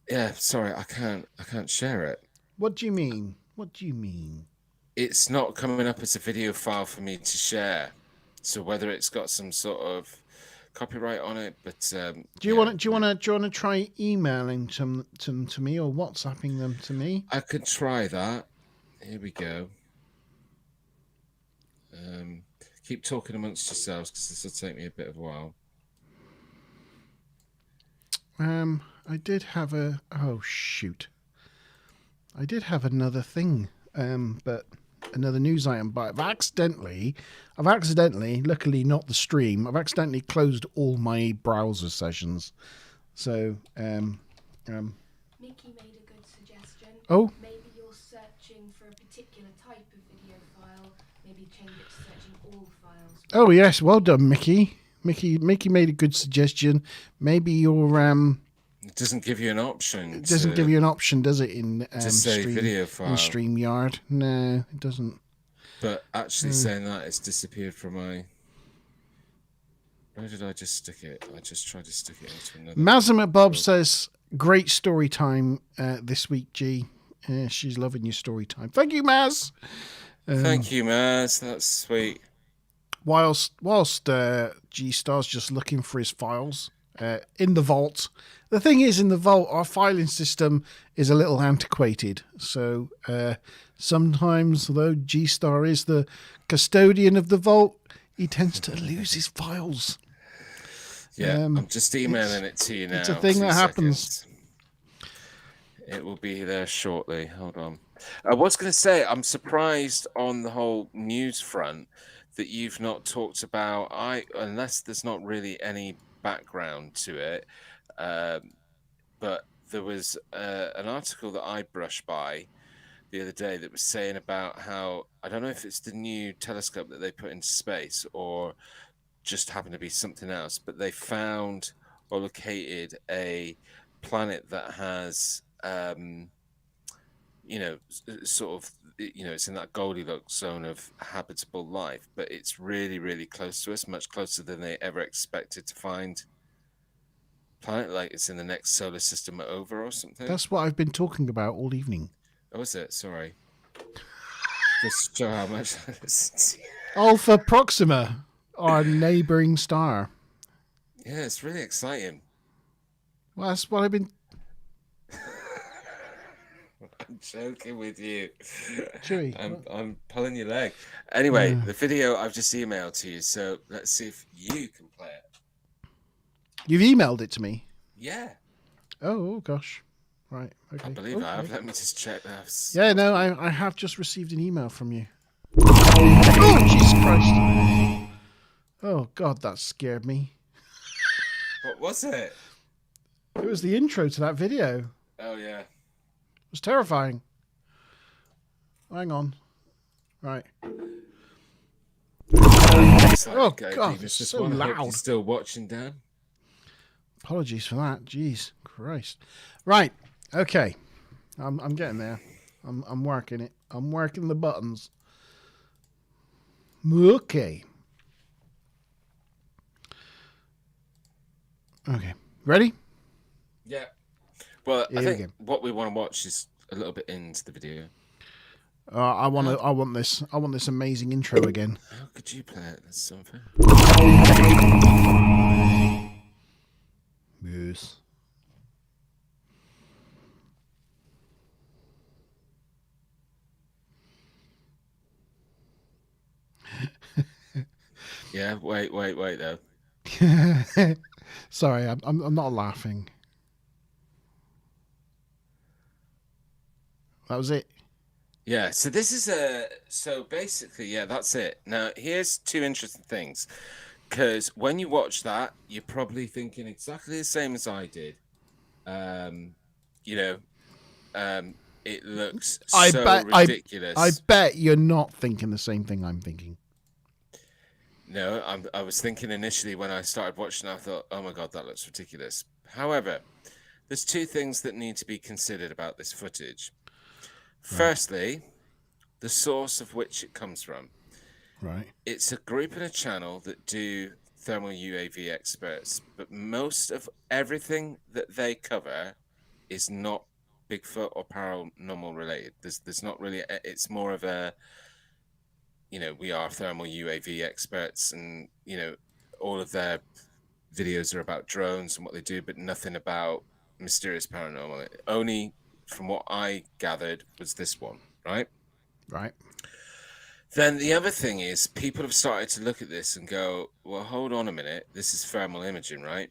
[SPEAKER 3] yeah, sorry, I can't share it.
[SPEAKER 2] What do you mean?
[SPEAKER 3] It's not coming up as a video file for me to share. So whether it's got some sort of copyright on it, but
[SPEAKER 2] do you want to try emailing them to me or WhatsApping them to me?
[SPEAKER 3] I could try that. Here we go. Keep talking amongst yourselves because this will take me a bit of a while.
[SPEAKER 2] I did have I did have another thing, but another news item, but I've accidentally, luckily not the stream, I've accidentally closed all my browser sessions. So,
[SPEAKER 6] Mickey made a good suggestion.
[SPEAKER 2] Oh.
[SPEAKER 6] Maybe you're searching for a particular type of video file. Maybe change it to searching all files.
[SPEAKER 2] Oh yes, well done, Mickey. Mickey made a good suggestion. Maybe you're
[SPEAKER 3] It doesn't give you an option.
[SPEAKER 2] It doesn't give you an option, does it? In
[SPEAKER 3] video file.
[SPEAKER 2] In StreamYard, no, it doesn't.
[SPEAKER 3] But actually, saying that, it's disappeared from my. Where did I just stick it? I just tried to stick it into another.
[SPEAKER 2] Mazama Bob says, "Great story time this week, G. She's loving your story time. Thank you, Maz.
[SPEAKER 3] Thank you, Maz. That's sweet."
[SPEAKER 2] Whilst G Star's just looking for his files in the vault. The thing is, in the vault, our filing system is a little antiquated. So sometimes, although G Star is the custodian of the vault, he tends to lose his files.
[SPEAKER 3] Yeah, I'm just emailing it to you now.
[SPEAKER 2] It's a thing that happens.
[SPEAKER 3] It will be there shortly. Hold on. I was going to say, I'm surprised on the whole news front that you've not talked about, unless there's not really any background to it. But there was an article that I brushed by the other day that was saying about how, I don't know if it's the new telescope that they put into space or just happened to be something else, but they found or located a planet that has sort of, it's in that Goldilocks zone of habitable life, but it's really, really close to us, much closer than they ever expected to find planet. Like it's in the next solar system over or something.
[SPEAKER 2] That's what I've been talking about all evening.
[SPEAKER 3] Oh, is it? Sorry. Just show how much I listen to you.
[SPEAKER 2] Alpha Proxima, our neighbouring star.
[SPEAKER 3] Yeah, it's really exciting.
[SPEAKER 2] Well, that's what I've been...
[SPEAKER 3] I'm joking with you.
[SPEAKER 2] Chewy,
[SPEAKER 3] I'm pulling your leg. Anyway, the video I've just emailed to you, so let's see if you can play it.
[SPEAKER 2] You've emailed it to me?
[SPEAKER 3] Yeah.
[SPEAKER 2] Oh gosh. Right. Okay.
[SPEAKER 3] I believe I have. Let me just check that.
[SPEAKER 2] Yeah, no, I have just received an email from you. Oh, Jesus Christ. Oh, God, that scared me.
[SPEAKER 3] What was it?
[SPEAKER 2] It was the intro to that video.
[SPEAKER 3] Oh, yeah.
[SPEAKER 2] It was terrifying. Hang on. Right. Oh, God, it's so loud.
[SPEAKER 3] You're still watching, Dan?
[SPEAKER 2] Apologies for that. Jeez Christ. Right. Okay. I'm getting there. I'm working it. I'm working the buttons. Okay. Okay. Ready?
[SPEAKER 3] Yeah. Well,
[SPEAKER 2] Here
[SPEAKER 3] I
[SPEAKER 2] we
[SPEAKER 3] think
[SPEAKER 2] go.
[SPEAKER 3] what we want to watch is a little bit into the video.
[SPEAKER 2] I want this amazing intro again.
[SPEAKER 3] How could you play it? That's so unfair.
[SPEAKER 2] Yes.
[SPEAKER 3] Yeah. Wait though.
[SPEAKER 2] Sorry, I'm not laughing. That was it.
[SPEAKER 3] Yeah, so this is so basically, yeah, that's it. Now, here's two interesting things, because when you watch that, you're probably thinking exactly the same as I did. It looks ridiculous.
[SPEAKER 2] I bet you're not thinking the same thing I'm thinking.
[SPEAKER 3] No, I was thinking initially when I started watching, I thought, oh my God, that looks ridiculous. However, there's two things that need to be considered about this footage. Firstly, the source of which it comes from.
[SPEAKER 2] Right.
[SPEAKER 3] It's a group and a channel that do thermal UAV experts, but most of everything that they cover is not Bigfoot or paranormal related. There's not really. It's more of a, we are thermal UAV experts, and all of their videos are about drones and what they do, but nothing about mysterious paranormal. Only from what I gathered was this one, right?
[SPEAKER 2] Right.
[SPEAKER 3] Then the other thing is people have started to look at this and go, well, hold on a minute. This is thermal imaging, right?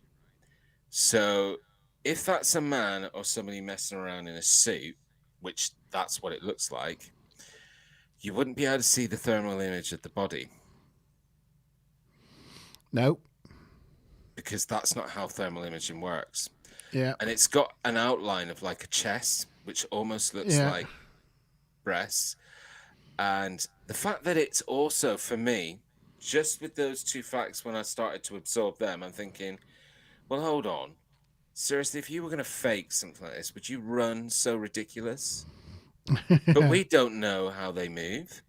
[SPEAKER 3] So if that's a man or somebody messing around in a suit, which that's what it looks like, you wouldn't be able to see the thermal image of the body.
[SPEAKER 2] No.
[SPEAKER 3] Because that's not how thermal imaging works.
[SPEAKER 2] Yeah.
[SPEAKER 3] And it's got an outline of like a chest, which almost looks like breasts. And the fact that it's also, for me, just with those two facts, when I started to absorb them, I'm thinking, well, hold on. Seriously, if you were going to fake something like this, would you run so ridiculous? But we don't know how they move.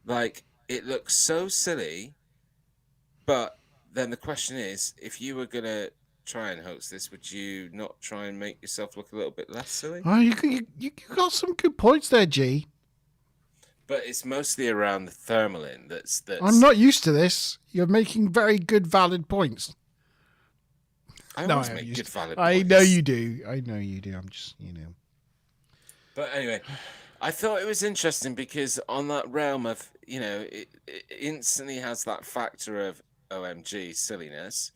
[SPEAKER 3] Like, it looks so silly. But then the question is, if you were going to try and hoax this, would you not try and make yourself look a little bit less silly?
[SPEAKER 2] Oh, you got some good points there, G.
[SPEAKER 3] But it's mostly around the thermalin that's...
[SPEAKER 2] I'm not used to this. You're making very good, valid points.
[SPEAKER 3] I always make good, valid points.
[SPEAKER 2] I know you do. I'm just,
[SPEAKER 3] But anyway, I thought it was interesting because on that realm of, it instantly has that factor of OMG silliness.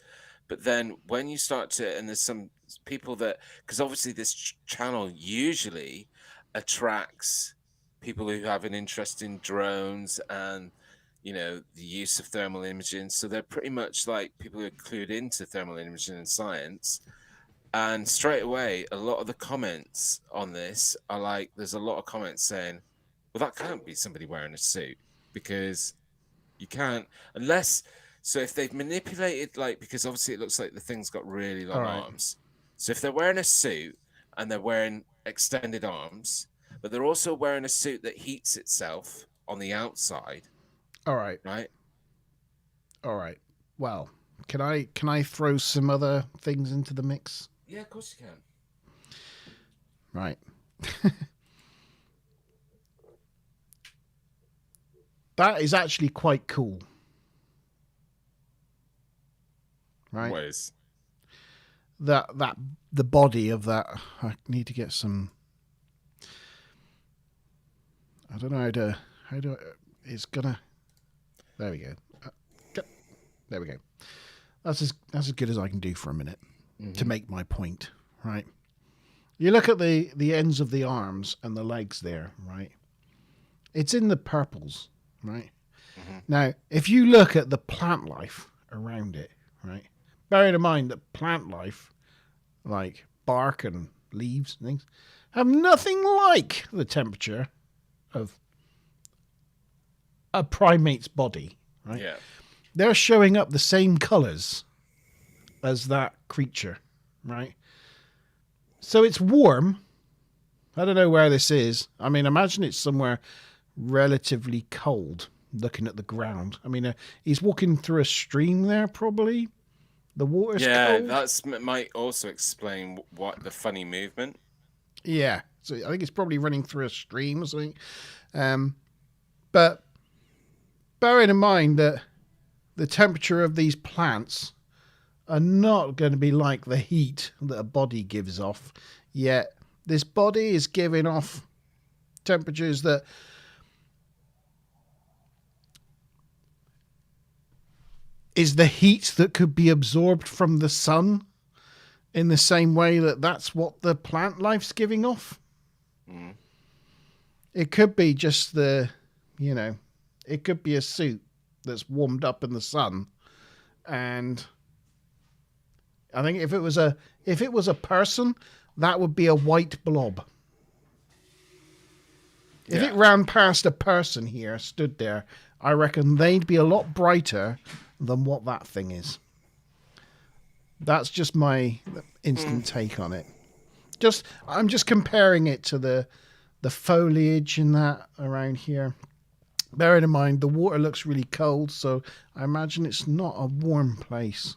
[SPEAKER 3] But then when you start to, and there's some people that, because obviously this channel usually attracts people who have an interest in drones and, the use of thermal imaging. So they're pretty much like people who are clued into thermal imaging and science. And straight away, a lot of the comments on this are like, there's a lot of comments saying, well, that can't be somebody wearing a suit because you can't, unless, so if they've manipulated, because obviously it looks like the thing's got really long arms. So if they're wearing a suit and they're wearing extended arms, but they're also wearing a suit that heats itself on the outside.
[SPEAKER 2] All right.
[SPEAKER 3] Right.
[SPEAKER 2] All right. Well, can I throw some other things into the mix?
[SPEAKER 3] Yeah, of course you can.
[SPEAKER 2] Right. That is actually quite cool. Right.
[SPEAKER 3] Ways.
[SPEAKER 2] That the body of that. I need to get some. I don't know how do it's gonna. There we go. There we go. That's as good as I can do for a minute to make my point. Right. You look at the ends of the arms and the legs there. Right. It's in the purples. Right. Now, if you look at the plant life around it, right, bearing in mind that plant life, like bark and leaves and things, have nothing like the temperature of a primate's body, right?
[SPEAKER 3] Yeah.
[SPEAKER 2] They're showing up the same colors as that creature, right? So it's warm. I don't know where this is. I mean, imagine it's somewhere relatively cold, looking at the ground. I mean, he's walking through a stream there, probably. The water's cold.
[SPEAKER 3] That might also explain what the funny movement.
[SPEAKER 2] Yeah, so I think it's probably running through a stream or something. But bearing in mind that the temperature of these plants are not going to be like the heat that a body gives off, yet this body is giving off temperatures that is the heat that could be absorbed from the sun in the same way that that's what the plant life's giving off. It could be just it could be a suit that's warmed up in the sun. And I think if it was a person, that would be a white blob. If it ran past a person here, stood there, I reckon they'd be a lot brighter than what that thing is. That's just my instant take on it. I'm just comparing it to the foliage and that around here. Bearing in mind the water looks really cold, so I imagine it's not a warm place.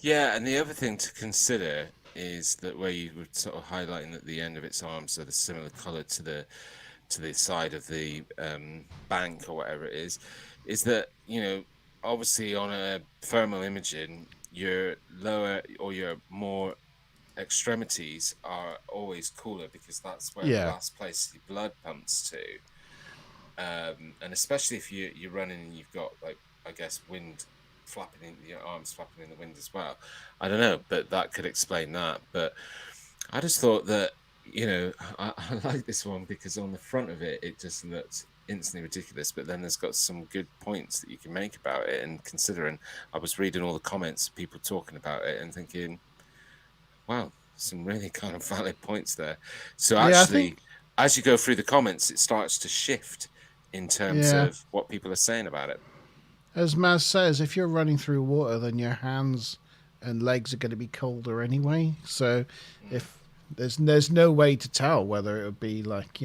[SPEAKER 3] Yeah, and the other thing to consider is that where you were sort of highlighting that the end of its arms are the similar colour to the side of the bank or whatever it is that, obviously on a thermal imaging, your lower or your more extremities are always cooler because that's where the last place your blood pumps to. And especially if you're running and you've got, like, I guess, wind flapping in your arms, flapping in the wind as well. I don't know, but that could explain that. But I just thought that, I like this one because on the front of it just looks instantly ridiculous, but then there's got some good points that you can make about it. And considering I was reading all the comments, people talking about it and thinking, wow, some really kind of valid points there. So actually, as you go through the comments, it starts to shift in terms of what people are saying about it.
[SPEAKER 2] As Maz says, if you're running through water, then your hands and legs are going to be colder anyway. So if there's no way to tell whether it would be like,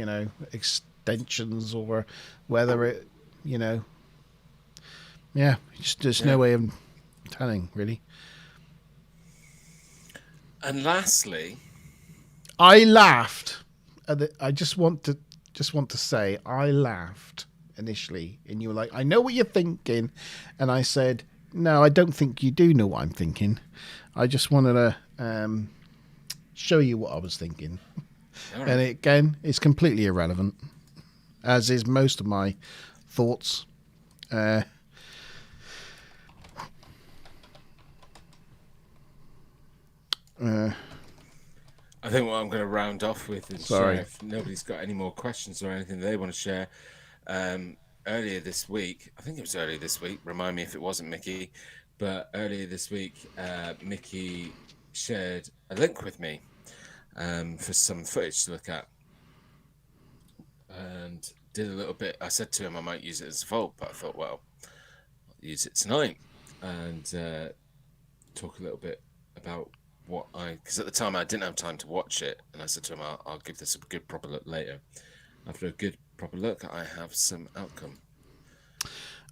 [SPEAKER 2] extensions or whether it, there's no way of telling, really.
[SPEAKER 3] And lastly,
[SPEAKER 2] I laughed. I just want to say I laughed initially, and you were like, I know what you're thinking, and I said, no, I don't think you do know what I'm thinking. I just wanted to show you what I was thinking. Right. And again, it's completely irrelevant, as is most of my thoughts. I
[SPEAKER 3] think what I'm going to round off with is if nobody's got any more questions or anything they want to share. Earlier this week, I think it was earlier this week, remind me if it wasn't Mickey, but earlier this week, Mickey shared a link with me for some footage to look at. And did a little bit. I said to him I might use it as a vault, but I thought, well, I'll use it tonight and talk a little bit about because at the time I didn't have time to watch it, and I said to him, I'll give this a good proper look later. after a good proper look, I have some outcome.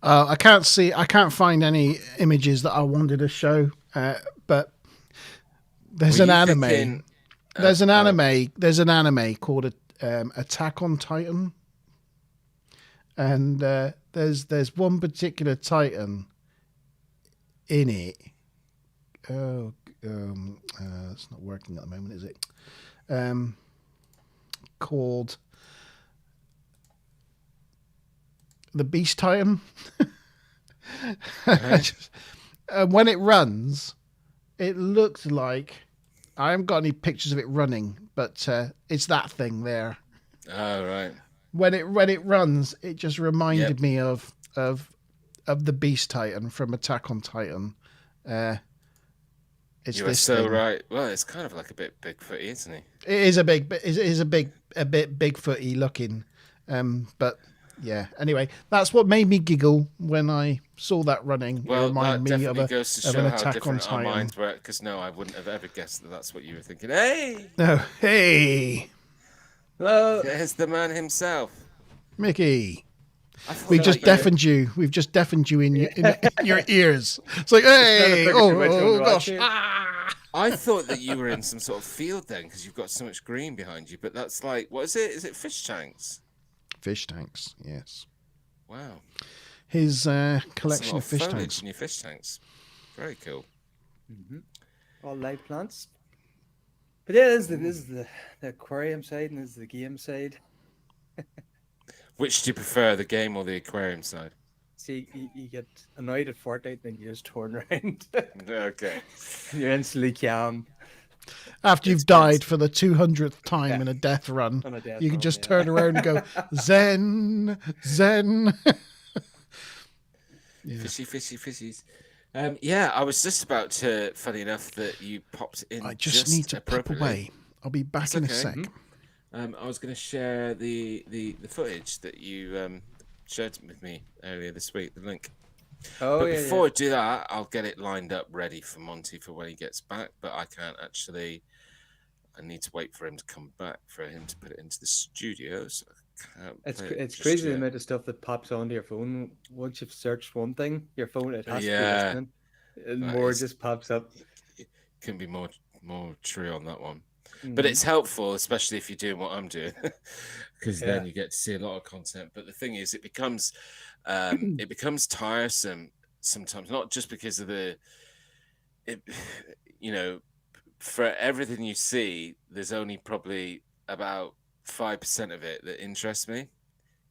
[SPEAKER 2] I can't find any images that I wanted to show, but there's
[SPEAKER 3] Were
[SPEAKER 2] an
[SPEAKER 3] you
[SPEAKER 2] anime.
[SPEAKER 3] thinking,
[SPEAKER 2] There's an anime. There's an anime called Attack on Titan, and there's one particular Titan in it. Oh, it's not working at the moment, is it? Called the Beast Titan. When it runs, it looks like, I haven't got any pictures of it running, but it's that thing there.
[SPEAKER 3] Oh, right.
[SPEAKER 2] When it runs, it just reminded me of the Beast Titan from Attack on Titan. It's
[SPEAKER 3] You are
[SPEAKER 2] this
[SPEAKER 3] so
[SPEAKER 2] thing.
[SPEAKER 3] right. Well, it's kind of like a bit Bigfooty, isn't he?
[SPEAKER 2] It is a bit Bigfooty looking, but yeah. Anyway, that's what made me giggle when I saw that running.
[SPEAKER 3] Well,
[SPEAKER 2] it reminded
[SPEAKER 3] that
[SPEAKER 2] me of
[SPEAKER 3] definitely goes to
[SPEAKER 2] an
[SPEAKER 3] show how
[SPEAKER 2] Attack on
[SPEAKER 3] different our
[SPEAKER 2] Titan.
[SPEAKER 3] minds were. Because no, I wouldn't have ever guessed that that's what you were thinking. Hey,
[SPEAKER 2] Oh, hey,
[SPEAKER 3] there's the man himself.
[SPEAKER 2] Mickey.
[SPEAKER 3] I thought
[SPEAKER 2] We
[SPEAKER 3] that
[SPEAKER 2] just
[SPEAKER 3] you-
[SPEAKER 2] deafened you. We've just deafened you in your ears. It's like, hey, oh gosh.
[SPEAKER 3] I thought that you were in some sort of field then, because you've got so much green behind you. But that's like, what is it? Is it fish tanks?
[SPEAKER 2] Fish tanks, yes.
[SPEAKER 3] Wow.
[SPEAKER 2] His
[SPEAKER 3] That's a
[SPEAKER 2] collection
[SPEAKER 3] lot
[SPEAKER 2] of fish
[SPEAKER 3] foliage
[SPEAKER 2] tanks.
[SPEAKER 3] in your fish tanks. Very cool.
[SPEAKER 7] All live plants. But yeah, this is the aquarium side and this is the game side.
[SPEAKER 3] Which do you prefer, the game or the aquarium side?
[SPEAKER 7] See, you get annoyed at Fortnite, then you just turn around.
[SPEAKER 3] Okay.
[SPEAKER 7] You're instantly calm.
[SPEAKER 2] After you've
[SPEAKER 3] It's
[SPEAKER 2] died for the 200th time in a death run,
[SPEAKER 7] On a death
[SPEAKER 2] you can
[SPEAKER 7] run,
[SPEAKER 2] just
[SPEAKER 7] yeah.
[SPEAKER 2] turn around and go, Zen, Zen.
[SPEAKER 3] Fishy, fishy, fishies. Yeah, I was just about to, funny enough, that you popped in.
[SPEAKER 2] I just need to pop
[SPEAKER 3] appropriately.
[SPEAKER 2] away. I'll be back
[SPEAKER 3] That's
[SPEAKER 2] in a
[SPEAKER 3] okay.
[SPEAKER 2] sec.
[SPEAKER 3] I was going to share the footage that you shared with me earlier this week, the link.
[SPEAKER 7] Oh,
[SPEAKER 3] But
[SPEAKER 7] yeah.
[SPEAKER 3] before I do that, I'll get it lined up ready for Monty for when he gets back. But I can't actually. I need to wait for him to come back for him to put it into the studio. So I can't.
[SPEAKER 7] It's
[SPEAKER 3] play it
[SPEAKER 7] it's
[SPEAKER 3] just
[SPEAKER 7] crazy the
[SPEAKER 3] yet.
[SPEAKER 7] amount of stuff that pops onto your phone. Once you've searched one thing, your phone, it has to be
[SPEAKER 3] Yeah.
[SPEAKER 7] listening. And
[SPEAKER 3] That
[SPEAKER 7] more
[SPEAKER 3] is-
[SPEAKER 7] just pops up.
[SPEAKER 3] Couldn't be more true on that one.
[SPEAKER 7] Mm-hmm.
[SPEAKER 3] But it's helpful, especially if you're doing what I'm doing, because then
[SPEAKER 7] Yeah.
[SPEAKER 3] you get to see a lot of content. But the thing is, it becomes tiresome sometimes, not just because of for everything you see, there's only probably about 5% of it that interests me.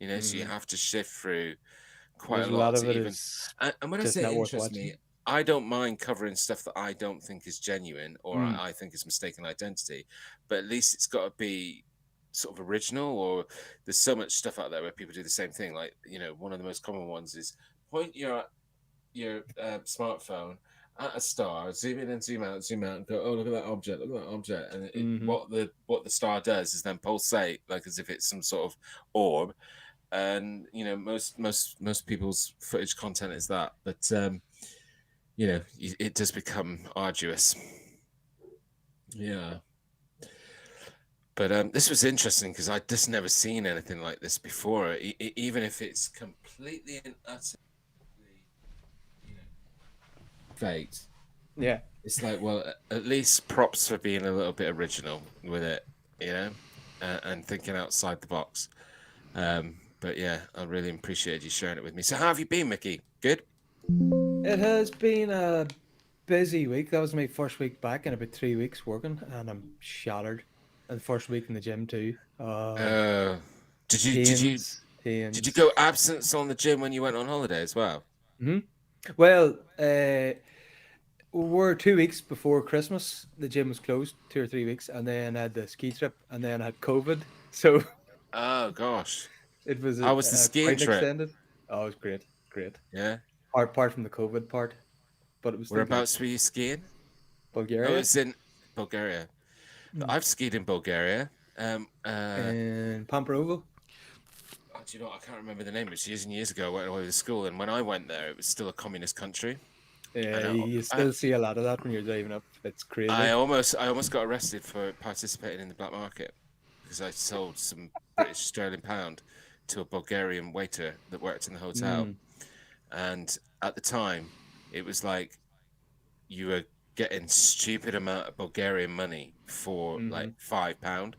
[SPEAKER 3] So you have to shift through quite
[SPEAKER 7] There's
[SPEAKER 3] a lot
[SPEAKER 7] of
[SPEAKER 3] to
[SPEAKER 7] it
[SPEAKER 3] even.
[SPEAKER 7] is
[SPEAKER 3] And when I
[SPEAKER 7] just
[SPEAKER 3] say
[SPEAKER 7] not
[SPEAKER 3] it
[SPEAKER 7] worth
[SPEAKER 3] interests me,
[SPEAKER 7] watching.
[SPEAKER 3] I don't mind covering stuff that I don't think is genuine or I think is mistaken identity, but at least it's got to be sort of original. Or there's so much stuff out there where people do the same thing. Like one of the most common ones is point your smartphone at a star, zoom in and zoom out, and go, oh, look at that object, and what the star does is then pulsate like as if it's some sort of orb. And most people's footage content is that, but it does become arduous. Yeah. But this was interesting because I'd just never seen anything like this before, even if it's completely and utterly faked.
[SPEAKER 7] Yeah.
[SPEAKER 3] It's like, well, at least props for being a little bit original with it, and thinking outside the box. But yeah, I really appreciate you sharing it with me. So how have you been, Mickey? Good?
[SPEAKER 7] It has been a busy week. That was my first week back in about 3 weeks working, and I'm shattered. And the first week in the gym too.
[SPEAKER 3] Did you go absence on the gym when you went on holiday as well?
[SPEAKER 7] Well, we're 2 weeks before Christmas. The gym was closed 2 or 3 weeks, and then I had the ski trip, and then I had COVID. So
[SPEAKER 3] Oh gosh.
[SPEAKER 7] it was.
[SPEAKER 3] How was the skiing
[SPEAKER 7] quite
[SPEAKER 3] trip?
[SPEAKER 7] extended. Oh, it was great.
[SPEAKER 3] Yeah.
[SPEAKER 7] Apart from the COVID part, but it was. still good.
[SPEAKER 3] Whereabouts were you skiing?
[SPEAKER 7] Bulgaria.
[SPEAKER 3] Oh, it's in Bulgaria. I've skied in Bulgaria.
[SPEAKER 7] in Pamparovo.
[SPEAKER 3] Do you know what? I can't remember the name. It's years and years ago. I went away to school, and when I went there, it was still a communist country.
[SPEAKER 7] Yeah, you still see a lot of that when you're driving up. It's crazy.
[SPEAKER 3] I almost got arrested for participating in the black market. because I sold some British sterling pound to a Bulgarian waiter that worked in the hotel. And at the time, it was like you were getting stupid amount of Bulgarian money for like £5.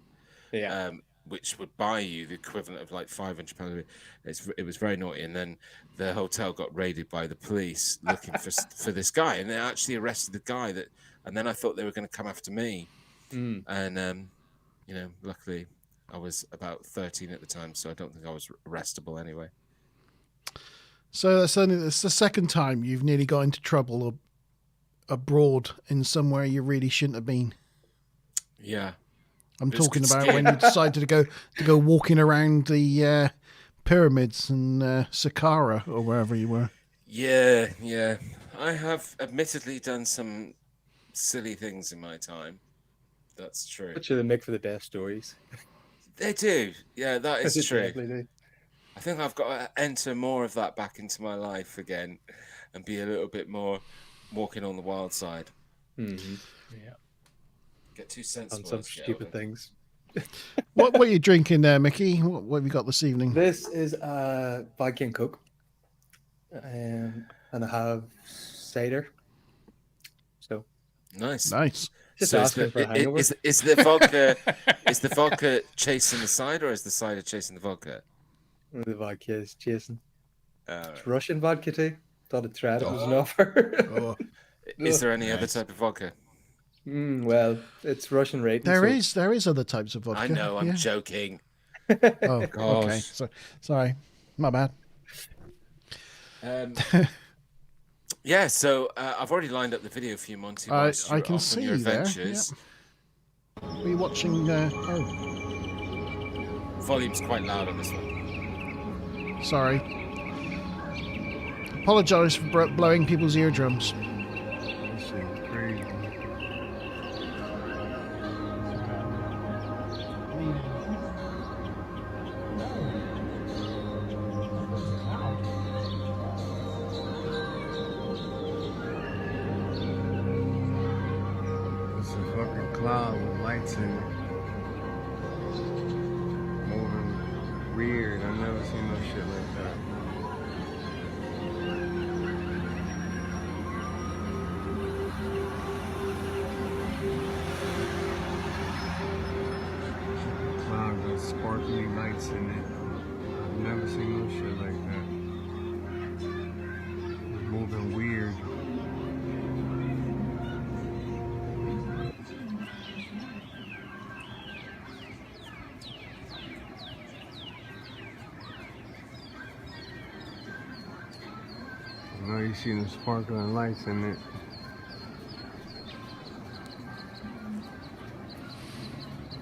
[SPEAKER 7] Yeah.
[SPEAKER 3] Which would buy you the equivalent of like £500. It was very naughty. And then the hotel got raided by the police looking for this guy, and they actually arrested the guy and then I thought they were going to come after me. And you know, luckily I was about 13 at the time, so I don't think I was arrestable anyway.
[SPEAKER 2] So it's the second time you've nearly got into trouble abroad in somewhere you really shouldn't have been.
[SPEAKER 3] Yeah.
[SPEAKER 2] I'm talking about when you decided to go walking around the pyramids in Saqqara or wherever you were.
[SPEAKER 3] Yeah. I have admittedly done some silly things in my time. That's true.
[SPEAKER 7] But they make for the best stories.
[SPEAKER 3] They do. Yeah, that is true.
[SPEAKER 7] Do.
[SPEAKER 3] I think I've got to enter more of that back into my life again and be a little bit more walking on the wild side.
[SPEAKER 7] Yeah.
[SPEAKER 3] Get too sensible.
[SPEAKER 7] On some stupid things.
[SPEAKER 2] What are you drinking there, Mickey? What have you got this evening?
[SPEAKER 7] This is a vodka and Coke. And I have cider. So
[SPEAKER 3] nice.
[SPEAKER 7] Just
[SPEAKER 3] so
[SPEAKER 7] asking for a hangover.
[SPEAKER 3] Is the vodka chasing the cider, or is the cider chasing the vodka?
[SPEAKER 7] The vodka is chasing.
[SPEAKER 3] Right.
[SPEAKER 7] It's Russian vodka too. Thought I'd try it. It was an offer.
[SPEAKER 3] Is there any other type of vodka?
[SPEAKER 7] Well, it's Russian rating.
[SPEAKER 2] There is other types of vodka.
[SPEAKER 3] I know. I'm joking.
[SPEAKER 2] Oh,
[SPEAKER 3] gosh.
[SPEAKER 2] Okay. Sorry, my bad.
[SPEAKER 3] Yeah. So I've already lined up the video for you, Monty.
[SPEAKER 2] I can see
[SPEAKER 3] your
[SPEAKER 2] there.
[SPEAKER 3] adventures.
[SPEAKER 2] Yep. Are you watching?
[SPEAKER 3] Volume's quite loud on this one.
[SPEAKER 2] Sorry. Apologise for blowing people's eardrums.
[SPEAKER 8] This shit crazy. It's a fucking cloud with lights in it. Moving weird. I've never seen no shit like that. Cloud with sparkly lights in it. I've never seen no shit like that. Moving weird. I know you see the sparkling lights in it.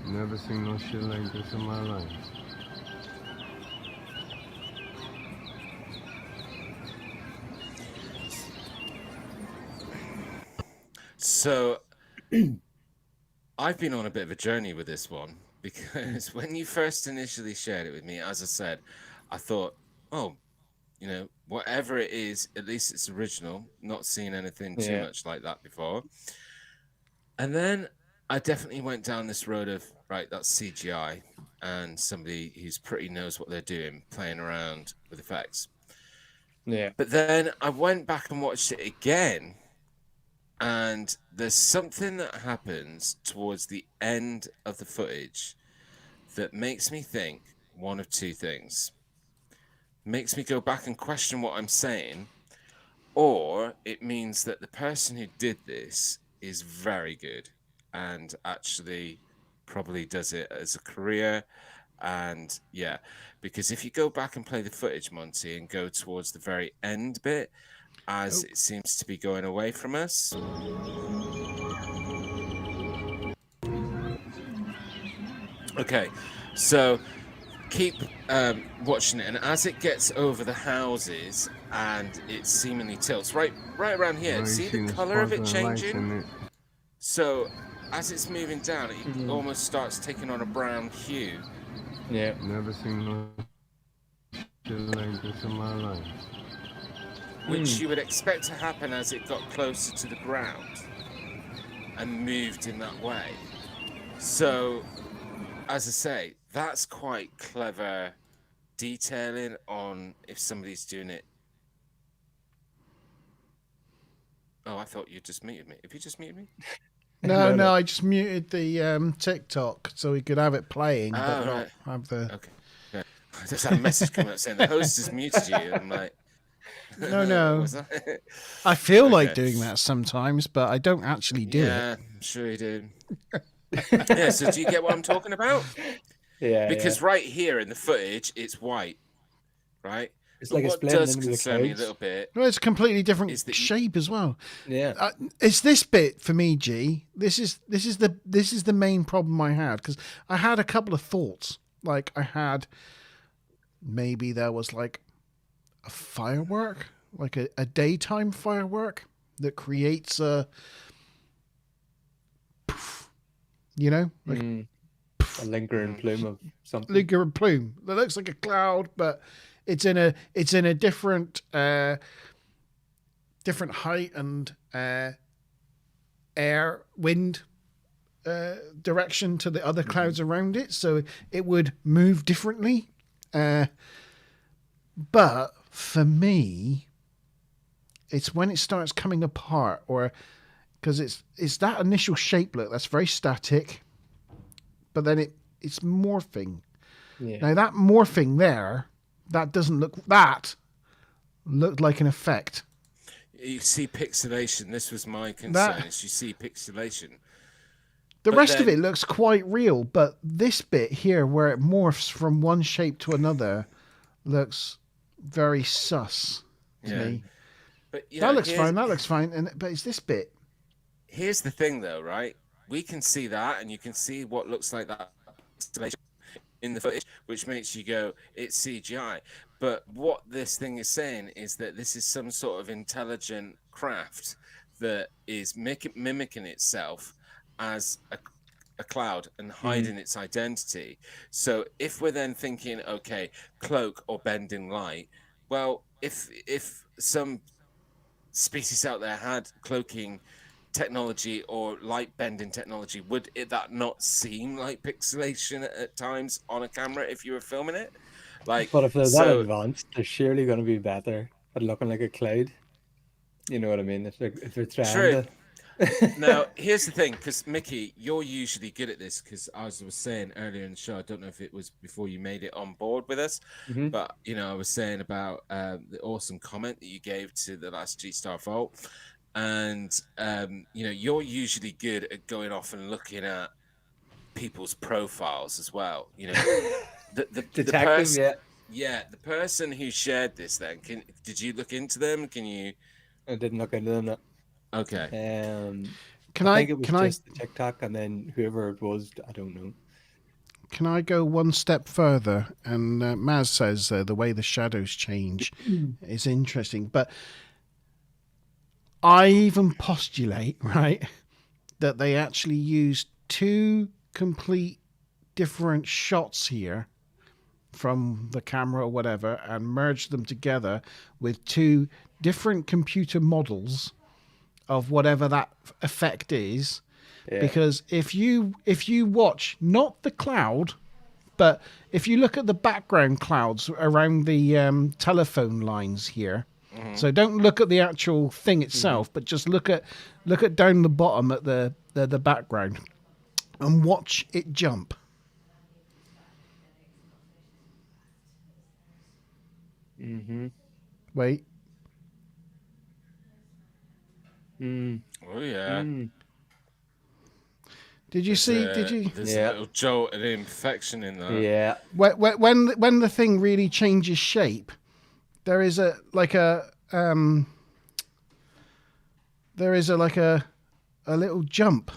[SPEAKER 8] Never seen no shit like this in my life.
[SPEAKER 3] So I've been on a bit of a journey with this one, because when you first initially shared it with me, as I said, I thought, oh, you know, whatever it is, at least it's original. Not seen anything too much like that before. And then I definitely went down this road of, right, that's CGI and somebody who's pretty knows what they're doing, playing around with effects.
[SPEAKER 7] Yeah.
[SPEAKER 3] But then I went back and watched it again, and there's something that happens towards the end of the footage that makes me think one of two things. Makes me go back and question what I'm saying, or it means that the person who did this is very good and actually probably does it as a career. And yeah, because if you go back and play the footage, Monty, and go towards the very end bit, as it seems to be going away from us. Okay, so keep watching it, and as it gets over the houses and it seemingly tilts right around here, see the color of it changing? So as it's moving down, it almost starts taking on a brown hue.
[SPEAKER 7] Yeah.
[SPEAKER 8] Never seen no shit like this in my life.
[SPEAKER 3] Which you would expect to happen as it got closer to the ground and moved in that way. So as I say, that's quite clever detailing on if somebody's doing it. Oh, I thought you just muted me. Have you just muted me?
[SPEAKER 2] No,
[SPEAKER 7] No.
[SPEAKER 2] I just muted the TikTok so we could have it playing, but
[SPEAKER 3] Oh,
[SPEAKER 2] not
[SPEAKER 3] right.
[SPEAKER 2] have the.
[SPEAKER 3] Okay. Yeah. There's that message coming up saying the host has muted you. I'm like,
[SPEAKER 2] No.
[SPEAKER 3] was that?
[SPEAKER 2] I feel like
[SPEAKER 3] Okay.
[SPEAKER 2] doing that sometimes, but I don't actually do it.
[SPEAKER 3] Yeah, I'm sure you do. Yeah, so do you get what I'm talking about?
[SPEAKER 7] Yeah.
[SPEAKER 3] Because right here in the footage, it's white, right?
[SPEAKER 7] It's
[SPEAKER 3] But
[SPEAKER 7] like it's
[SPEAKER 3] what
[SPEAKER 7] blending
[SPEAKER 3] does
[SPEAKER 7] into the
[SPEAKER 3] concern me a
[SPEAKER 7] clouds.
[SPEAKER 3] little bit
[SPEAKER 2] Well, it's a completely different
[SPEAKER 3] is that you-
[SPEAKER 2] shape as well.
[SPEAKER 7] Yeah.
[SPEAKER 2] It's this bit for me, G. This is the main problem I had, because I had a couple of thoughts. Like I had maybe there was like a firework, like a daytime firework that creates a, like
[SPEAKER 7] A lingering plume of something.
[SPEAKER 2] lingering plume that looks like a cloud, but it's in a different different height and air wind direction to the other clouds around it, so it would move differently. But for me, it's when it starts coming apart, or because it's that initial shape look that's very static, but then it's morphing.
[SPEAKER 7] Yeah.
[SPEAKER 2] Now that morphing there, that looked like an effect.
[SPEAKER 3] you see pixelation. This was my concern. Is you see pixelation.
[SPEAKER 2] The
[SPEAKER 3] But
[SPEAKER 2] rest of
[SPEAKER 3] then-
[SPEAKER 2] it looks quite real, but this bit here where it morphs from one shape to another looks very sus to
[SPEAKER 3] Yeah.
[SPEAKER 2] me.
[SPEAKER 3] But you
[SPEAKER 2] That
[SPEAKER 3] know,
[SPEAKER 2] looks
[SPEAKER 3] here's-
[SPEAKER 2] fine. That looks fine. But it's this bit.
[SPEAKER 3] Here's the thing, though, right? We can see that, and you can see what looks like that installation in the footage, which makes you go, it's CGI. But what this thing is saying is that this is some sort of intelligent craft that is mimicking itself as a cloud and hiding its identity. So if we're then thinking, okay, cloak or bending light, well, if some species out there had cloaking technology or light bending technology, would that not seem like pixelation at times on a camera if you were filming it? Like,
[SPEAKER 7] But if they're that
[SPEAKER 3] so
[SPEAKER 7] advanced, they're surely going to be better at looking like a cloud. You know what I mean? If they're trying
[SPEAKER 3] True.
[SPEAKER 7] to.
[SPEAKER 3] Now, here's the thing, because Mickey, you're usually good at this, because as I was saying earlier in the show, I don't know if it was before you made it on board with us, but, I was saying about the awesome comment that you gave to the last G-Star Vault. And, you're usually good at going off and looking at people's profiles as well. The
[SPEAKER 7] Detective,
[SPEAKER 3] person,
[SPEAKER 7] yeah.
[SPEAKER 3] the person who shared this then, did you look into them? Can you...
[SPEAKER 7] I didn't look into them.
[SPEAKER 3] Okay.
[SPEAKER 7] I think it was just the TikTok, and then whoever it was, I don't know.
[SPEAKER 2] Can I go one step further? And Maz says the way the shadows change is interesting, but I even postulate, right, that they actually used two complete different shots here from the camera or whatever and merged them together with two different computer models of whatever that effect is.
[SPEAKER 7] Yeah.
[SPEAKER 2] Because if you watch not the cloud, but if you look at the background clouds around the telephone lines here, so don't look at the actual thing itself, but just look at down the bottom at the background and watch it jump. Wait.
[SPEAKER 3] Oh, yeah.
[SPEAKER 2] Did you see? Did you?
[SPEAKER 3] There's a little jolt and imperfection in that.
[SPEAKER 7] Yeah.
[SPEAKER 2] When the thing really changes shape, there is a little jump.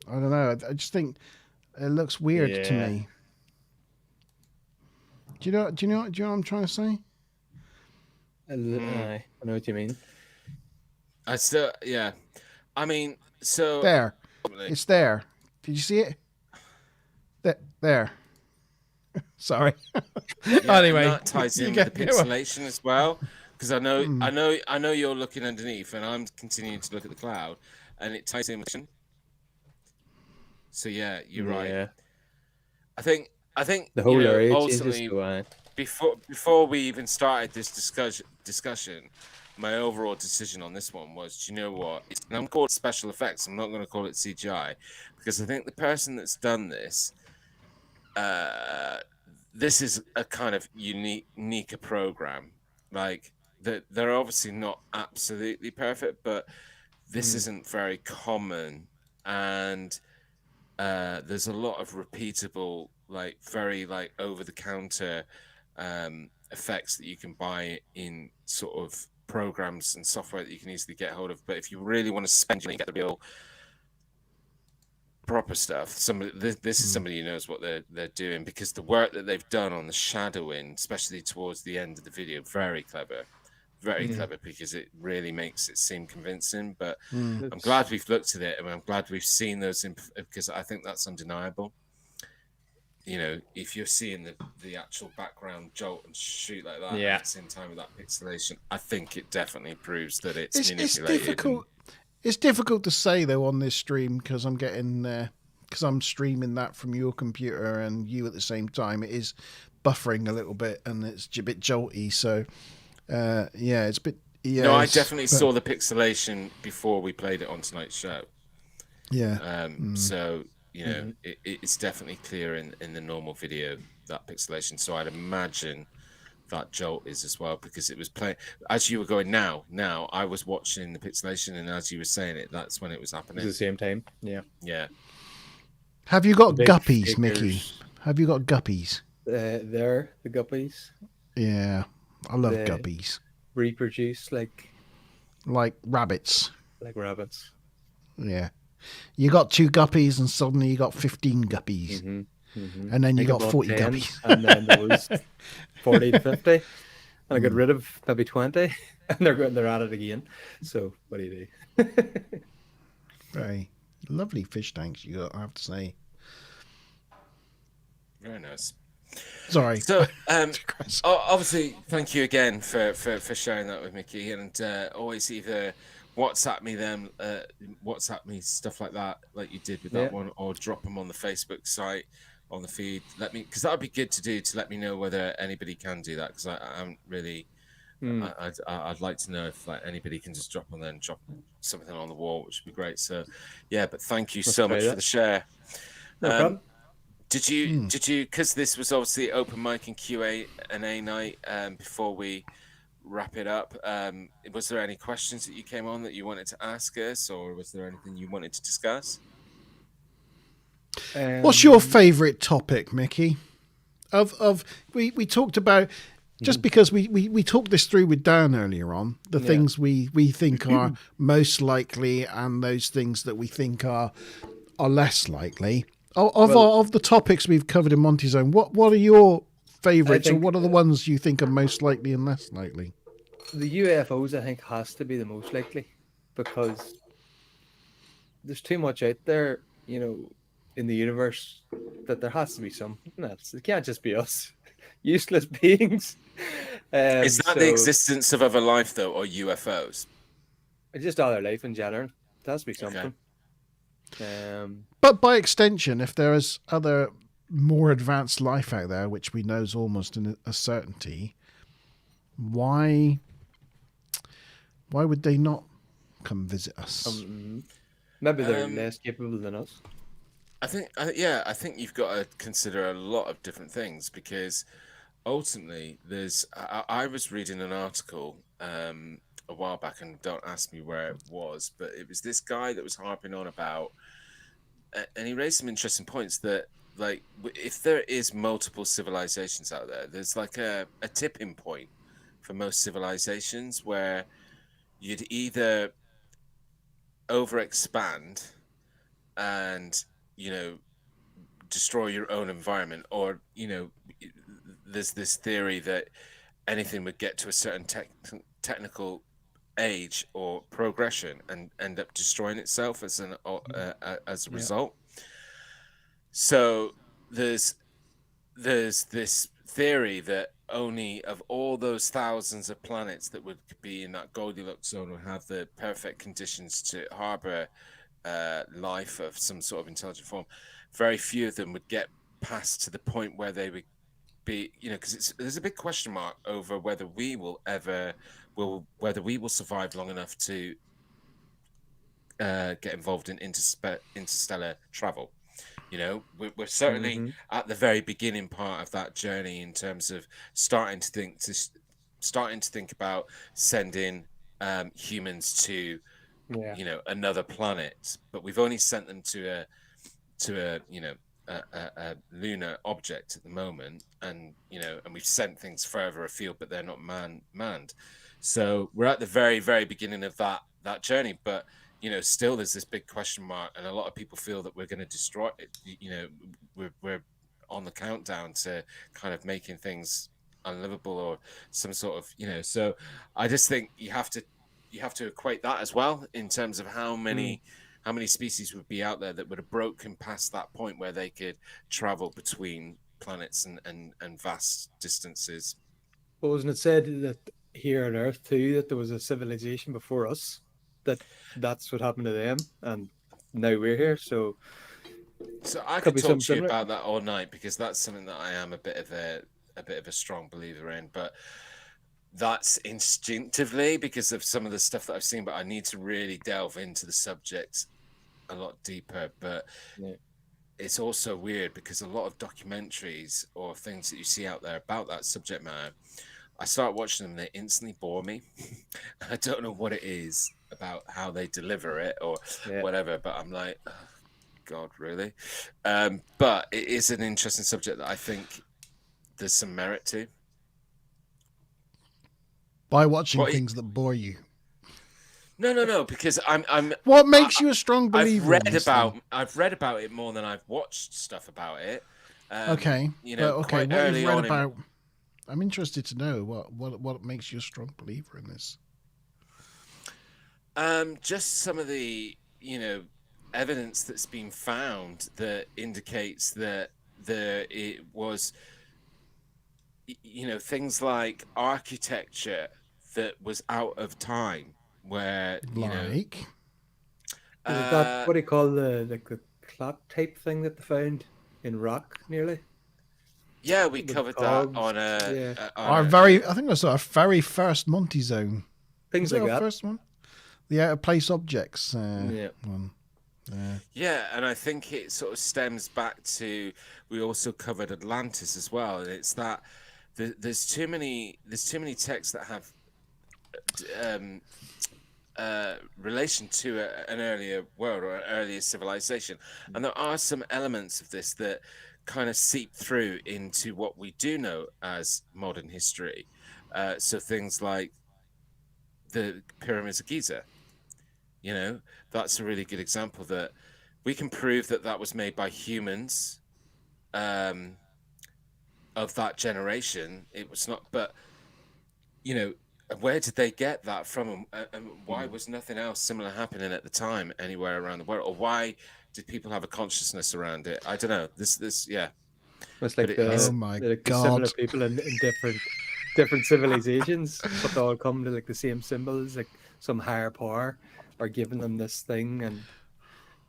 [SPEAKER 2] I don't know. I just think it looks weird to me. Do you know what I'm trying to say?
[SPEAKER 7] I know what you mean.
[SPEAKER 3] I still, yeah. I mean, so
[SPEAKER 2] There. It's there. Did you see it? There. Sorry.
[SPEAKER 3] yeah,
[SPEAKER 2] Anyway,
[SPEAKER 3] and that ties in with the pixelation as well, because I know you're looking underneath, and I'm continuing to look at the cloud, and it ties in with. So yeah, you're
[SPEAKER 7] Yeah.
[SPEAKER 3] right. I think
[SPEAKER 7] The whole area changes.
[SPEAKER 3] ultimately,
[SPEAKER 7] So,
[SPEAKER 3] before we even started this discussion, my overall decision on this one was, do you know what? And I'm calling it special effects. I'm not going to call it CGI, because I think the person that's done this, this is a kind of unique program. Like they're obviously not absolutely perfect, but this isn't very common, and there's a lot of repeatable, like very like over the counter effects that you can buy in sort of programs and software that you can easily get hold of. But if you really want to spend, you get the real proper stuff. This is somebody who knows what they're doing, because the work that they've done on the shadowing, especially towards the end of the video, very clever, because it really makes it seem convincing. But I'm glad we've looked at it, and I'm glad we've seen those, because I think that's undeniable. You know, if you're seeing the actual background jolt and shoot like that at the same time with that pixelation, I think it definitely proves that it's manipulated.
[SPEAKER 2] It's difficult. It's difficult to say though on this stream, because I'm getting because I'm streaming that from your computer and you at the same time. It is buffering a little bit and it's a bit jolty. So yeah, it's a bit. Yeah,
[SPEAKER 3] no, I definitely saw the pixelation before we played it on tonight's show.
[SPEAKER 2] Yeah.
[SPEAKER 3] So you know, it's definitely clear in the normal video, that pixelation. So I'd imagine that jolt is as well, because it was playing as you were going. Now I was watching the pixelation, and as you were saying it, that's when it was happening
[SPEAKER 7] at the same time. Yeah.
[SPEAKER 2] Have you got
[SPEAKER 7] Big
[SPEAKER 2] guppies,
[SPEAKER 7] figures.
[SPEAKER 2] Mickey? Have you got guppies?
[SPEAKER 7] There, the guppies
[SPEAKER 2] Yeah, I love
[SPEAKER 7] The-
[SPEAKER 2] guppies.
[SPEAKER 7] reproduce like
[SPEAKER 2] Rabbits.
[SPEAKER 7] rabbits.
[SPEAKER 2] Yeah. You got 2 guppies and suddenly you got 15 guppies. And then you
[SPEAKER 7] I
[SPEAKER 2] got
[SPEAKER 7] bought
[SPEAKER 2] 40
[SPEAKER 7] 10,
[SPEAKER 2] guppies.
[SPEAKER 7] and then there was 40 to 50, and I got rid of maybe 20, and they're at it again. So what do you do?
[SPEAKER 2] Very lovely fish tanks you got, I have to say.
[SPEAKER 3] Very nice.
[SPEAKER 2] Sorry.
[SPEAKER 3] So obviously, thank you again for sharing that with Mickey, and always either WhatsApp me stuff like that, like you did with that one, or drop them on the Facebook site, on the feed. Let me, because that would be good to do, to let me know whether anybody can do that, because I haven't really. I'd like to know if like anybody can just drop on there and drop something on the wall, which would be great. So yeah, but thank you so much for the share.
[SPEAKER 7] No problem.
[SPEAKER 3] Did you, because this was obviously open mic and QA and A night, before we wrap it up, was there any questions that you came on that you wanted to ask us, or was there anything you wanted to discuss?
[SPEAKER 2] What's your favourite topic, Mickey? We talked about, just because we talked this through with Dan earlier on, the things we think are most likely and those things that we think are less likely. Of the topics we've covered in Monte Zone, what are your favourites, or what are the ones you think are most likely and less likely?
[SPEAKER 7] The UFOs, I think, has to be the most likely, because there's too much out there, you know, in the universe, that there has to be something else. It can't just be us, useless beings.
[SPEAKER 3] Is that the existence of other life, though, or UFOs?
[SPEAKER 7] Just other life in general. It has to be something.
[SPEAKER 3] Okay.
[SPEAKER 2] But by extension, if there is other more advanced life out there, which we know is almost a certainty, why would they not come visit us?
[SPEAKER 7] Maybe they're less capable than us.
[SPEAKER 3] I think you've got to consider a lot of different things, because ultimately I was reading an article a while back, and don't ask me where it was, but it was this guy that was harping on about, and he raised some interesting points, that like if there is multiple civilizations out there, there's like a tipping point for most civilizations where you'd either overexpand and, you know, destroy your own environment, or, you know, there's this theory that anything would get to a certain technical age or progression and end up destroying itself as a result. So there's this theory that only of all those thousands of planets that would be in that Goldilocks zone would have the perfect conditions to harbor life of some sort of intelligent form, very few of them would get past to the point where they would be, because there's a big question mark over whether we will survive long enough to get involved in interstellar travel. We're certainly at the very beginning part of that journey in terms of starting to think about sending humans to another planet, but we've only sent them to a lunar object at the moment, and we've sent things further afield, but they're not manned. So we're at the very, very beginning of that journey, but still there's this big question mark, and a lot of people feel that we're going to destroy it. We're on the countdown to kind of making things unlivable or some sort of so I just think you have to equate that as well in terms of how many species would be out there that would have broken past that point where they could travel between planets and vast distances.
[SPEAKER 7] Well, wasn't it said that here on Earth too, that there was a civilization before us, that's what happened to them, and now we're here? So
[SPEAKER 3] I could talk to you about that all night, because that's something that I am a bit of a strong believer in, but that's instinctively because of some of the stuff that I've seen, but I need to really delve into the subject a lot deeper. But it's also weird because a lot of documentaries or things that you see out there about that subject matter, I start watching them and they instantly bore me. I don't know what it is about how they deliver it or whatever, but I'm like, oh, God, really? But it is an interesting subject that I think there's some merit to.
[SPEAKER 2] By watching things that bore you.
[SPEAKER 3] No, because I'm.
[SPEAKER 2] What makes you a strong believer?
[SPEAKER 3] I've read about it more than I've watched stuff about it.
[SPEAKER 2] Okay,
[SPEAKER 3] quite
[SPEAKER 2] what
[SPEAKER 3] early
[SPEAKER 2] you've read
[SPEAKER 3] on
[SPEAKER 2] about. I'm interested to know what makes you a strong believer in this.
[SPEAKER 3] Just some of the evidence that's been found that indicates that it was things like architecture that was out of time, where
[SPEAKER 7] is it that, what do you call the clock type thing that they found in rock nearly?
[SPEAKER 3] Yeah, we covered that on
[SPEAKER 2] I think that's our very first Monte Zone.
[SPEAKER 7] Things like that.
[SPEAKER 2] First one, the out of place objects.
[SPEAKER 7] One.
[SPEAKER 3] Yeah, and I think it sort of stems back to, we also covered Atlantis as well, and it's that there's too many texts that have relation to an earlier world or an earlier civilization, and there are some elements of this that kind of seep through into what we do know as modern history. So things like the pyramids of Giza, that's a really good example that we can prove that was made by humans of that generation. It was not, but where did they get that from, and why was nothing else similar happening at the time anywhere around the world, or why did people have a consciousness around it? I don't know. This
[SPEAKER 7] it's like
[SPEAKER 2] God,
[SPEAKER 7] similar people in different civilizations, but they all come to like the same symbols, like some higher power are giving them this thing, and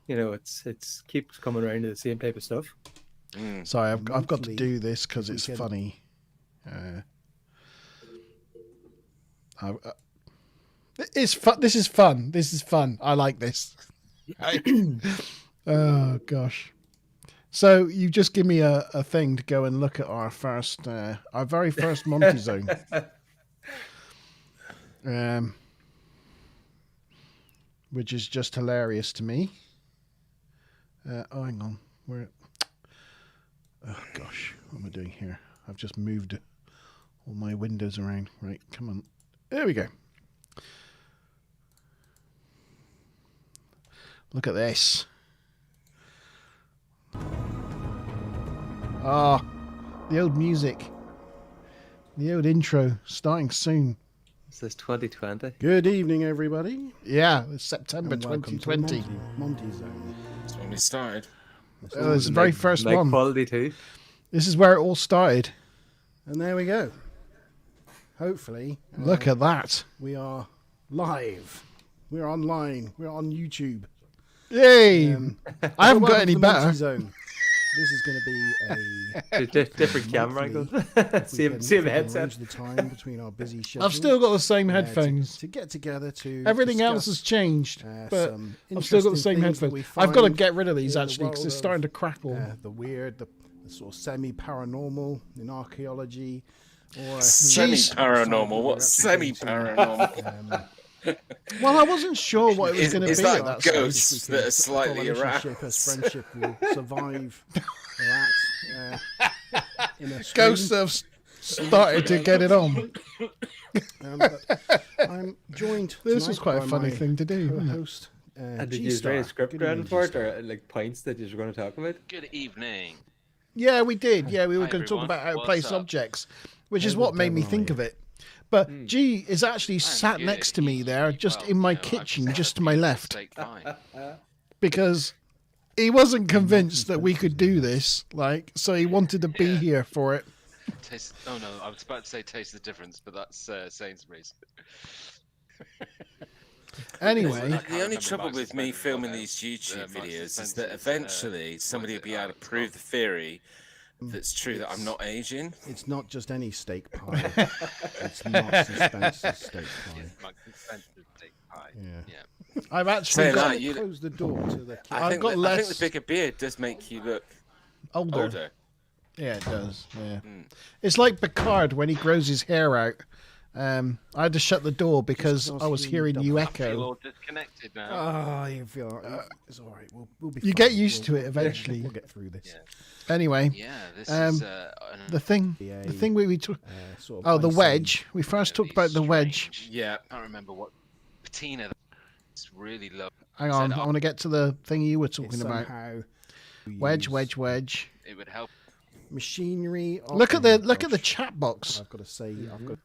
[SPEAKER 7] it's keeps coming around to the same type of stuff.
[SPEAKER 2] Sorry, I've got to do this because it's funny. This is fun. This is fun. I like this. Oh gosh. So you just give me a thing to go and look at our very first Monte Zone. Which is just hilarious to me. Hang on. Oh gosh, what am I doing here? I've just moved all my windows around. Right, come on. There we go. Look at this. The old music. The old intro starting soon.
[SPEAKER 7] This is 2020.
[SPEAKER 2] Good evening, everybody. Yeah, it's September 2020.
[SPEAKER 5] Monte Zone.
[SPEAKER 3] That's when we started.
[SPEAKER 2] It's the very first one.
[SPEAKER 7] Quality too.
[SPEAKER 2] This is where it all started.
[SPEAKER 5] And there we go. Hopefully.
[SPEAKER 2] Look at that.
[SPEAKER 5] We are live. We're online. We're on YouTube.
[SPEAKER 2] Yay! I haven't got
[SPEAKER 9] welcome
[SPEAKER 2] any
[SPEAKER 9] to the Monte
[SPEAKER 2] better.
[SPEAKER 9] Zone. This is going to be a
[SPEAKER 7] Different camera angle.
[SPEAKER 9] monthly, if we
[SPEAKER 7] Same
[SPEAKER 9] can
[SPEAKER 7] headset.
[SPEAKER 9] arrange the time between our busy schedule.
[SPEAKER 2] I've still got the same headphones.
[SPEAKER 9] to get together to
[SPEAKER 2] Everything else has
[SPEAKER 9] discuss,
[SPEAKER 2] changed, but
[SPEAKER 9] some
[SPEAKER 2] I've still got the
[SPEAKER 9] interesting
[SPEAKER 2] same
[SPEAKER 9] things that
[SPEAKER 2] headphones.
[SPEAKER 9] we
[SPEAKER 2] I've got to
[SPEAKER 9] find
[SPEAKER 2] get rid of these
[SPEAKER 9] in the
[SPEAKER 2] actually because
[SPEAKER 9] world
[SPEAKER 2] it's
[SPEAKER 9] of,
[SPEAKER 2] starting to crackle.
[SPEAKER 9] the weird, the sort of semi-paranormal in archaeology, or
[SPEAKER 3] Semi-paranormal? What's semi-paranormal?
[SPEAKER 2] Well, I wasn't sure what it was going to be.
[SPEAKER 3] Is that
[SPEAKER 2] at that stage.
[SPEAKER 3] ghosts that are slightly
[SPEAKER 9] relationship as
[SPEAKER 3] aroused?
[SPEAKER 9] friendship will survive that in a stream.
[SPEAKER 2] Ghosts have started to get it on.
[SPEAKER 9] But I'm joined.
[SPEAKER 2] This was
[SPEAKER 9] tonight
[SPEAKER 2] quite a
[SPEAKER 9] by
[SPEAKER 2] funny
[SPEAKER 9] my
[SPEAKER 2] thing to do, wasn't it?
[SPEAKER 9] co-host,
[SPEAKER 7] And did you
[SPEAKER 9] G-Star.
[SPEAKER 7] write a script
[SPEAKER 9] Good
[SPEAKER 7] down
[SPEAKER 9] evening,
[SPEAKER 7] for it,
[SPEAKER 9] G-Star.
[SPEAKER 7] or like points that you're going to talk about?
[SPEAKER 10] Good evening.
[SPEAKER 2] Yeah, we did. Yeah, we were
[SPEAKER 10] Hi,
[SPEAKER 2] going to talk
[SPEAKER 10] everyone.
[SPEAKER 2] about out of
[SPEAKER 10] What's
[SPEAKER 2] place
[SPEAKER 10] up?
[SPEAKER 2] objects, which is
[SPEAKER 9] How
[SPEAKER 2] what
[SPEAKER 9] the
[SPEAKER 2] made me
[SPEAKER 9] devil
[SPEAKER 2] think
[SPEAKER 9] are
[SPEAKER 2] of it. But G is actually sat
[SPEAKER 10] good.
[SPEAKER 2] next to me there, just
[SPEAKER 10] Well,
[SPEAKER 2] in my
[SPEAKER 10] you know, I've
[SPEAKER 2] kitchen,
[SPEAKER 10] had
[SPEAKER 2] just
[SPEAKER 10] a
[SPEAKER 2] to my
[SPEAKER 10] few
[SPEAKER 2] left,
[SPEAKER 10] steak pie.
[SPEAKER 2] because he wasn't convinced that we could do this. Like, so he wanted to be
[SPEAKER 10] Yeah.
[SPEAKER 2] here for it.
[SPEAKER 10] Oh no, I was about to say taste the difference, but that's Sainsbury's.
[SPEAKER 2] Anyway,
[SPEAKER 3] The only trouble with me filming these YouTube videos is that eventually somebody will be able to prove the theory that's true that I'm not aging.
[SPEAKER 9] It's not just any steak pie. It's Marks and Spencer's steak pie.
[SPEAKER 10] Marks and Spencer's steak pie.
[SPEAKER 9] Yeah.
[SPEAKER 2] I've actually
[SPEAKER 3] Saying
[SPEAKER 2] got
[SPEAKER 3] that, you,
[SPEAKER 9] Close the door to the kitchen.
[SPEAKER 3] I think
[SPEAKER 2] got
[SPEAKER 3] the
[SPEAKER 2] less-
[SPEAKER 3] bigger beard does make you look
[SPEAKER 2] older.
[SPEAKER 3] older.
[SPEAKER 2] Yeah, it does. Yeah, it's like Picard when he grows his hair out. I had to shut the door because I was hearing you
[SPEAKER 10] I feel
[SPEAKER 2] echo.
[SPEAKER 10] all disconnected now.
[SPEAKER 9] Oh, you feel it's all right. We'll be.
[SPEAKER 2] You
[SPEAKER 9] fine.
[SPEAKER 2] get used to it eventually.
[SPEAKER 9] We'll get through this.
[SPEAKER 2] Anyway,
[SPEAKER 10] Yeah, this
[SPEAKER 2] Um,
[SPEAKER 10] is
[SPEAKER 2] the thing we took.
[SPEAKER 9] Sort of
[SPEAKER 2] Oh, the
[SPEAKER 9] icy-
[SPEAKER 2] wedge. We first talked about the wedge.
[SPEAKER 10] strange.
[SPEAKER 3] Yeah.
[SPEAKER 10] I can't remember what patina. It's really low.
[SPEAKER 2] Hang on, I
[SPEAKER 10] Said,
[SPEAKER 2] want to get to the thing you were
[SPEAKER 9] It's
[SPEAKER 2] talking about.
[SPEAKER 9] somehow
[SPEAKER 2] Wedge,
[SPEAKER 9] use
[SPEAKER 2] wedge, wedge.
[SPEAKER 10] It would help.
[SPEAKER 9] machinery.
[SPEAKER 2] Look at
[SPEAKER 9] oh
[SPEAKER 2] the
[SPEAKER 9] my
[SPEAKER 2] look at the
[SPEAKER 9] gosh.
[SPEAKER 2] chat box.
[SPEAKER 9] I've got to say, I've got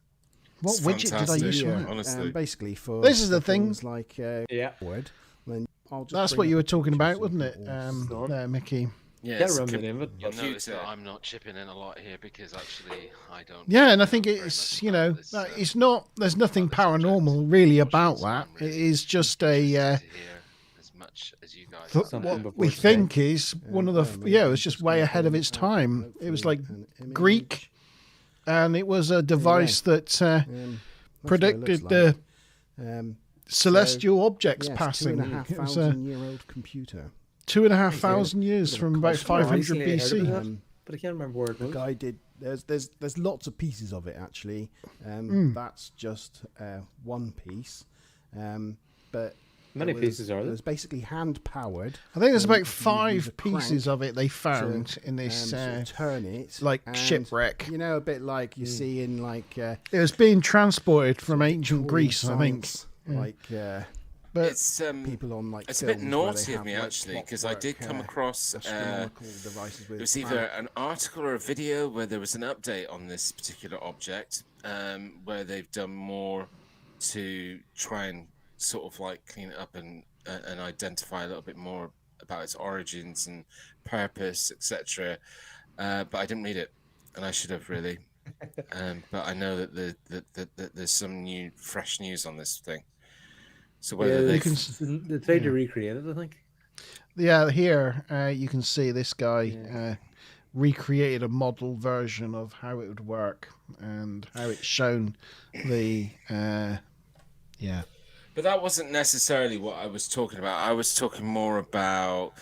[SPEAKER 2] What
[SPEAKER 3] It's
[SPEAKER 2] widget did I
[SPEAKER 3] fantastic.
[SPEAKER 2] use for
[SPEAKER 9] yeah,
[SPEAKER 2] it?
[SPEAKER 3] honestly.
[SPEAKER 9] basically for
[SPEAKER 2] This is the
[SPEAKER 9] for
[SPEAKER 2] thing.
[SPEAKER 9] things like
[SPEAKER 7] Yeah.
[SPEAKER 9] word. Then I'll just
[SPEAKER 2] That's
[SPEAKER 9] bring
[SPEAKER 2] what you
[SPEAKER 9] up
[SPEAKER 2] were talking
[SPEAKER 9] pictures
[SPEAKER 2] about,
[SPEAKER 9] so
[SPEAKER 2] wasn't it,
[SPEAKER 9] people will
[SPEAKER 7] Storm.
[SPEAKER 2] there, Mickey?
[SPEAKER 3] Yeah,
[SPEAKER 7] Can't
[SPEAKER 3] it's
[SPEAKER 7] remember the name of it.
[SPEAKER 10] You'll
[SPEAKER 3] but
[SPEAKER 10] notice
[SPEAKER 3] future.
[SPEAKER 10] that I'm not chipping in a lot here because actually I don't.
[SPEAKER 2] Yeah, and I think
[SPEAKER 10] know very
[SPEAKER 2] it's
[SPEAKER 10] much
[SPEAKER 2] you
[SPEAKER 10] about
[SPEAKER 2] know
[SPEAKER 10] this,
[SPEAKER 2] it's not. There's nothing
[SPEAKER 10] about this subject.
[SPEAKER 2] paranormal really about
[SPEAKER 10] So
[SPEAKER 2] that.
[SPEAKER 10] I'm
[SPEAKER 2] It
[SPEAKER 10] really
[SPEAKER 2] is just
[SPEAKER 10] interested
[SPEAKER 2] a.
[SPEAKER 10] to hear as much as you guys.
[SPEAKER 2] Th-
[SPEAKER 10] have.
[SPEAKER 7] Something
[SPEAKER 2] what
[SPEAKER 7] before
[SPEAKER 2] we
[SPEAKER 7] today.
[SPEAKER 2] think is one of the yeah, it was just way ahead of its time. It was like Greek, and it was a device that
[SPEAKER 9] that's what it looks
[SPEAKER 2] predicted
[SPEAKER 9] like.
[SPEAKER 2] the
[SPEAKER 9] Um,
[SPEAKER 2] celestial objects
[SPEAKER 9] yes,
[SPEAKER 2] passing.
[SPEAKER 9] 2,500
[SPEAKER 2] It was
[SPEAKER 9] year old computer.
[SPEAKER 2] 2,500 years from about
[SPEAKER 9] cost
[SPEAKER 2] 500
[SPEAKER 7] Recently I heard
[SPEAKER 2] BC.
[SPEAKER 7] about it, but I can't remember where it
[SPEAKER 9] The
[SPEAKER 7] was.
[SPEAKER 9] guy did. There's lots of pieces of it actually. That's just one piece. But
[SPEAKER 7] Many
[SPEAKER 9] it was-
[SPEAKER 7] pieces are
[SPEAKER 9] It
[SPEAKER 7] there?
[SPEAKER 9] was basically hand powered.
[SPEAKER 2] I think there's
[SPEAKER 9] and
[SPEAKER 2] about
[SPEAKER 9] you use
[SPEAKER 2] 5
[SPEAKER 9] a crank
[SPEAKER 2] pieces of it they found in this.
[SPEAKER 9] turn it
[SPEAKER 2] like
[SPEAKER 9] and,
[SPEAKER 2] shipwreck.
[SPEAKER 9] You know, a bit like you see in like
[SPEAKER 2] It was being transported from ancient
[SPEAKER 9] Victorian
[SPEAKER 2] Greece, I think.
[SPEAKER 9] science, like
[SPEAKER 2] But
[SPEAKER 3] It's
[SPEAKER 9] people on like
[SPEAKER 3] it's a bit
[SPEAKER 9] films where they
[SPEAKER 3] naughty of
[SPEAKER 9] have,
[SPEAKER 3] me
[SPEAKER 9] like,
[SPEAKER 3] actually because I did come
[SPEAKER 9] clockwork,
[SPEAKER 3] across
[SPEAKER 9] astronomical devices with
[SPEAKER 3] it was either an article or a video where there was an update on this particular object, where they've done more to try and sort of like clean it up and identify a little bit more about its origins and purpose, etc. But I didn't read it, and I should have really. But I know that there's some new, fresh news on this thing. So whether they
[SPEAKER 7] They tried to recreate it, I think.
[SPEAKER 2] yeah, here you can see this guy recreated a model version of how it would work and how it's shown the yeah.
[SPEAKER 3] But that wasn't necessarily what I was talking about. I was talking more about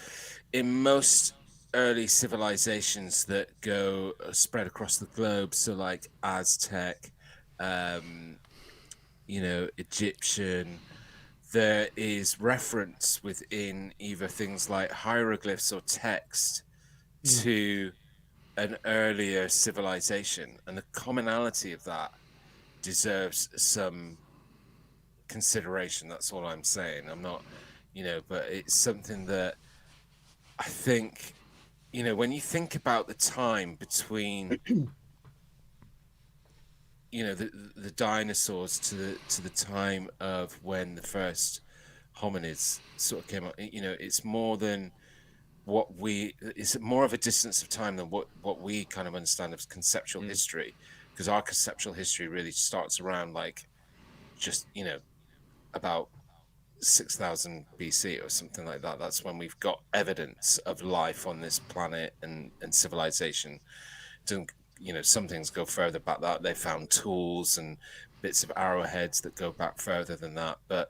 [SPEAKER 3] in most early civilizations that go spread across the globe. So like Aztec, Egyptian, there is reference within either things like hieroglyphs or text to an earlier civilization. And the commonality of that deserves some consideration. That's all I'm saying. I'm not, but it's something that I think, when you think about the time between, the dinosaurs to the time of when the first hominids sort of came up, it's more than it's more of a distance of time than what we kind of understand as conceptual history, because our conceptual history really starts around like just about 6,000 BC or something like that. That's when we've got evidence of life on this planet and civilization. Some things go further back that they found tools and bits of arrowheads that go back further than that. But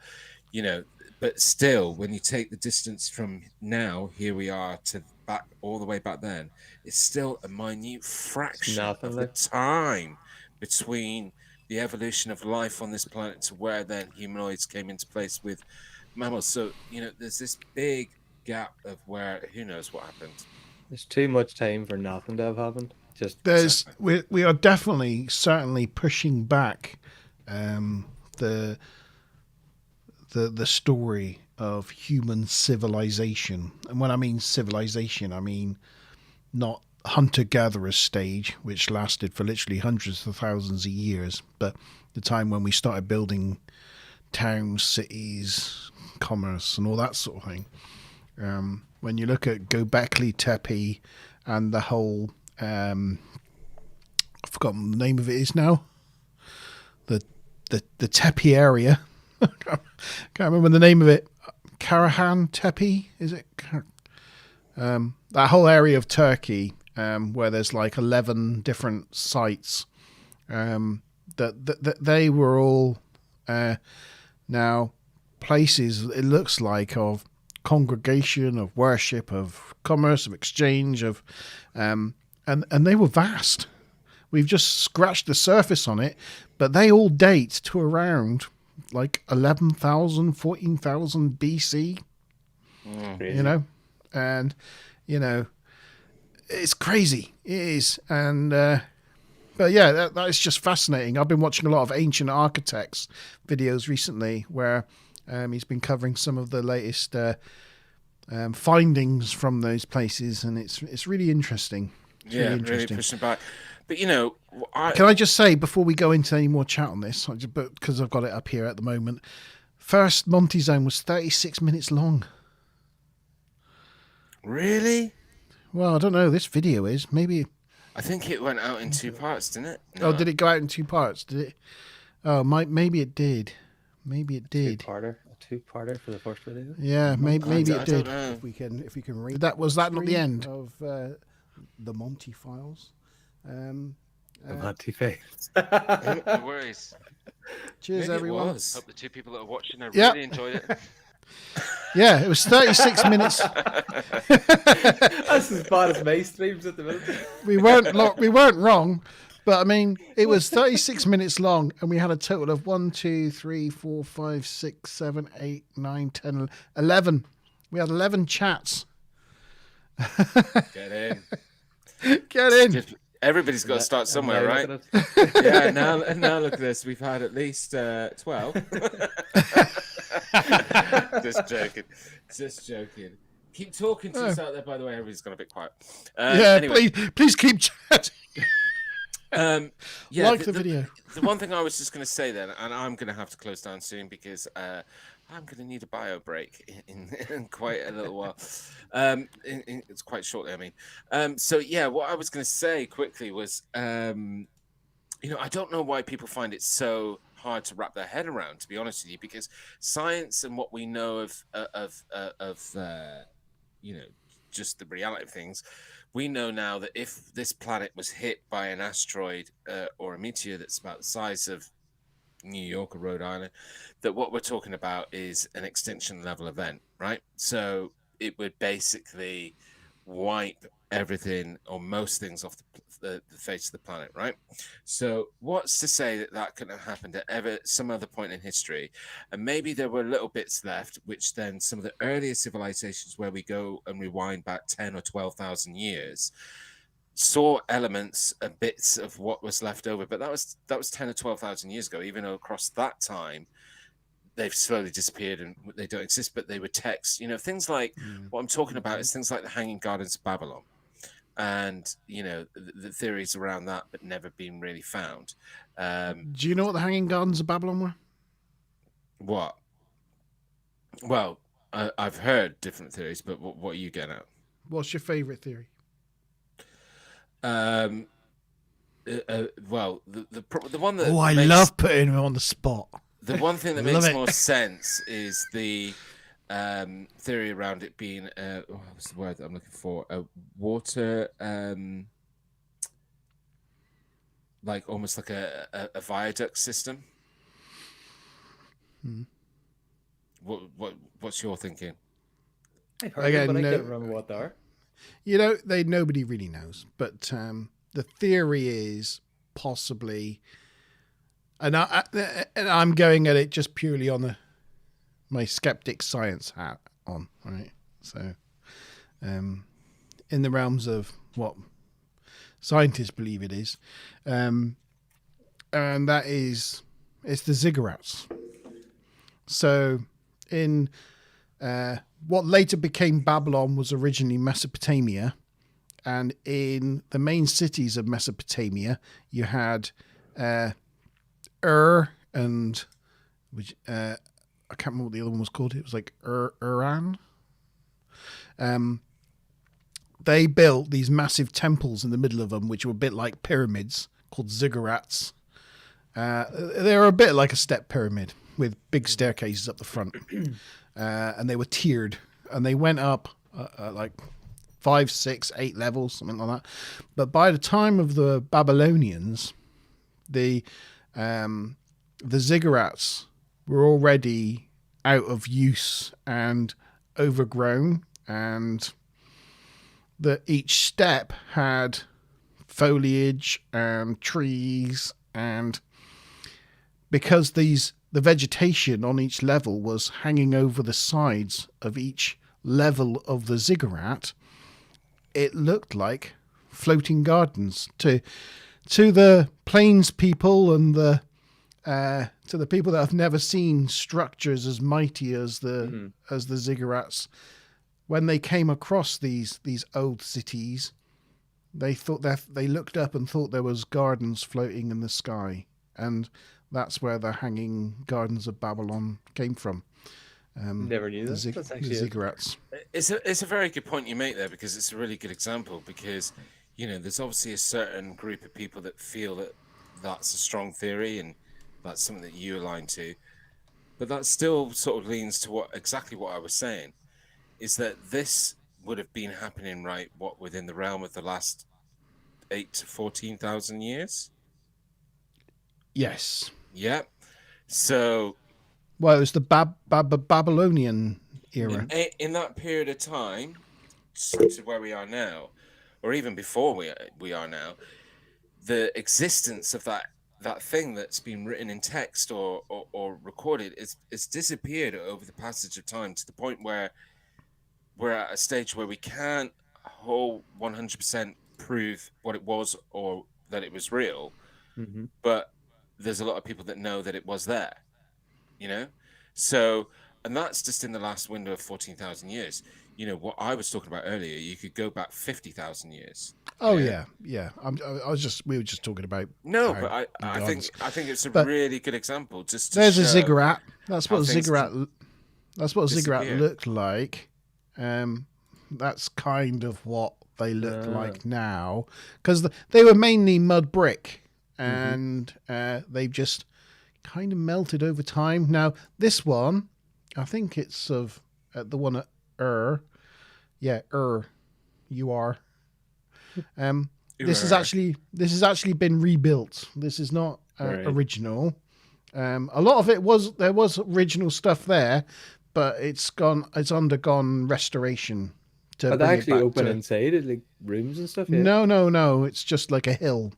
[SPEAKER 3] but still, when you take the distance from now, here we are, to back all the way back then, it's still a minute fraction of the time between the evolution of life on this planet to where then humanoids came into place with mammals. So, there's this big gap of where who knows what happened.
[SPEAKER 7] There's too much time for nothing to have happened.
[SPEAKER 2] We are definitely certainly pushing back the story of human civilization. And when I mean civilization, I mean not hunter-gatherer stage, which lasted for literally hundreds of thousands of years, but the time when we started building towns, cities, commerce, and all that sort of thing. When you look at Göbekli Tepe and the whole, I've forgotten the name of it is now, the Tepe area. Can't remember the name of it. Karahan Tepe, is it? That whole area of Turkey, where there's like 11 different sites, that they were all now places, it looks like, of congregation, of worship, of commerce, of exchange, of and they were vast. We've just scratched the surface on it, but they all date to around like 11,000, 14,000 BC. And it's crazy. It is. And but yeah, that is just fascinating. I've been watching a lot of ancient architects videos recently where he's been covering some of the latest findings from those places, and it's really interesting.
[SPEAKER 3] Really pushing back. But
[SPEAKER 2] can I just say before we go into any more chat on this, because I've got it up here at the moment, first Monte Zone was 36 minutes long.
[SPEAKER 3] Really?
[SPEAKER 2] Well, I don't know. This video is maybe.
[SPEAKER 3] I think it went out in 2 parts, didn't it?
[SPEAKER 2] No. Oh, did it go out in 2 parts? Did it? Oh, maybe it did. Maybe it did.
[SPEAKER 7] A two-parter for the first video.
[SPEAKER 2] Yeah, maybe it did.
[SPEAKER 9] If we can read.
[SPEAKER 2] Was that not the end
[SPEAKER 9] of the Monty Files?
[SPEAKER 7] The Monty Files.
[SPEAKER 10] No worries.
[SPEAKER 2] Cheers,
[SPEAKER 3] Maybe
[SPEAKER 2] everyone.
[SPEAKER 10] Hope the 2 people that are watching really enjoyed it.
[SPEAKER 2] Yeah, it was 36 minutes.
[SPEAKER 7] That's as bad as my streams at the minute.
[SPEAKER 2] We weren't wrong, but I mean, it was 36 minutes long, and we had a total of 1, 2, 3, 4, 5, 6, 7, 8, 9, 10, 11. We had 11 chats.
[SPEAKER 3] Get in.
[SPEAKER 2] Get in.
[SPEAKER 3] Everybody's got to start somewhere, right? Yeah. Now look at this. We've had at least 12. Just joking. Keep talking to us out there. By the way, everybody's gone a bit quiet.
[SPEAKER 2] Anyway. please keep chatting. Like the video.
[SPEAKER 3] The one thing I was just going to say then, and I'm going to have to close down soon because I'm going to need a bio break in quite a little while. It's quite shortly, I mean. So yeah, what I was going to say quickly was, I don't know why people find it so hard to wrap their head around, to be honest with you, because science and what we know of just the reality of things, we know now that if this planet was hit by an asteroid or a meteor that's about the size of New York or Rhode Island, that what we're talking about is an extinction level event, right? So it would basically wipe everything or most things off the face of the planet, right? So what's to say that couldn't have happened at some other point in history? And maybe there were little bits left, which then some of the earlier civilizations where we go and rewind back 10 or 12,000 years saw elements and bits of what was left over. But that was 10 or 12,000 years ago, even though across that time they've slowly disappeared and they don't exist, but they were texts. Things like what I'm talking about is things like the Hanging Gardens of Babylon. And, the theories around that, but never been really found.
[SPEAKER 2] Do you know what the Hanging Gardens of Babylon were?
[SPEAKER 3] What? Well, I've heard different theories, but what are you getting at?
[SPEAKER 2] What's your favorite theory?
[SPEAKER 3] Well, the one that
[SPEAKER 2] I love putting him on the spot.
[SPEAKER 3] The one thing that
[SPEAKER 2] Love
[SPEAKER 3] makes
[SPEAKER 2] it.
[SPEAKER 3] more sense is the theory around it being what's the word that I'm looking for? A water, like almost like a viaduct system. What's your thinking?
[SPEAKER 7] I've heard
[SPEAKER 2] Again,
[SPEAKER 7] them, but I
[SPEAKER 2] no-
[SPEAKER 7] can't remember what they are.
[SPEAKER 2] You know, nobody really knows, but the theory is possibly, and I'm going at it just purely on my skeptic science hat on, right? So, in the realms of what scientists believe it is, and that is it's the ziggurats. So, in what later became Babylon was originally Mesopotamia, and in the main cities of Mesopotamia, you had and which I can't remember what the other one was called. It was like Uran. They built these massive temples in the middle of them, which were a bit like pyramids, called ziggurats. They were a bit like a step pyramid with big staircases up the front, and they were tiered, and they went up like 5, 6, 8 levels, something like that. But by the time of the Babylonians, the ziggurats were already out of use and overgrown, and that each step had foliage and trees, and because the vegetation on each level was hanging over the sides of each level of the ziggurat, it looked like floating gardens to the plains people and to the people that have never seen structures as mighty as the ziggurats. When they came across these old cities, they thought they looked up and thought there was gardens floating in the sky, and that's where the hanging gardens of Babylon came from.
[SPEAKER 7] Never knew that. That's actually
[SPEAKER 2] the ziggurats.
[SPEAKER 3] It's a very good point you make there, because it's a really good example, because there's obviously a certain group of people that feel that that's a strong theory and that's something that you align to, but that still sort of leans to exactly what I was saying, is that this would have been happening within the realm of the last 8 to 14,000 years.
[SPEAKER 2] Yes.
[SPEAKER 3] Yeah. So,
[SPEAKER 2] well, it was the Babylonian era.
[SPEAKER 3] In that period of time, to where we are now, or even before we are now, the existence of that thing that's been written in text or recorded it's disappeared over the passage of time, to the point where we're at a stage where we can't whole 100% prove what it was or that it was real, but there's a lot of people that know that it was there, so, and that's just in the last window of 14,000 years. What I was talking about earlier, you could go back 50,000 years.
[SPEAKER 2] Oh yeah. We were just talking about.
[SPEAKER 3] No, but I think it's a really good example. Just to
[SPEAKER 2] there's a
[SPEAKER 3] show
[SPEAKER 2] ziggurat. That's what a
[SPEAKER 3] how things
[SPEAKER 2] ziggurat. That's what a ziggurat
[SPEAKER 3] disappear.
[SPEAKER 2] looked like. That's kind of what they look like now, because they were mainly mud brick, and they've just kind of melted over time. Now this one, I think it's of the one at UR. This has actually been rebuilt. This is not original. A lot of there was original stuff there, but it's undergone restoration.
[SPEAKER 7] But they actually open inside it, like rooms and stuff. Yeah?
[SPEAKER 2] No. It's just like a hill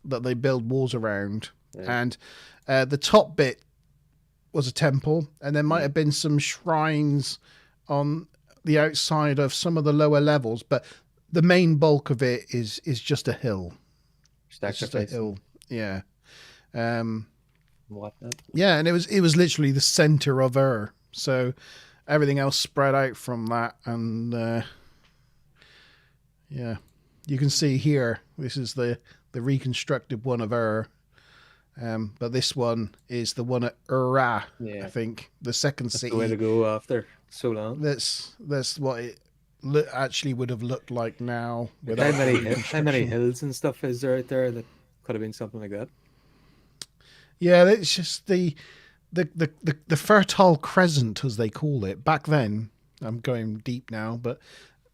[SPEAKER 2] that they build walls around, and the top bit was a temple, and there might have been some shrines on the outside of some of the lower levels, but the main bulk of it is just a hill. It's just a hill. Yeah.
[SPEAKER 7] What?
[SPEAKER 2] Yeah, and it was literally the center of Ur. So everything else spread out from that, and you can see here. This is the reconstructed one of Ur, but this one is the one at Ura. I think the second city.
[SPEAKER 7] The way to go after so long.
[SPEAKER 2] That's what it actually would have looked like now.
[SPEAKER 7] How many hills and stuff is there out there that could have been something like that?
[SPEAKER 2] Yeah, it's just the Fertile Crescent, as they call it back then. I'm going deep now, but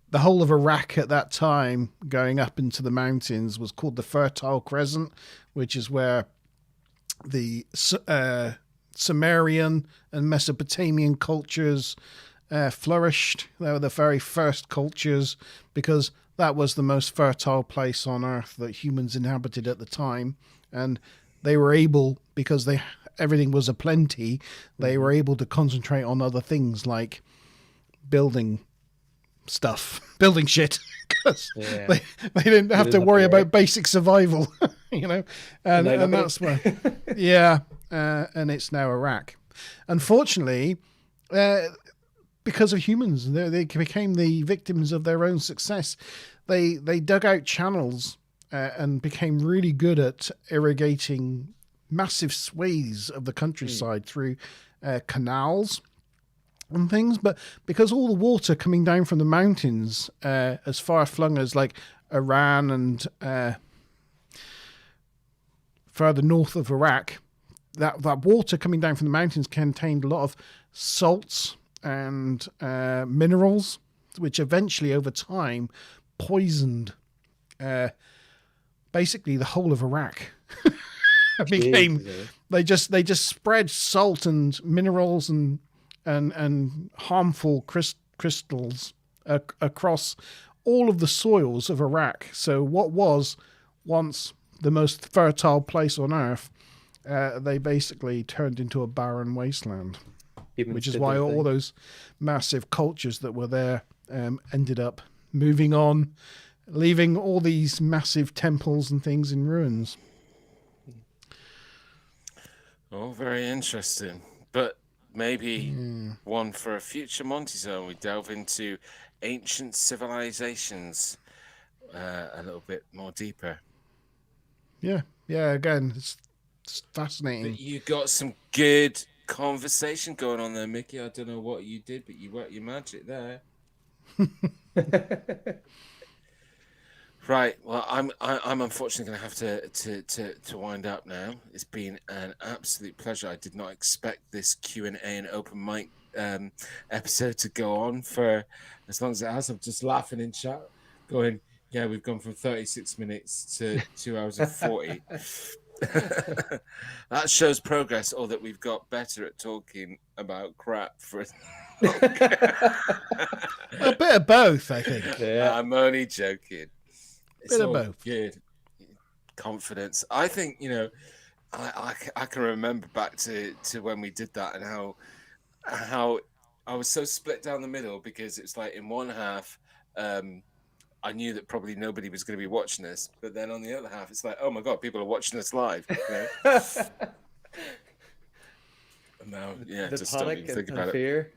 [SPEAKER 2] the whole of Iraq at that time, going up into the mountains, was called the Fertile Crescent, which is where the Sumerian and Mesopotamian cultures flourished. They were the very first cultures because that was the most fertile place on Earth that humans inhabited at the time, and they were able, because everything was aplenty, they were able to concentrate on other things like building shit, because they didn't have to worry about basic survival, and that's where, and it's now Iraq. Unfortunately, because of humans, they became the victims of their own success. They dug out channels and became really good at irrigating massive swathes of the countryside through canals and things. But because all the water coming down from the mountains, as far flung as like Iran and further north of Iraq, that water coming down from the mountains contained a lot of salts and minerals, which eventually over time poisoned basically the whole of Iraq. They just spread salt and minerals and harmful crystals across all of the soils of Iraq. So what was once the most fertile place on Earth, they basically turned into a barren wasteland. Which is why all those massive cultures that were there ended up moving on, leaving all these massive temples and things in ruins.
[SPEAKER 3] Oh, very interesting. But maybe one for a future Monte Zone, we delve into ancient civilizations a little bit more deeper.
[SPEAKER 2] Yeah. Again, it's fascinating.
[SPEAKER 3] But you got some good conversation going on there, Mickey. I don't know what you did, but you worked your magic there. Right. Well, I'm unfortunately going to have to wind up now. It's been an absolute pleasure. I did not expect this Q&A and open mic episode to go on for as long as it has. I'm just laughing in chat, going, yeah, we've gone from 36 minutes to 2 hours and 40. That shows progress, or that we've got better at talking about crap for
[SPEAKER 2] a bit of both, I think.
[SPEAKER 3] Yeah. I'm only joking. It's
[SPEAKER 2] bit
[SPEAKER 3] all
[SPEAKER 2] of both.
[SPEAKER 3] Good confidence. I think, I can remember back to when we did that and how I was so split down the middle, because it's like in one half I knew that probably nobody was going to be watching this, but then on the other half, it's like, oh my God, people are watching us live. And now,
[SPEAKER 7] the panic and fear.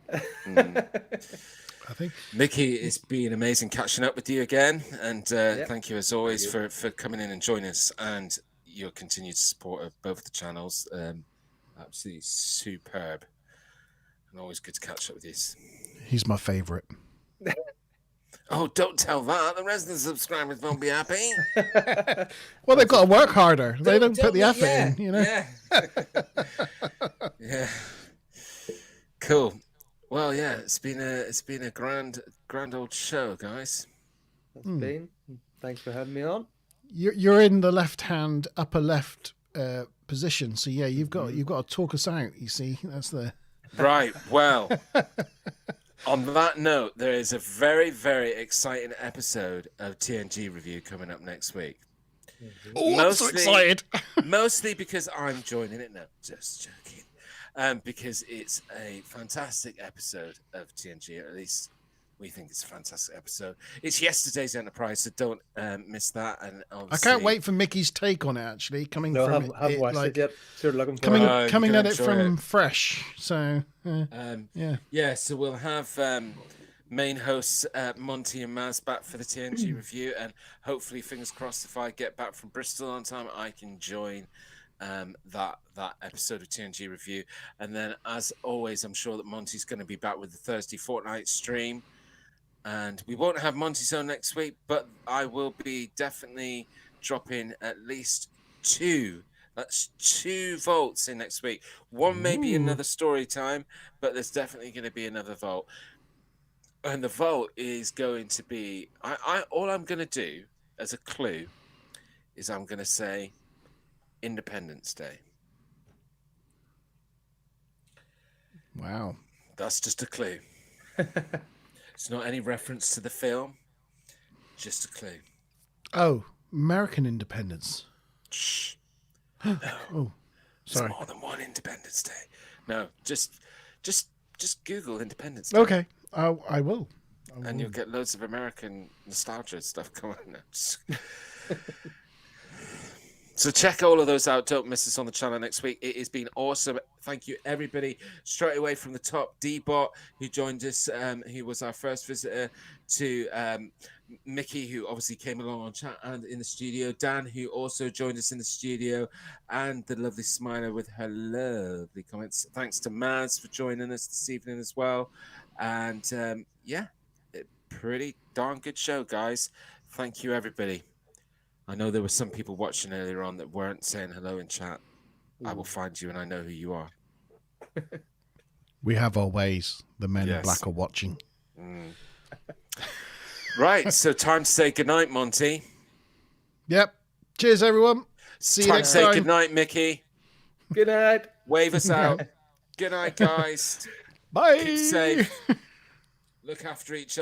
[SPEAKER 2] I think
[SPEAKER 3] Mickey, it's been amazing catching up with you again, and thank you as always for coming in and joining us, and your continued support of both the channels. Absolutely superb, and always good to catch up with you.
[SPEAKER 2] He's my favourite.
[SPEAKER 3] Oh, don't tell that. The rest of the subscribers won't be happy.
[SPEAKER 2] Well, they've got to work harder. They don't put the effort in,
[SPEAKER 3] Yeah. Yeah. Cool. Well, yeah, it's been a grand old show, guys.
[SPEAKER 7] It's been. Thanks for having me on.
[SPEAKER 2] You're in the left-hand upper left position, so yeah, you've got to talk us out. You see, that's the
[SPEAKER 3] right. Well. On that note, there is a very, very exciting episode of TNG Review coming up next week.
[SPEAKER 2] Oh, I'm so excited.
[SPEAKER 3] Mostly because I'm joining it. No, just joking. Because it's a fantastic episode of TNG, or at least we think it's a fantastic episode. It's yesterday's Enterprise, so don't miss that. And
[SPEAKER 2] I can't wait for Mickey's take on it. Actually, coming from
[SPEAKER 7] haven't watched it yet. Sort of looking
[SPEAKER 2] for coming at it from fresh. So
[SPEAKER 3] yeah. So we'll have main hosts Monty and Maz back for the TNG review, and hopefully, fingers crossed, if I get back from Bristol on time, I can join that episode of TNG review. And then, as always, I'm sure that Monty's going to be back with the Thursday fortnight stream. And we won't have Monte Zone next week, but I will be definitely dropping at least 2 That's 2 vaults in next week. One may be another story time, but there's definitely going to be another vault. And the vault is going to be, all I'm going to do as a clue is I'm going to say Independence Day.
[SPEAKER 2] Wow.
[SPEAKER 3] That's just a clue. It's not any reference to the film, just a clue.
[SPEAKER 2] Oh, American independence.
[SPEAKER 3] Shh.
[SPEAKER 2] No. Oh, sorry.
[SPEAKER 3] There's more than one Independence Day. No, just Google Independence Day.
[SPEAKER 2] Okay, I will.
[SPEAKER 3] And you'll get loads of American nostalgia stuff going on. So check all of those out. Don't miss us on the channel next week. It has been awesome. Thank you, everybody. Straight away from the top, D-Bot, who joined us, who was our first visitor, to Mickey, who obviously came along on chat and in the studio, Dan, who also joined us in the studio, and the lovely Smiler with her lovely comments. Thanks to Maz for joining us this evening as well. And yeah, pretty darn good show, guys. Thank you, everybody. I know there were some people watching earlier on that weren't saying hello in chat. I will find you and I know who you are.
[SPEAKER 2] We have our ways. The men in black are watching.
[SPEAKER 3] Right, so time to say goodnight, Monty.
[SPEAKER 2] Yep. Cheers, everyone. See you next time.
[SPEAKER 3] Time to say goodnight, Mickey.
[SPEAKER 7] Good night.
[SPEAKER 3] Wave us out. Good night, guys.
[SPEAKER 2] Bye.
[SPEAKER 3] Keep safe. Look after each other.